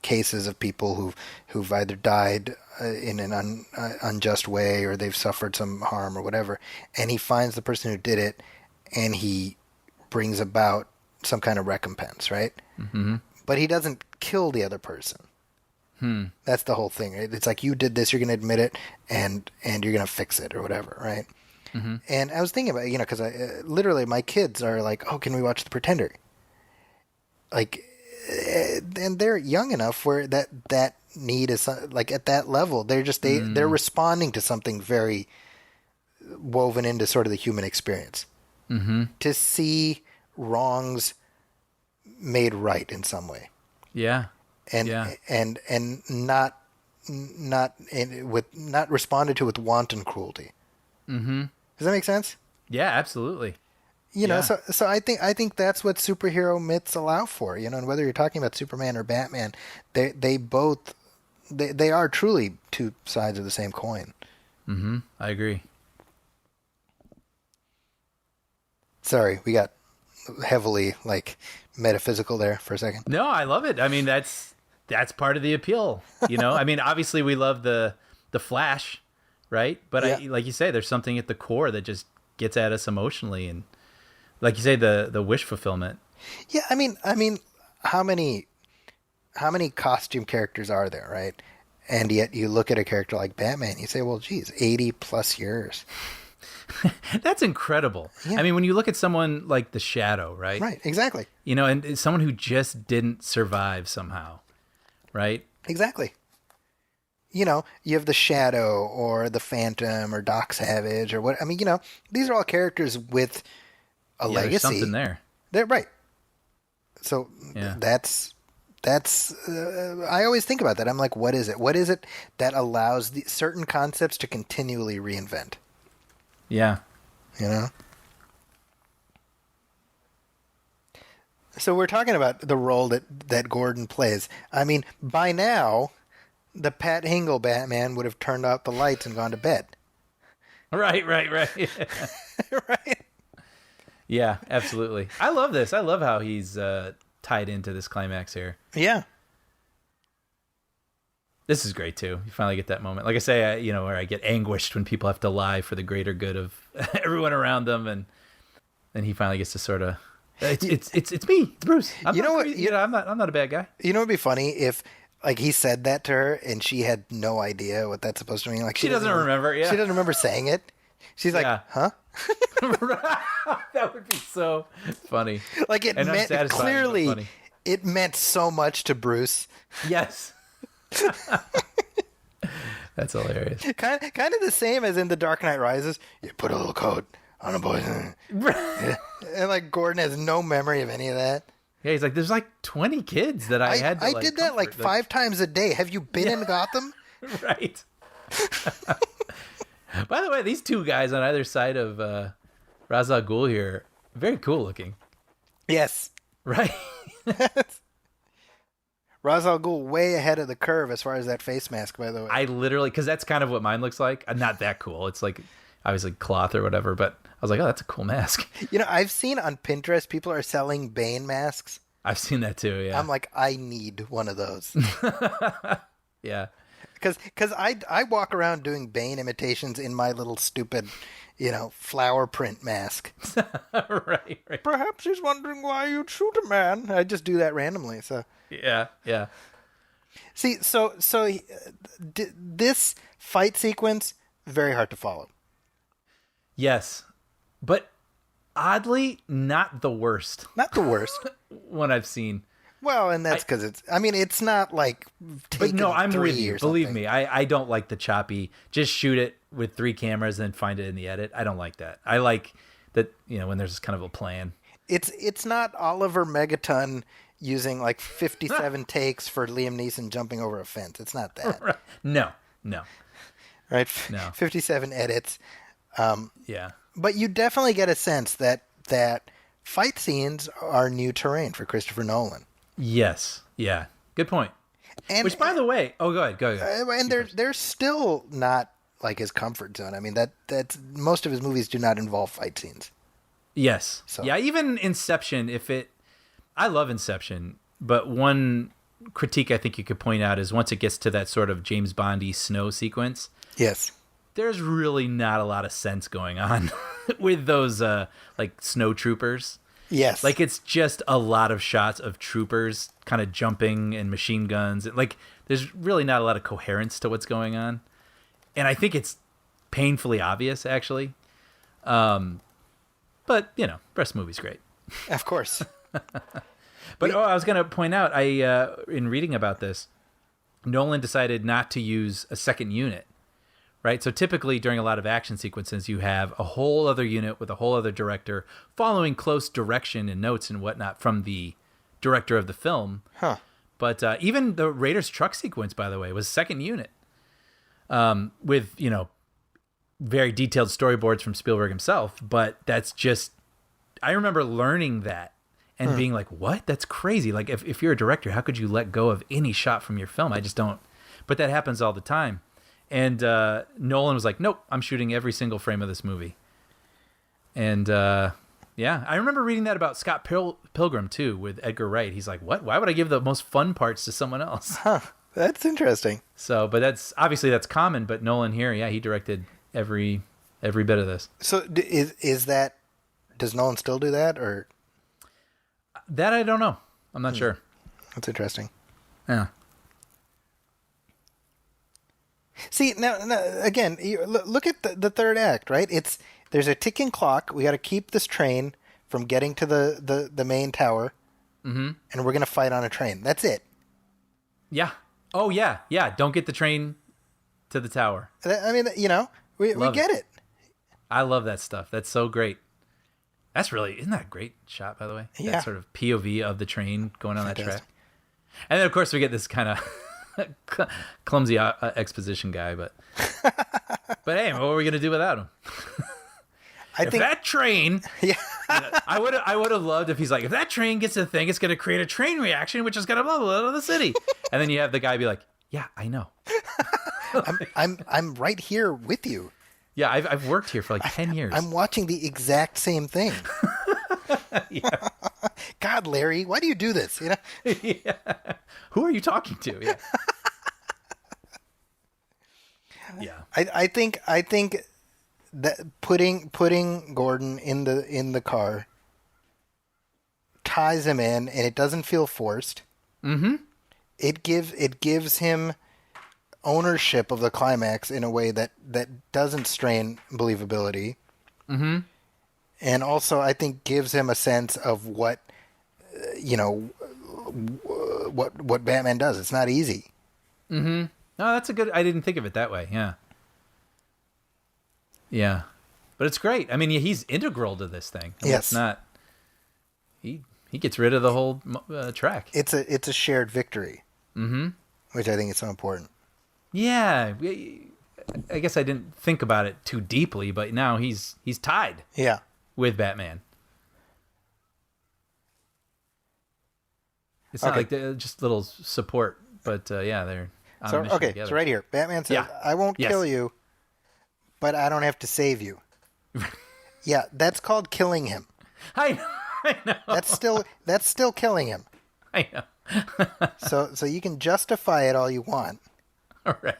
cases of people who've either died in an unjust way or they've suffered some harm or whatever. And he finds the person who did it, and he brings about some kind of recompense, right? Mm-hmm. But he doesn't kill the other person. That's the whole thing, right? It's like, you did this, you're going to admit it, and you're going to fix it or whatever, right? Mm-hmm. And I was thinking about, because literally my kids are like, oh, can we watch The Pretender? Like, and they're young enough where that need is like at that level. They're just they're responding to something very woven into sort of the human experience. Mm-hmm. To see wrongs made right in some way. Yeah. And not responded to with wanton cruelty. Mm-hmm. Does that make sense? Yeah, absolutely. So I think that's what superhero myths allow for. And whether you're talking about Superman or Batman, they both are truly two sides of the same coin. Mm-hmm. I agree. Sorry, we got heavily metaphysical there for a second. No, I love it. I mean, that's part of the appeal. I mean, obviously we love the Flash, right? But like you say, there's something at the core that just gets at us emotionally, and Like you say, the wish fulfillment. Yeah, I mean, how many costume characters are there, right? And yet you look at a character like Batman, you say, well, geez, 80 plus years. That's incredible. Yeah. I mean, when you look at someone like the Shadow, right? Right, exactly. You know, and it's someone who just didn't survive somehow, right? Exactly. You know, you have the Shadow or the Phantom or Doc Savage or what. I mean, you know, these are all characters with a Yeah, legacy. there's something there. They're right. So Yeah. that's I always think about that. I'm like, what is it? What is it that allows certain concepts to continually reinvent? Yeah. You know? So we're talking about the role that Gordon plays. I mean, by now, the Pat Hingle Batman would have turned out the lights and gone to bed. Right. Right? Yeah, absolutely. I love this. I love how he's tied into this climax here. Yeah. This is great too. You finally get that moment. Like I say, where I get anguished when people have to lie for the greater good of everyone around them, and then he finally gets to sort of, it's me, it's Bruce. I'm not a bad guy. You know, it'd be funny if like he said that to her and she had no idea what that's supposed to mean. Like She doesn't remember. Yeah, she doesn't remember saying it. She's like, Yeah. huh? That would be so funny. Like it And meant unsatisfying, but clearly. funny. It meant so much to Bruce. Yes. That's hilarious. Kind of the same as in The Dark Knight Rises. You put a little coat on a boy. And like Gordon has no memory of any of that. Yeah, he's like, there's like 20 kids that I had to I did that like comfort. 5 times a day. Have you been in Gotham? Right. By the way, these two guys on either side of Ra's al Ghul here, very cool looking. Yes. Right? Ra's al Ghul way ahead of the curve as far as that face mask, by the way. I literally, because that's kind of what mine looks like. Not that cool. It's like, obviously cloth or whatever, but I was like, oh, that's a cool mask. You know, I've seen on Pinterest people are selling Bane masks. I've seen that too, yeah. I'm like, I need one of those. Yeah. Because I walk around doing Bane imitations in my little stupid, flower print mask. Right. Perhaps he's wondering why you'd shoot a man. I just do that randomly. So Yeah. see, this fight sequence very hard to follow. Yes. But oddly, not the worst Not the worst. one I've seen. Well, and that's because it's not like. But no, I'm with 3 you. or Believe something. me, I don't like the choppy, just shoot it with 3 cameras and then find it in the edit. I don't like that. I like that, when there's kind of a plan. It's not Oliver Megaton using like 57 takes for Liam Neeson jumping over a fence. It's not that. Right. No. Right? No. 57 edits. Yeah. But you definitely get a sense that fight scenes are new terrain for Christopher Nolan. Yes. Yeah. Good point. And, Which, by the way, go ahead. and they're still not like his comfort zone. I mean, that's most of his movies do not involve fight scenes. Yes. So- Yeah, even Inception, I love Inception, but one critique I think you could point out is once it gets to that sort of James Bondy snow sequence, Yes. there's really not a lot of sense going on with those like snow troopers. Yes. Like it's just a lot of shots of troopers kind of jumping and machine guns. Like there's really not a lot of coherence to what's going on. And I think it's painfully obvious actually. But, rest of the movie's great. Of course. But I was going to point out, in reading about this, Nolan decided not to use a second unit, right? So typically during a lot of action sequences, you have a whole other unit with a whole other director following close direction and notes and whatnot from the director of the film. Huh. But even the Raiders truck sequence, by the way, was second unit with, very detailed storyboards from Spielberg himself. But that's just, I remember learning that and being like, what? That's crazy. Like, if you're a director, how could you let go of any shot from your film? I just don't. But that happens all the time. And Nolan was like, nope, I'm shooting every single frame of this movie. And yeah, I remember reading that about Scott Pilgrim, too, with Edgar Wright. He's like, what? Why would I give the most fun parts to someone else? Huh. That's interesting. So, but that's common. But Nolan here, yeah, he directed every bit of this. So is that Does Nolan still do that, or That I don't know. I'm not sure. that's interesting. Yeah. See, now again, look at the third act, right? There's a ticking clock. We got to keep this train from getting to the main tower, and we're gonna fight on a train. That's it. Yeah. Oh yeah. Yeah. Don't get the train to the tower. I mean, we Love get it. I love that stuff. That's so great. Isn't that a great shot, by the way? Yeah. That sort of POV of the train going on that Fantastic. track. And then, of course, we get this kind of clumsy exposition guy, but hey, what are we going to do without him? If that train, Yeah. I would have loved if he's like, if that train gets a thing, it's going to create a train reaction, which is going to blah, blah, blah, the city. And then you have the guy be like, yeah, I know. I'm right here with you. Yeah, I've worked here for like 10 years. I'm watching the exact same thing. Yeah. God, Larry, why do you do this? Yeah. Who are you talking to? Yeah. Yeah. I think that putting Gordon in the car ties him in, and it doesn't feel forced. Mm-hmm. It gives him ownership of the climax in a way that doesn't strain believability. Mm-hmm. And also, I think gives him a sense of what what Batman does. It's not easy. Mm-hmm. No, that's a good. I didn't think of it that way. Yeah. Yeah, but it's great. I mean, he's integral to this thing. I mean, Yes. It's not. He gets rid of the whole track. It's a shared victory. Mm-hmm. Which I think is so important. Yeah. I guess I didn't think about it too deeply, but now he's tied Yeah. with Batman. It's not Okay. like just little support, but yeah, they're on a mission together. So right here, Batman says, Yeah. "I won't Yes. kill you, but I don't have to save you." Yeah, that's called killing him. I know. That's still killing him. I know. So you can justify it all you want. All right.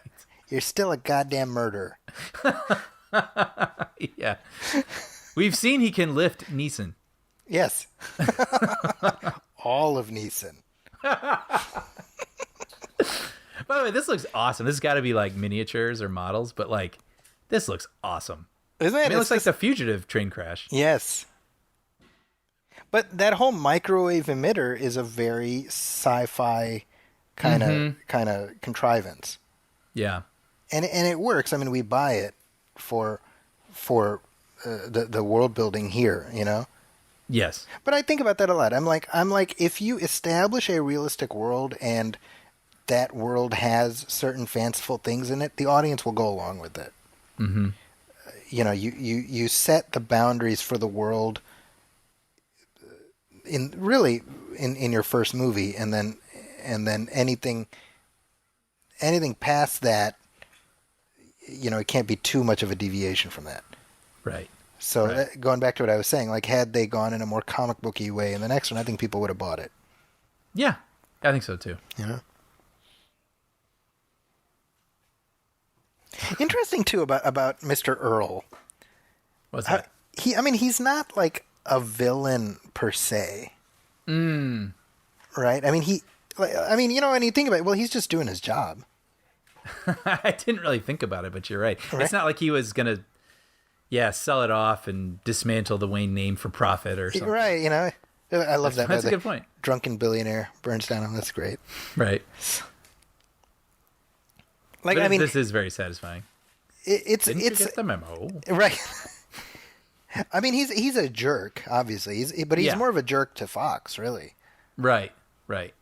You're still a goddamn murderer. Yeah. We've seen he can lift Neeson. Yes. All of Neeson. By the way, this looks awesome. This has got to be like miniatures or models, but like, this looks awesome. Isn't I it? mean, it looks like the Fugitive train crash. Yes. But that whole microwave emitter is a very sci-fi kind of contrivance. Yeah. And it works. I mean, we buy it for the world building here, Yes. But I think about that a lot. I'm like, if you establish a realistic world and that world has certain fanciful things in it, the audience will go along with it. Mm-hmm. You set the boundaries for the world in your first movie, and then anything past that, it can't be too much of a deviation from that. Right. So Right. Going back to what I was saying, like had they gone in a more comic booky way in the next one, I think people would have bought it. Yeah. I think so too. Interesting too about Mr. Earl. What's that? He's not like a villain per se. Right? I mean, when you think about it, well, he's just doing his job. I didn't really think about it, but you're right. It's not like he was going to, sell it off and dismantle the Wayne name for profit or something. Right, I love that. That's a good point. Drunken billionaire burns down him. That's great. Right. Like, But I mean, this is very satisfying. it's Didn't you get the memo? right. I mean, he's a jerk, obviously. But he's Yeah. more of a jerk to Fox, really. Right. Right.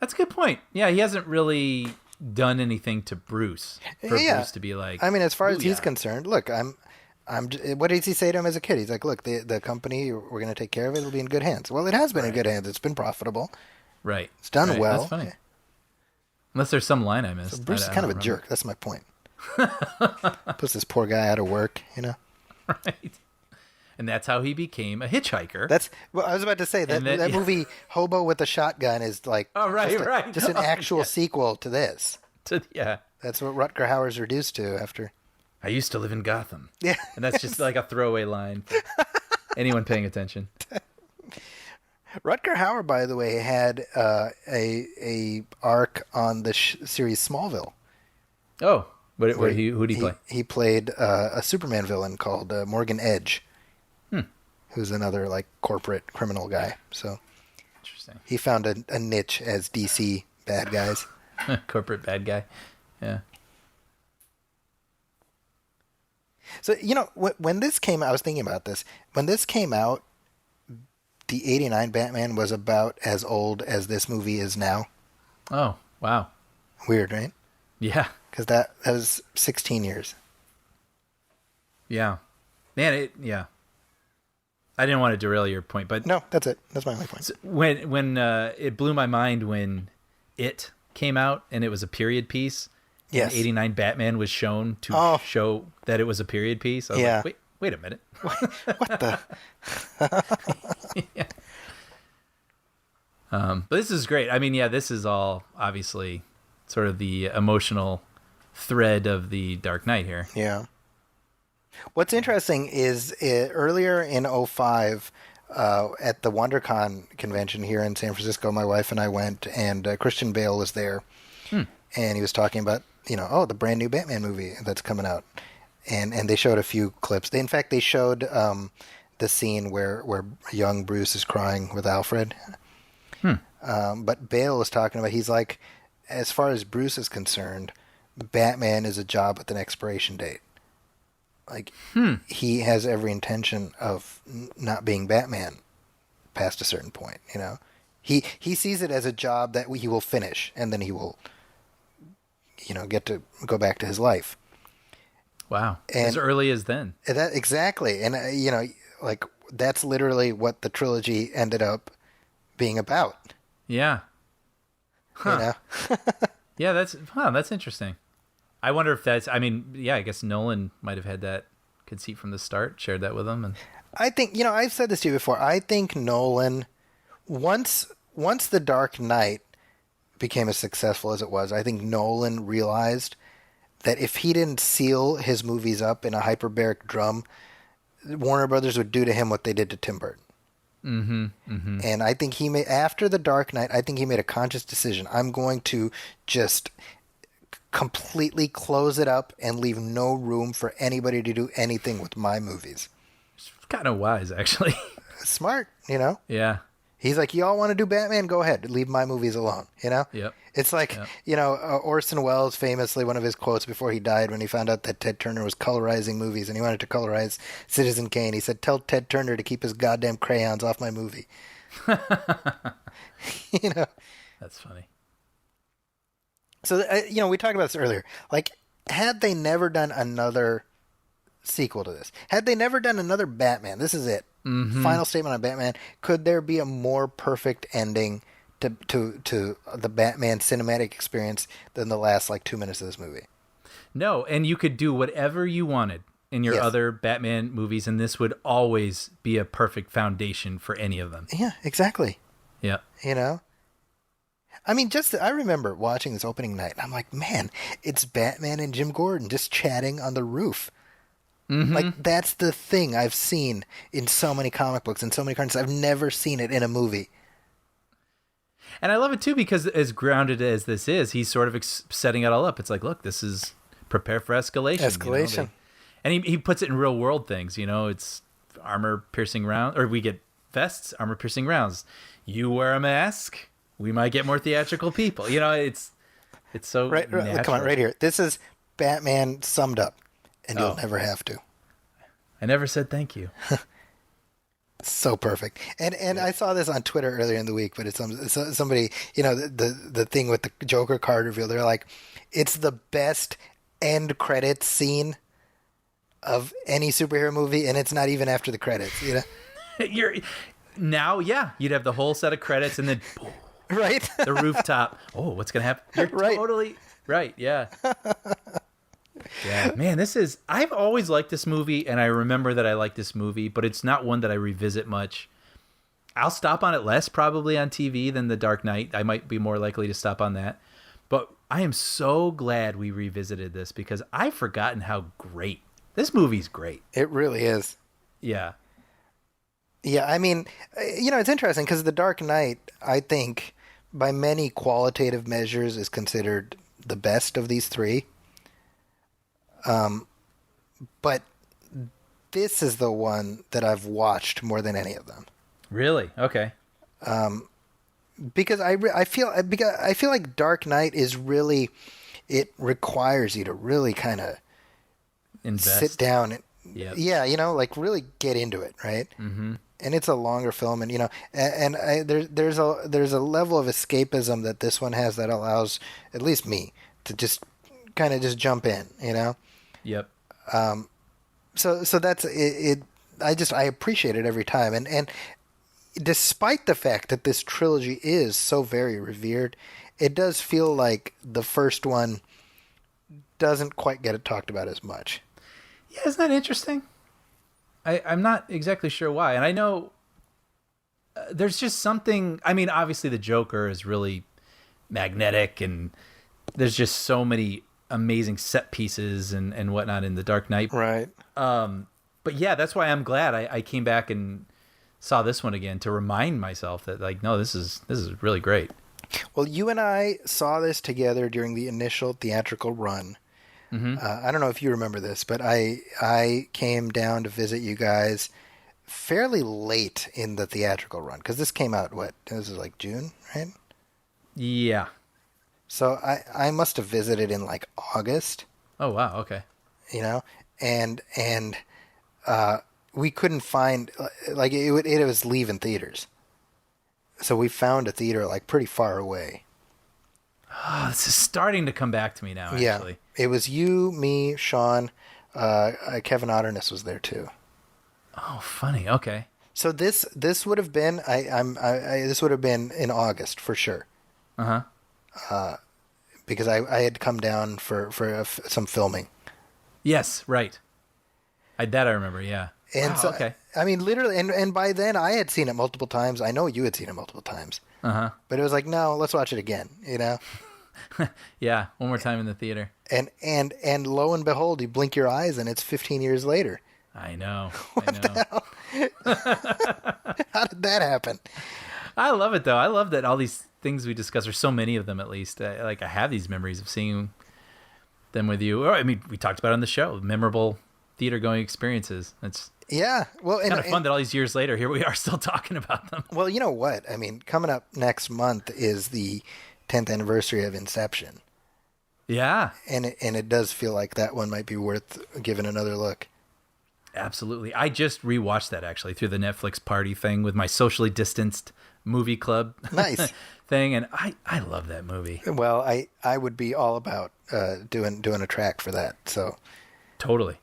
That's a good point. Yeah, he hasn't really done anything to Bruce for Bruce to be like. I mean, as far as he's "Booyah." concerned, look, what did he say to him as a kid? He's like, look, the company, we're going to take care of it. It'll be in good hands. Well, it has been in good hands. It's been profitable. Right. It's done Right. well. That's funny. Unless there's some line I missed. Bruce is I kind of don't a jerk. That's my point. Puts this poor guy out of work, remember. Right. And that's how he became a hitchhiker. That's well, I was about to say that And then- that yeah. movie Hobo with a Shotgun is like Oh, right, right. just an Oh, actual yeah. sequel to this. Yeah. That's what Rutger Hauer's reduced to after I used to live in Gotham. Yeah. And that's just like a throwaway line for anyone paying attention. Rutger Hauer, by the way, had a arc on the series Smallville. Oh, who did he play? He played a Superman villain called Morgan Edge, who's another like corporate criminal guy. So Interesting. he found a niche as DC bad guys. Corporate bad guy. Yeah. So, you know, when this came out, I was thinking about this. When this came out, the 89 Batman was about as old as this movie is now. Oh, wow. Weird, right? Yeah. Because that was 16 years. Yeah. Man, yeah. I didn't want to derail your point, but No, that's it. That's my only point. when it blew my mind when It came out and it was a period piece. Yes. And 89 Batman was shown to show that it was a period piece. I was like, wait a minute. What the? Yeah. But this is great. I mean, yeah, this is all obviously sort of the emotional thread of the Dark Knight here. Yeah. What's interesting is earlier in 2005, at the WonderCon convention here in San Francisco, my wife and I went, and Christian Bale was there, and he was talking about, the brand new Batman movie that's coming out, and they showed a few clips. In fact, they showed the scene where young Bruce is crying with Alfred. But Bale was talking about, he's like, as far as Bruce is concerned, Batman is a job with an expiration date. Like, he has every intention of not being Batman past a certain point, He sees it as a job that he will finish, and then he will, get to go back to his life. Wow. And as early as then. Exactly. And, like, that's literally what the trilogy ended up being about. Yeah. Huh. Yeah, that's interesting. I wonder if I guess Nolan might have had that conceit from the start, shared that with him. And I think, I've said this to you before. I think Nolan, once The Dark Knight became as successful as it was, I think Nolan realized that if he didn't seal his movies up in a hyperbaric drum, Warner Brothers would do to him what they did to Tim Burton. And I think after The Dark Knight, I think he made a conscious decision. I'm going to just completely close it up and leave no room for anybody to do anything with my movies. it's kind of wise, actually. Smart, Yeah. He's like, y'all want to do Batman? Go ahead. Leave my movies alone, Yep. It's like, Orson Welles famously, one of his quotes before he died when he found out that Ted Turner was colorizing movies and he wanted to colorize Citizen Kane, he said, tell Ted Turner to keep his goddamn crayons off my movie. That's funny. So, we talked about this earlier. Like, had they never done another sequel to this, had they never done another Batman, this is it. Final statement on Batman. Could there be a more perfect ending to the Batman cinematic experience than the last 2 minutes of this movie? No, and you could do whatever you wanted in your other Batman movies, and this would always be a perfect foundation for any of them. Yeah, exactly. Yeah. I mean, I remember watching this opening night, and I'm like, man, it's Batman and Jim Gordon just chatting on the roof. Like, that's the thing I've seen in so many comic books and so many cartoons. I've never seen it in a movie. And I love it, too, because as grounded as this is, he's sort of setting it all up. It's like, look, this is prepare for escalation. Escalation. And he puts it in real world things, it's armor-piercing rounds, or we get vests, armor-piercing rounds. You wear a mask, we might get more theatrical people. It's so natural. Come on, right here. This is Batman summed up. And you'll never have to. I never said thank you. So perfect. And I saw this on Twitter earlier in the week, but it's somebody, the thing with the Joker card reveal, they're like, it's the best end credits scene of any superhero movie, and it's not even after the credits, You'd have the whole set of credits and then boom, right? The rooftop. Oh, what's going to happen? You're right. Totally right. Yeah. Yeah, man, I've always liked this movie, and I remember that I like this movie, but it's not one that I revisit much. I'll stop on it less probably on TV than The Dark Knight. I might be more likely to stop on that. But I am so glad we revisited this because I've forgotten how great this movie's great. It really is. Yeah. Yeah, I mean, it's interesting because The Dark Knight, I think, by many qualitative measures, is considered the best of these three. But this is the one that I've watched more than any of them. Really? Okay. Because I feel like Dark Knight is really, it requires you to really kind of Invest. sit down and Yep. yeah, like really get into it, right? Mm-hmm. And it's a longer film, and there's a level of escapism that this one has that allows at least me to just kind of just jump in, Yep. So that's it. I appreciate it every time, and despite the fact that this trilogy is so very revered, it does feel like the first one doesn't quite get it talked about as much. Yeah, isn't that interesting? I'm not exactly sure why. And I know there's just something... I mean, obviously the Joker is really magnetic, and there's just so many amazing set pieces and whatnot in The Dark Knight. Right. But yeah, that's why I'm glad I came back and saw this one again to remind myself that, like, no, this is really great. Well, you and I saw this together during the initial theatrical run. Mm-hmm. I don't know if you remember this, but I came down to visit you guys fairly late in the theatrical run because this came out, this is like June, right? Yeah. So I must have visited in like August. Oh, wow. Okay. And we couldn't find, like, it was leaving theaters. So we found a theater like pretty far away. Oh, this is starting to come back to me now, actually. Yeah, it was you, me, Sean, Kevin Otterness was there too. Oh, funny. Okay. So this would have been this would have been in August for sure. Because I had come down for some filming. Yes, right. I remember. Yeah. And wow, so, okay. I mean, literally, and by then I had seen it multiple times. I know you had seen it multiple times. But it was like, no, let's watch it again. Yeah, one more time in the theater. And lo and behold, you blink your eyes and it's 15 years later. I know. The hell? How did that happen? I love it though. I love that all these things we discuss, or so many of them at least. I have these memories of seeing them with you. Or I mean, we talked about it on the show, memorable theater going experiences. It's well, kind of fun that all these years later, here we are still talking about them. Well, you know what? I mean, coming up next month is the 10th anniversary of Inception. Yeah. And it does feel like that one might be worth giving another look. Absolutely. I just rewatched that actually through the Netflix party thing with my socially distanced movie club Nice. thing. And I love that movie. Well, I would be all about doing a track for that. So totally.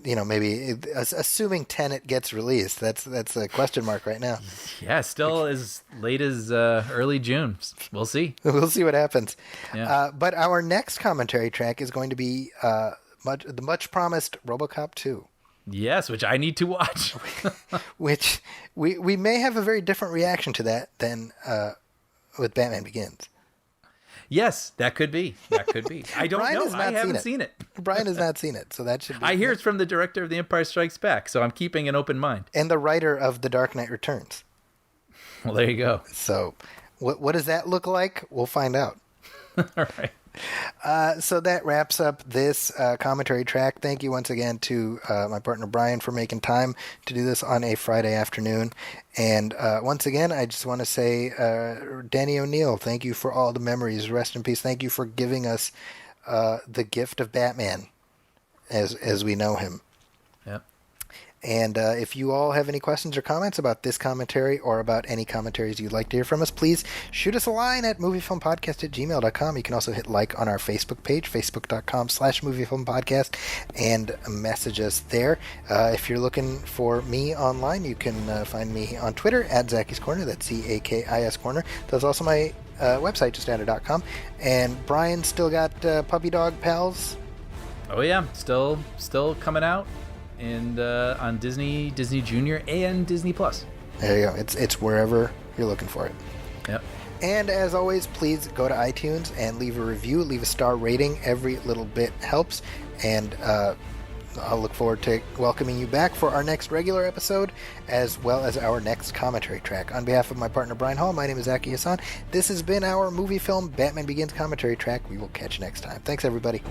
Maybe assuming Tenet gets released, that's a question mark right now. Yeah, still as late as early June. We'll see. We'll see what happens. Yeah. But our next commentary track is going to be the much promised RoboCop 2. Yes, which I need to watch. Which we may have a very different reaction to that than with Batman Begins. Yes, that could be. I don't Brian know. has not I haven't seen it. Brian has not seen it, so that should be... I hear it's from the director of The Empire Strikes Back, so I'm keeping an open mind. And the writer of The Dark Knight Returns. Well, there you go. So what does that look like? We'll find out. All right. So that wraps up this commentary track. Thank you once again to my partner Brian for making time to do this on a Friday afternoon. And once again, I just want to say, Danny O'Neill, thank you for all the memories. Rest in peace. Thank you for giving us the gift of Batman as we know him. Yep. And if you all have any questions or comments about this commentary or about any commentaries you'd like to hear from us, please shoot us a line at moviefilmpodcast@gmail.com. You can also hit like on our Facebook page, facebook.com/moviefilmpodcast, and message us there. If you're looking for me online, you can find me on Twitter at Zacky's Corner. That's ZAKIS Corner. That's also my website, justanda.com. And Brian still got Puppy Dog Pals? Oh, yeah. Still coming out. And on Disney Junior, and Disney Plus. There you go. It's wherever you're looking for it. Yep. And as always, please go to iTunes and leave a review, leave a star rating. Every little bit helps. And I'll look forward to welcoming you back for our next regular episode, as well as our next commentary track. On behalf of my partner Brian Hall, my name is Zaki Hassan. This has been our movie film Batman Begins commentary track. We will catch you next time. Thanks, everybody.